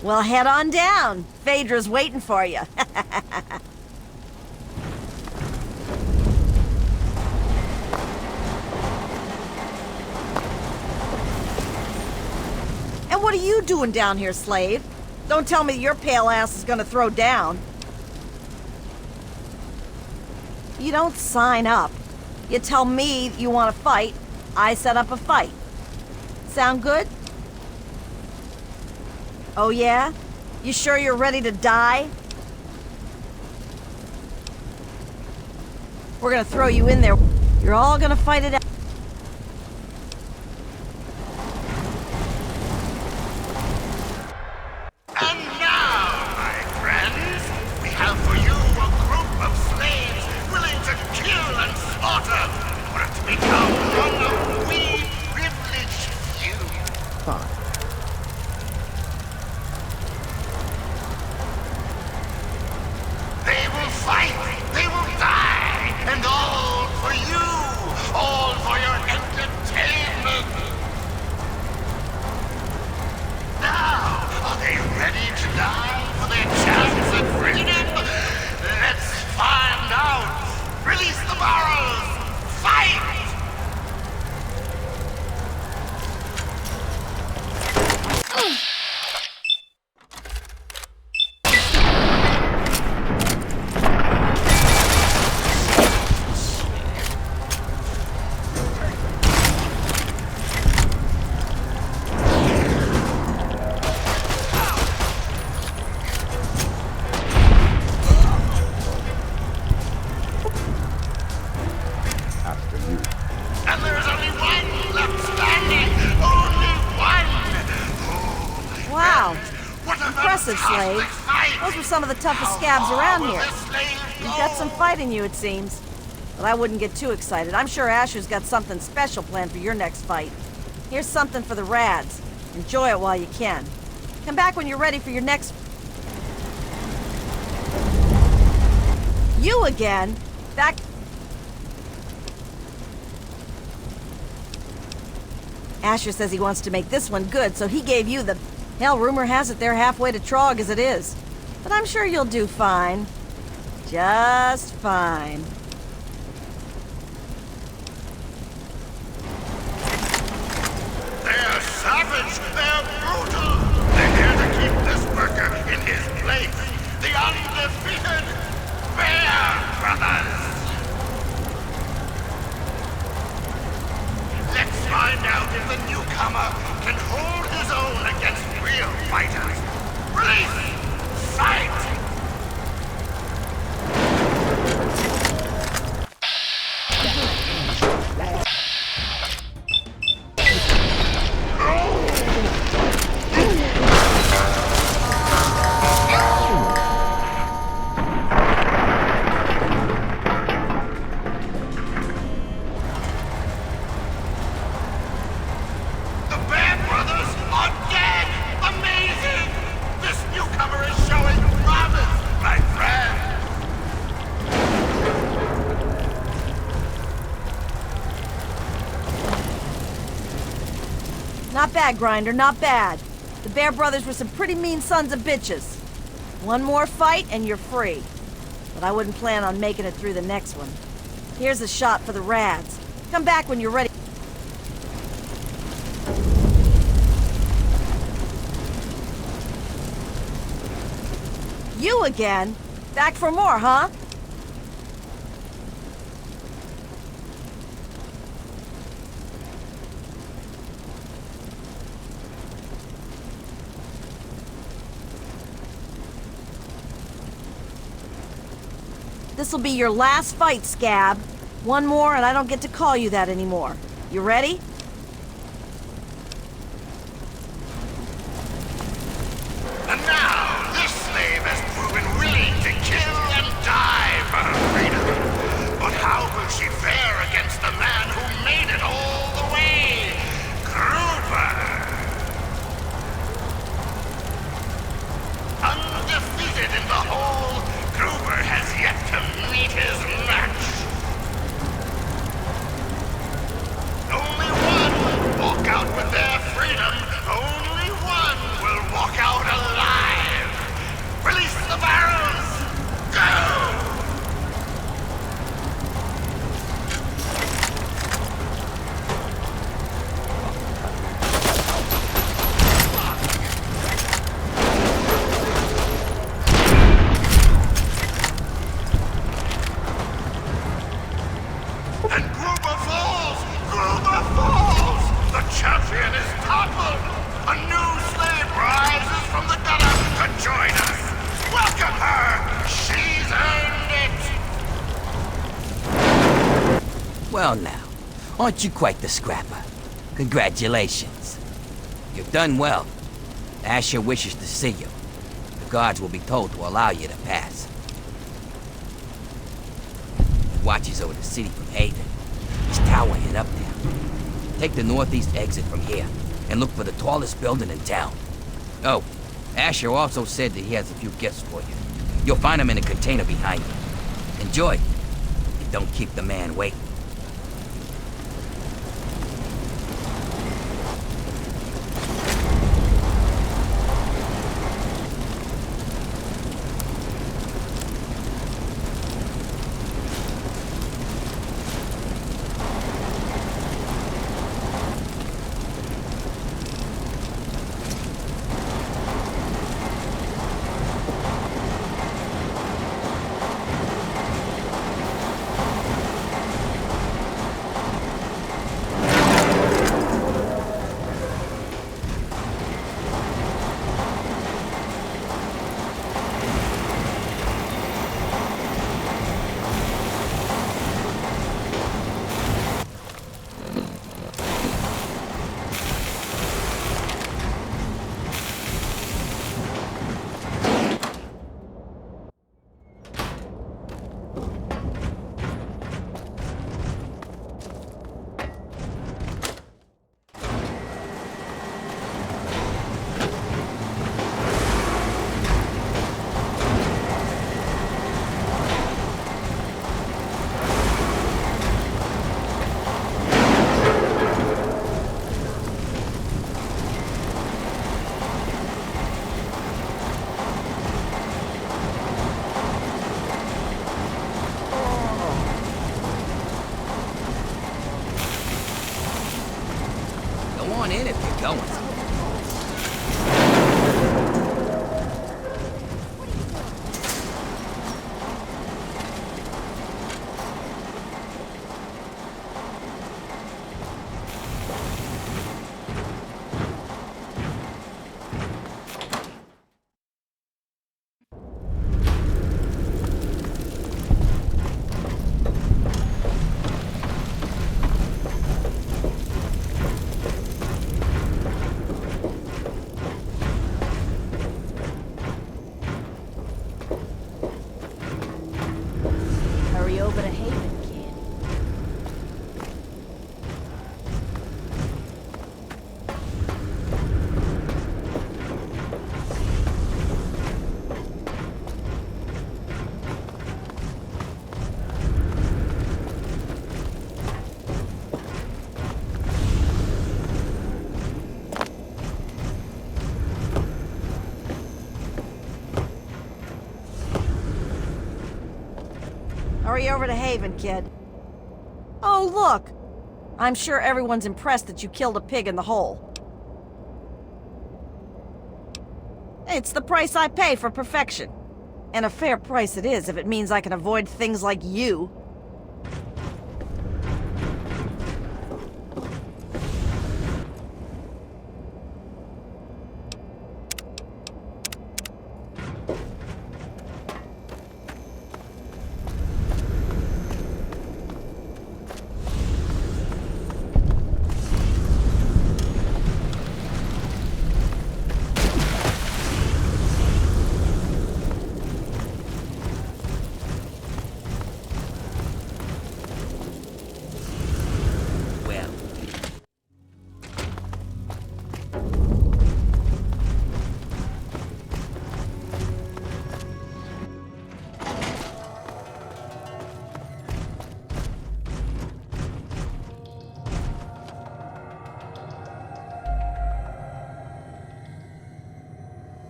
Well, head on down. Phaedra's waiting for you. And what are you doing down here, slave? Don't tell me your pale ass is gonna throw down. You don't sign up. You tell me you want to fight, I set up a fight. Sound good? Oh yeah? You sure you're ready to die? We're gonna throw you in there. You're all gonna fight it out. And now, my friends, we have for you a group of slaves willing to kill and slaughter in order to become one of we privileged few. Fine. They will fight, they will die, and all for you, all for your entertainment. Now, are they ready to die for their chance at freedom? Let's find out. Release the barrels. Fight! And there's only one left standing! Only one! Wow. Impressive, slave. Those were some of the toughest scabs around here. You've got some fight in you, it seems. But I wouldn't get too excited. I'm sure Asher's got something special planned for your next fight. Here's something for the Rads. Enjoy it while you can. Come back when you're ready for your next... You again? Back... Asher says he wants to make this one good, so he gave you the... Hell, rumor has it they're halfway to Trog as it is. But I'm sure you'll do fine. Just fine. find out if the newcomer can hold his own against real fighters. Release! Fight! Not bad, Grinder, not bad. The Bear Brothers were some pretty mean sons of bitches. One more fight and you're free. But I wouldn't plan on making it through the next one. Here's a shot for the Rads. Come back when you're ready. You again? Back for more, huh? This'll be your last fight, Scab. One more and I don't get to call you that anymore. You ready? And now, this slave has proven willing to kill and die for her freedom. But how will she fare against the man who made it all the way? Gruber! Undefeated in the whole, Gruber has yet to meet his match. Only one will walk out with their freedom. Only one will walk out alive. Release the barrels. Go! And Gruber falls! Gruber falls! The champion is toppled! A new slave rises from the gutter to join us! Welcome her! She's earned it! Well now, aren't you quite the scrapper? Congratulations. You've done well. Asher wishes to see you. The guards will be told to allow you to pass. He watches over the city from Haven. His tower hid up there. Take the northeast exit from here, and look for the tallest building in town. Oh, Asher also said that he has a few gifts for you. You'll find them in a container behind you. Enjoy, and don't keep the man waiting. On in if you're going. over to Haven, kid. Oh, look! I'm sure everyone's impressed that you killed a pig in the hole. It's the price I pay for perfection. And a fair price it is if it means I can avoid things like you.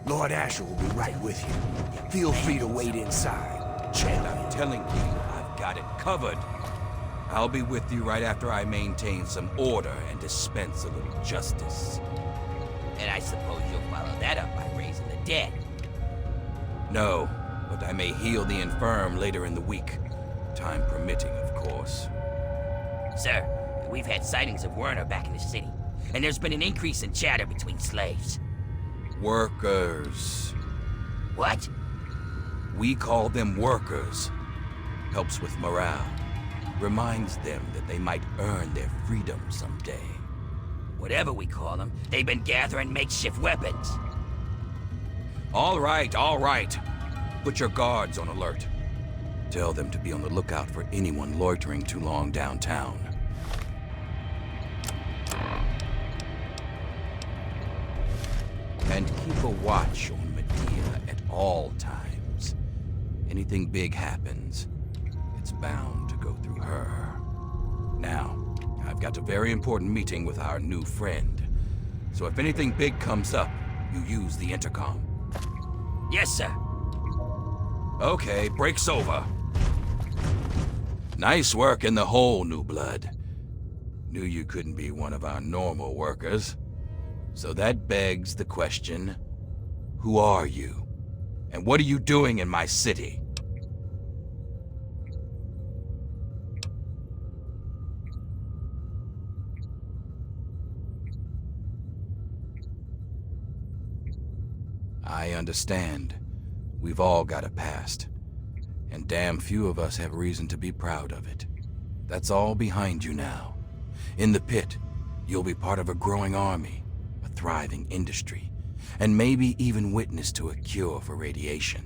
Lord Asher will be right with you. Feel free to wait inside. Chet, I'm telling you, I've got it covered. I'll be with you right after I maintain some order and dispense a little justice. And I suppose you'll follow that up by raising the dead. No, but I may heal the infirm later in the week. Time permitting, of course. Sir, we've had sightings of Werner back in the city, and there's been an increase in chatter between slaves. Workers. What? We call them workers. Helps with morale. Reminds them that they might earn their freedom someday. Whatever we call them, they've been gathering makeshift weapons. All right, all right. Put your guards on alert. Tell them to be on the lookout for anyone loitering too long downtown. And keep a watch on Medea at all times. Anything big happens, it's bound to go through her. Now, I've got a very important meeting with our new friend. So if anything big comes up, you use the intercom. Yes, sir. Okay, break's over. Nice work in the hole, New Blood. Knew you couldn't be one of our normal workers. So that begs the question, who are you? And what are you doing in my city? I understand. We've all got a past. And damn few of us have reason to be proud of it. That's all behind you now. In the pit, you'll be part of a growing army, a thriving industry, and maybe even witness to a cure for radiation.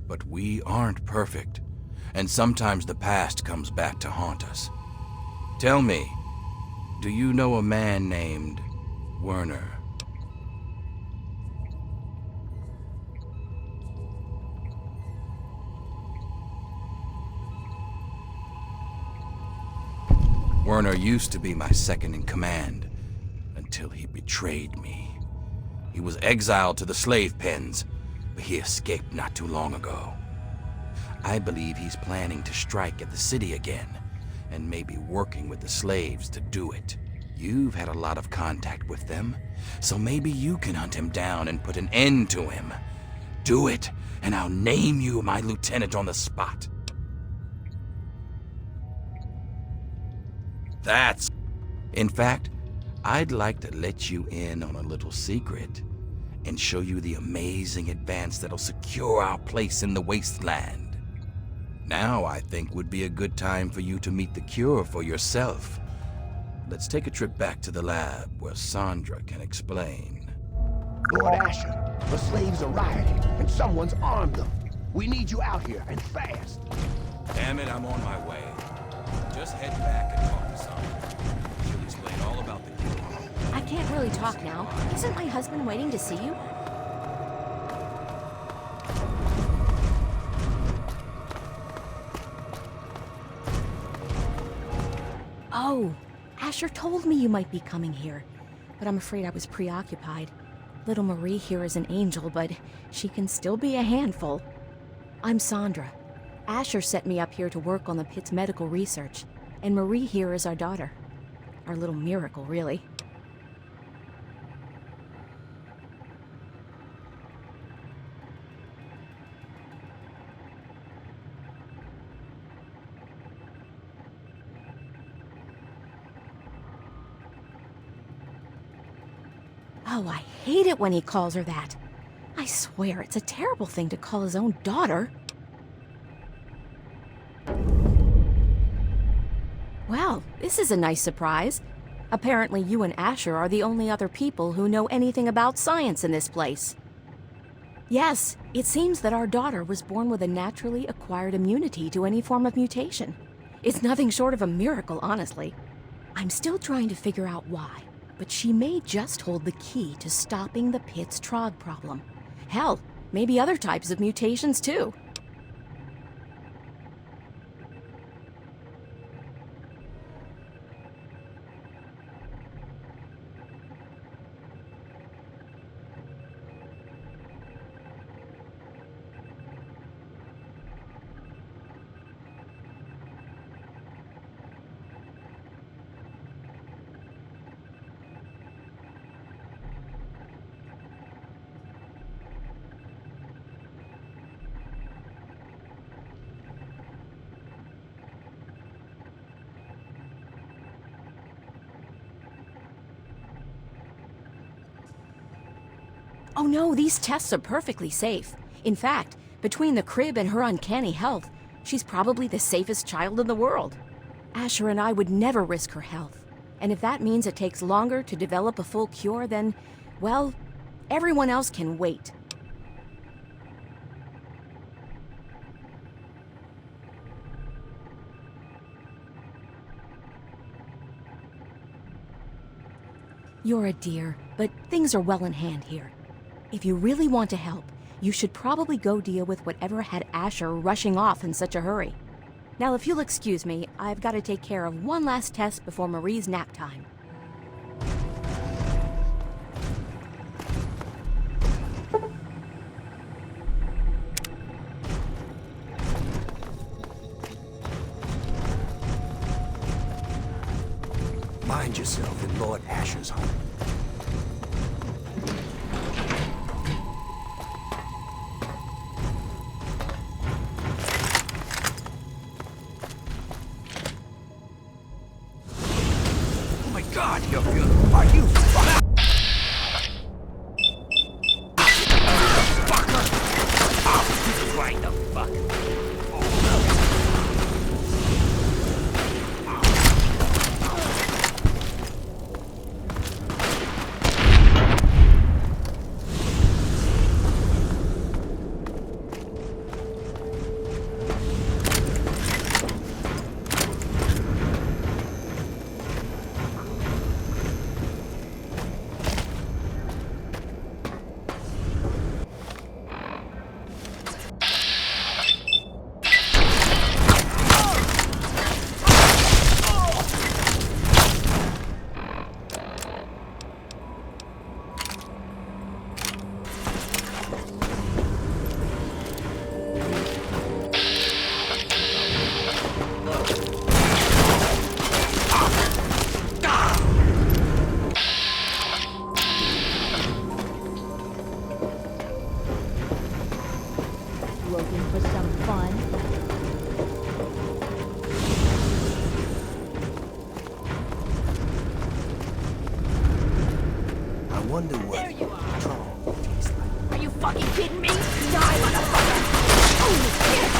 But we aren't perfect, and sometimes the past comes back to haunt us. Tell me, do you know a man named Werner? Werner used to be my second in command, until he betrayed me. He was exiled to the slave pens, but he escaped not too long ago. I believe he's planning to strike at the city again, and maybe working with the slaves to do it. You've had a lot of contact with them, so maybe you can hunt him down and put an end to him. Do it, and I'll name you my lieutenant on the spot. In fact, I'd like to let you in on a little secret and show you the amazing advance that'll secure our place in the wasteland. Now I think would be a good time for you to meet the cure for yourself. Let's take a trip back to the lab where Sandra can explain. Lord Asher, the slaves are rioting, and someone's armed them. We need you out here, and fast. Damn it, I'm on my way. Just head back and talk to Sandra. She'll explain all about the cure. I can't really talk now. Isn't my husband waiting to see you? Oh, Asher told me you might be coming here, but I'm afraid I was preoccupied. Little Marie here is an angel, but she can still be a handful. I'm Sandra. Asher sent me up here to work on the pit's medical research, and Marie here is our daughter. Our little miracle, really. Oh, I hate it when he calls her that. I swear, it's a terrible thing to call his own daughter. Well, this is a nice surprise. Apparently you and Asher are the only other people who know anything about science in this place. Yes, it seems that our daughter was born with a naturally acquired immunity to any form of mutation. It's nothing short of a miracle, honestly. I'm still trying to figure out why, but she may just hold the key to stopping the pit's Trog problem. Hell, maybe other types of mutations too. Oh no, these tests are perfectly safe. In fact, between the crib and her uncanny health, she's probably the safest child in the world. Asher and I would never risk her health. And if that means it takes longer to develop a full cure, then, well, everyone else can wait. You're a dear, but things are well in hand here. If you really want to help, you should probably go deal with whatever had Asher rushing off in such a hurry. Now, if you'll excuse me, I've got to take care of one last test before Marie's nap time. Mind yourself in Lord Asher's home. God, you're beautiful. Are you fucking... Fucker! Oh, right the fuck. Looking for some fun? I wonder what... There you are! Tastes like. Are you fucking kidding me? Die, motherfucker! Oh, shit!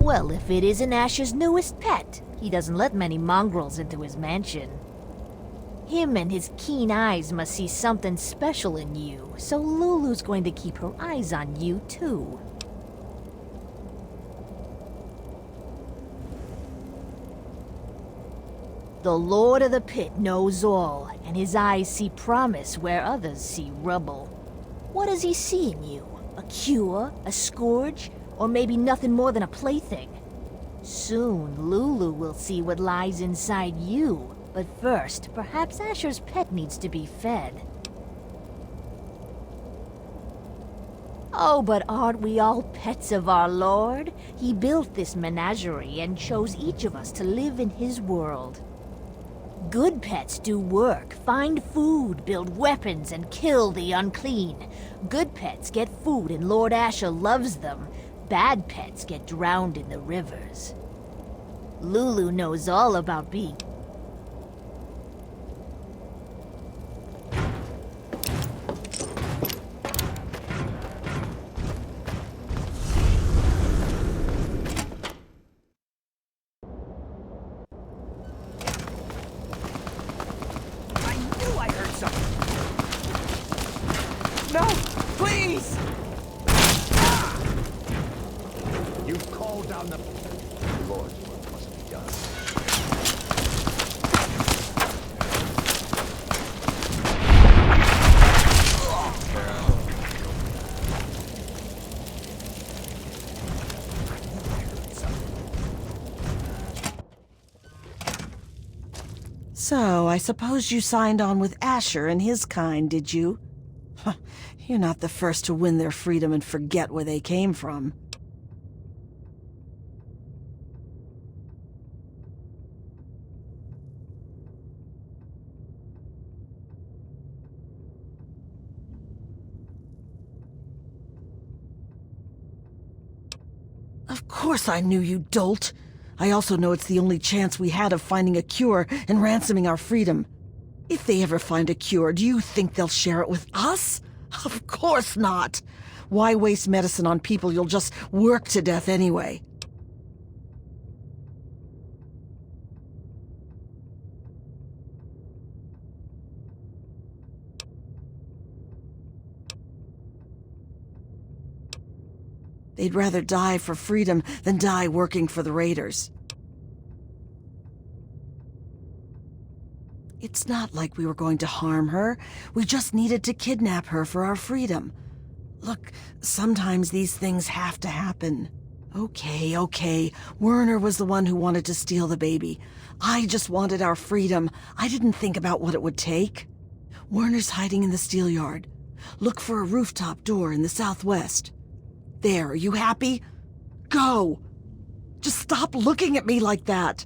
Well, if it isn't Asher's newest pet, he doesn't let many mongrels into his mansion. Him and his keen eyes must see something special in you, so Lulu's going to keep her eyes on you, too. The Lord of the Pit knows all, and his eyes see promise where others see rubble. What does he see in you? A cure? A scourge? Or maybe nothing more than a plaything? Soon, Lulu will see what lies inside you. But first, perhaps Asher's pet needs to be fed. Oh, but aren't we all pets of our Lord? He built this menagerie and chose each of us to live in his world. Good pets do work, find food, build weapons, and kill the unclean. Good pets get food and Lord Asher loves them. Bad pets get drowned in the rivers. Lulu knows all about being... No! Please! You've called down the... Lord, what must be done? So, I suppose you signed on with Asher and his kind, did you? Huh, you're not the first to win their freedom and forget where they came from. Of course I knew you, dolt. I also know it's the only chance we had of finding a cure and ransoming our freedom. If they ever find a cure, do you think they'll share it with us? Of course not. Why waste medicine on people you'll just work to death anyway? They'd rather die for freedom than die working for the Raiders. It's not like we were going to harm her. We just needed to kidnap her for our freedom. Look, sometimes these things have to happen. Okay. Werner was the one who wanted to steal the baby. I just wanted our freedom. I didn't think about what it would take. Werner's hiding in the steel yard. Look for a rooftop door in the southwest. There, are you happy? Go! Just stop looking at me like that!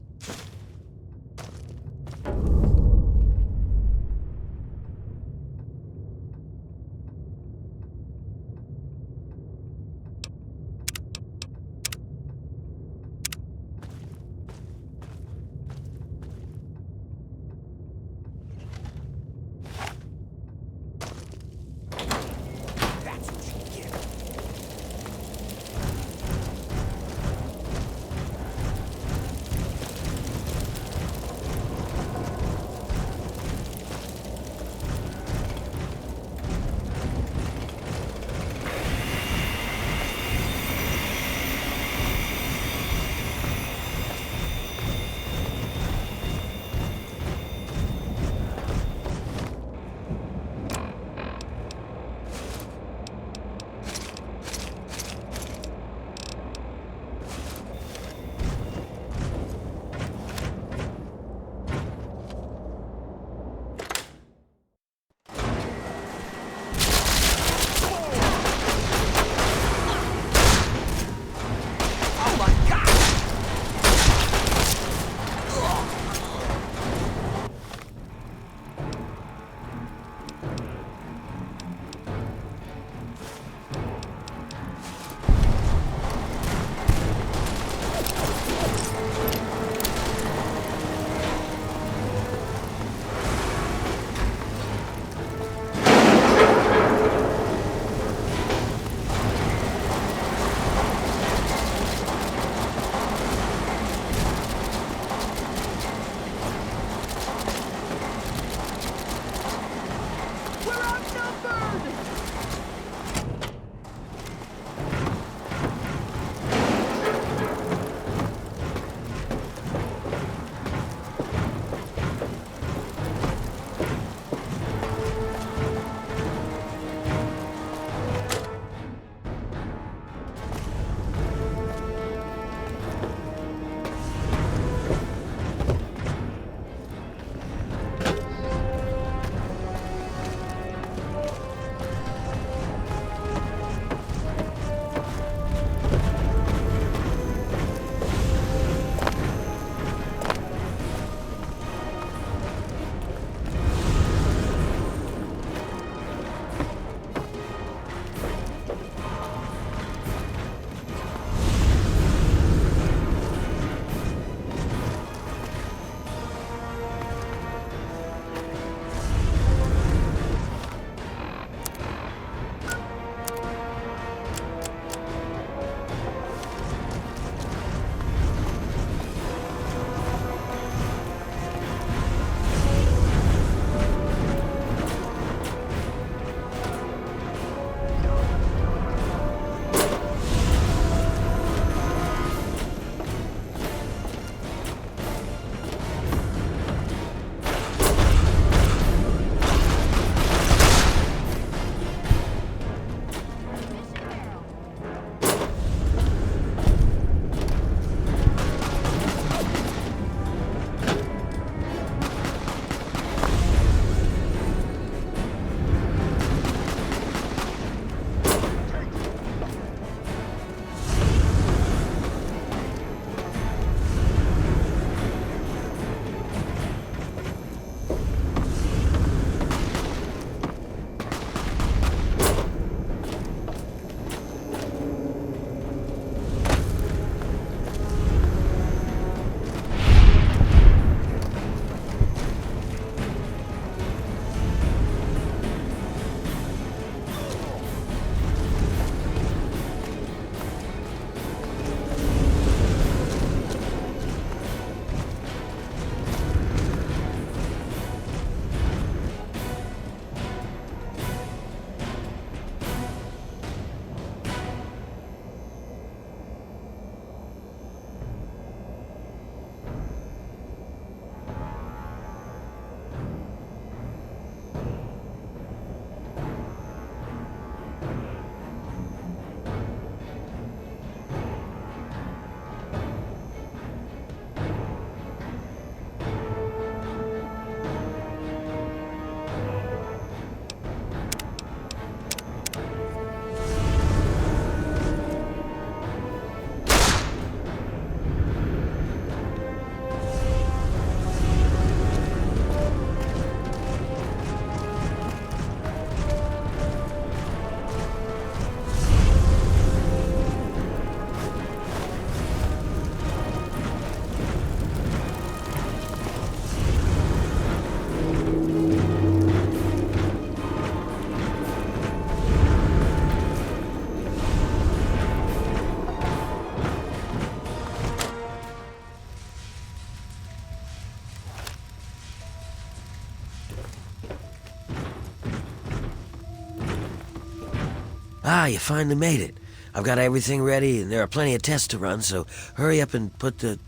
Ah, you finally made it. I've got everything ready, and there are plenty of tests to run, so hurry up and put the...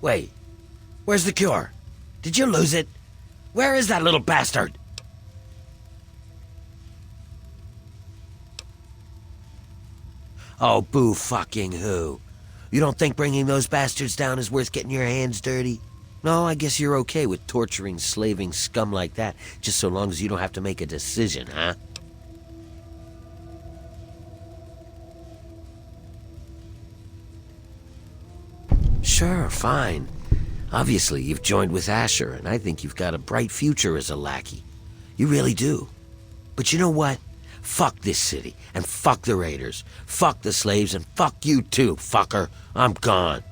Wait. Where's the cure? Did you lose it? Where is that little bastard? Oh, boo fucking who? You don't think bringing those bastards down is worth getting your hands dirty? No, I guess you're okay with torturing, slaving scum like that, just so long as you don't have to make a decision, huh? Sure, fine. Obviously, you've joined with Asher, and I think you've got a bright future as a lackey. You really do. But you know what? Fuck this city, and fuck the raiders. Fuck the slaves, and fuck you too, fucker. I'm gone.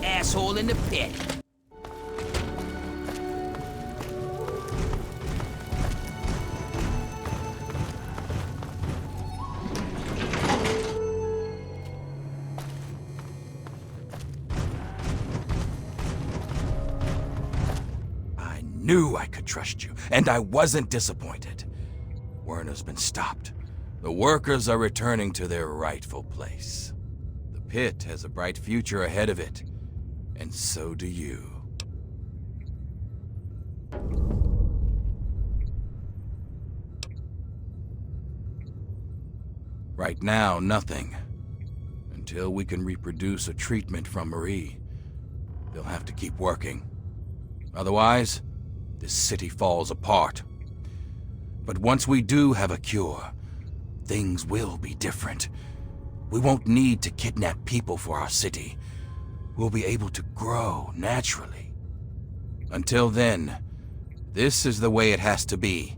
Asshole in the pit. I knew I could trust you, and I wasn't disappointed. Werner's been stopped. The workers are returning to their rightful place. The pit has a bright future ahead of it. And so do you. Right now, nothing. Until we can reproduce a treatment from Marie, they'll have to keep working. Otherwise, this city falls apart. But once we do have a cure, things will be different. We won't need to kidnap people for our city. We'll be able to grow naturally. Until then, this is the way it has to be.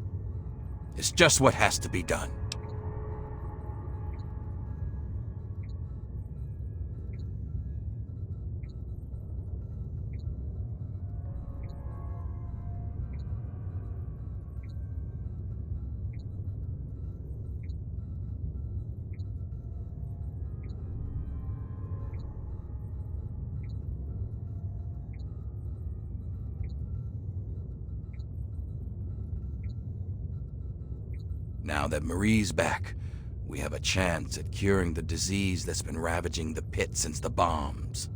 It's just what has to be done. Now that Marie's back, we have a chance at curing the disease that's been ravaging the pit since the bombs.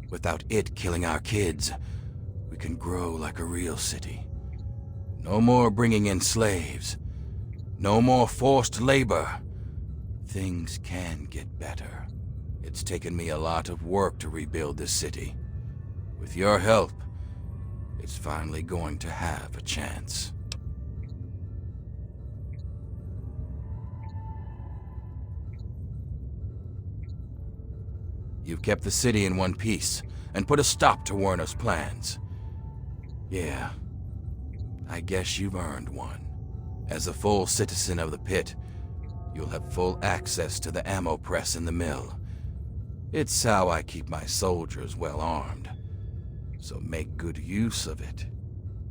Without it killing our kids, we can grow like a real city. No more bringing in slaves. No more forced labor. Things can get better. It's taken me a lot of work to rebuild this city. With your help, it's finally going to have a chance. You've kept the city in one piece and put a stop to Werner's plans. Yeah, I guess you've earned one. As a full citizen of the pit, you'll have full access to the ammo press in the mill. It's how I keep my soldiers well armed. So make good use of it.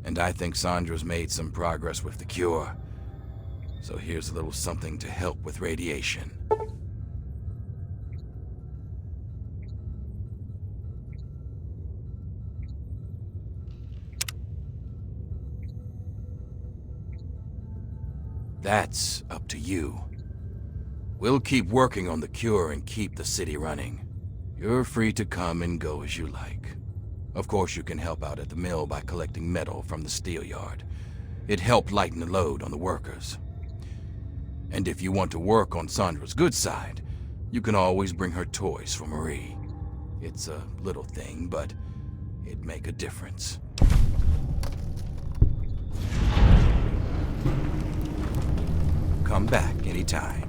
And I think Sandra's made some progress with the cure. So here's a little something to help with radiation. That's up to you. We'll keep working on the cure and keep the city running. You're free to come and go as you like. Of course, you can help out at the mill by collecting metal from the steel yard. It helped lighten the load on the workers. And if you want to work on Sandra's good side, you can always bring her toys for Marie. It's a little thing, but it'd make a difference. Come back anytime.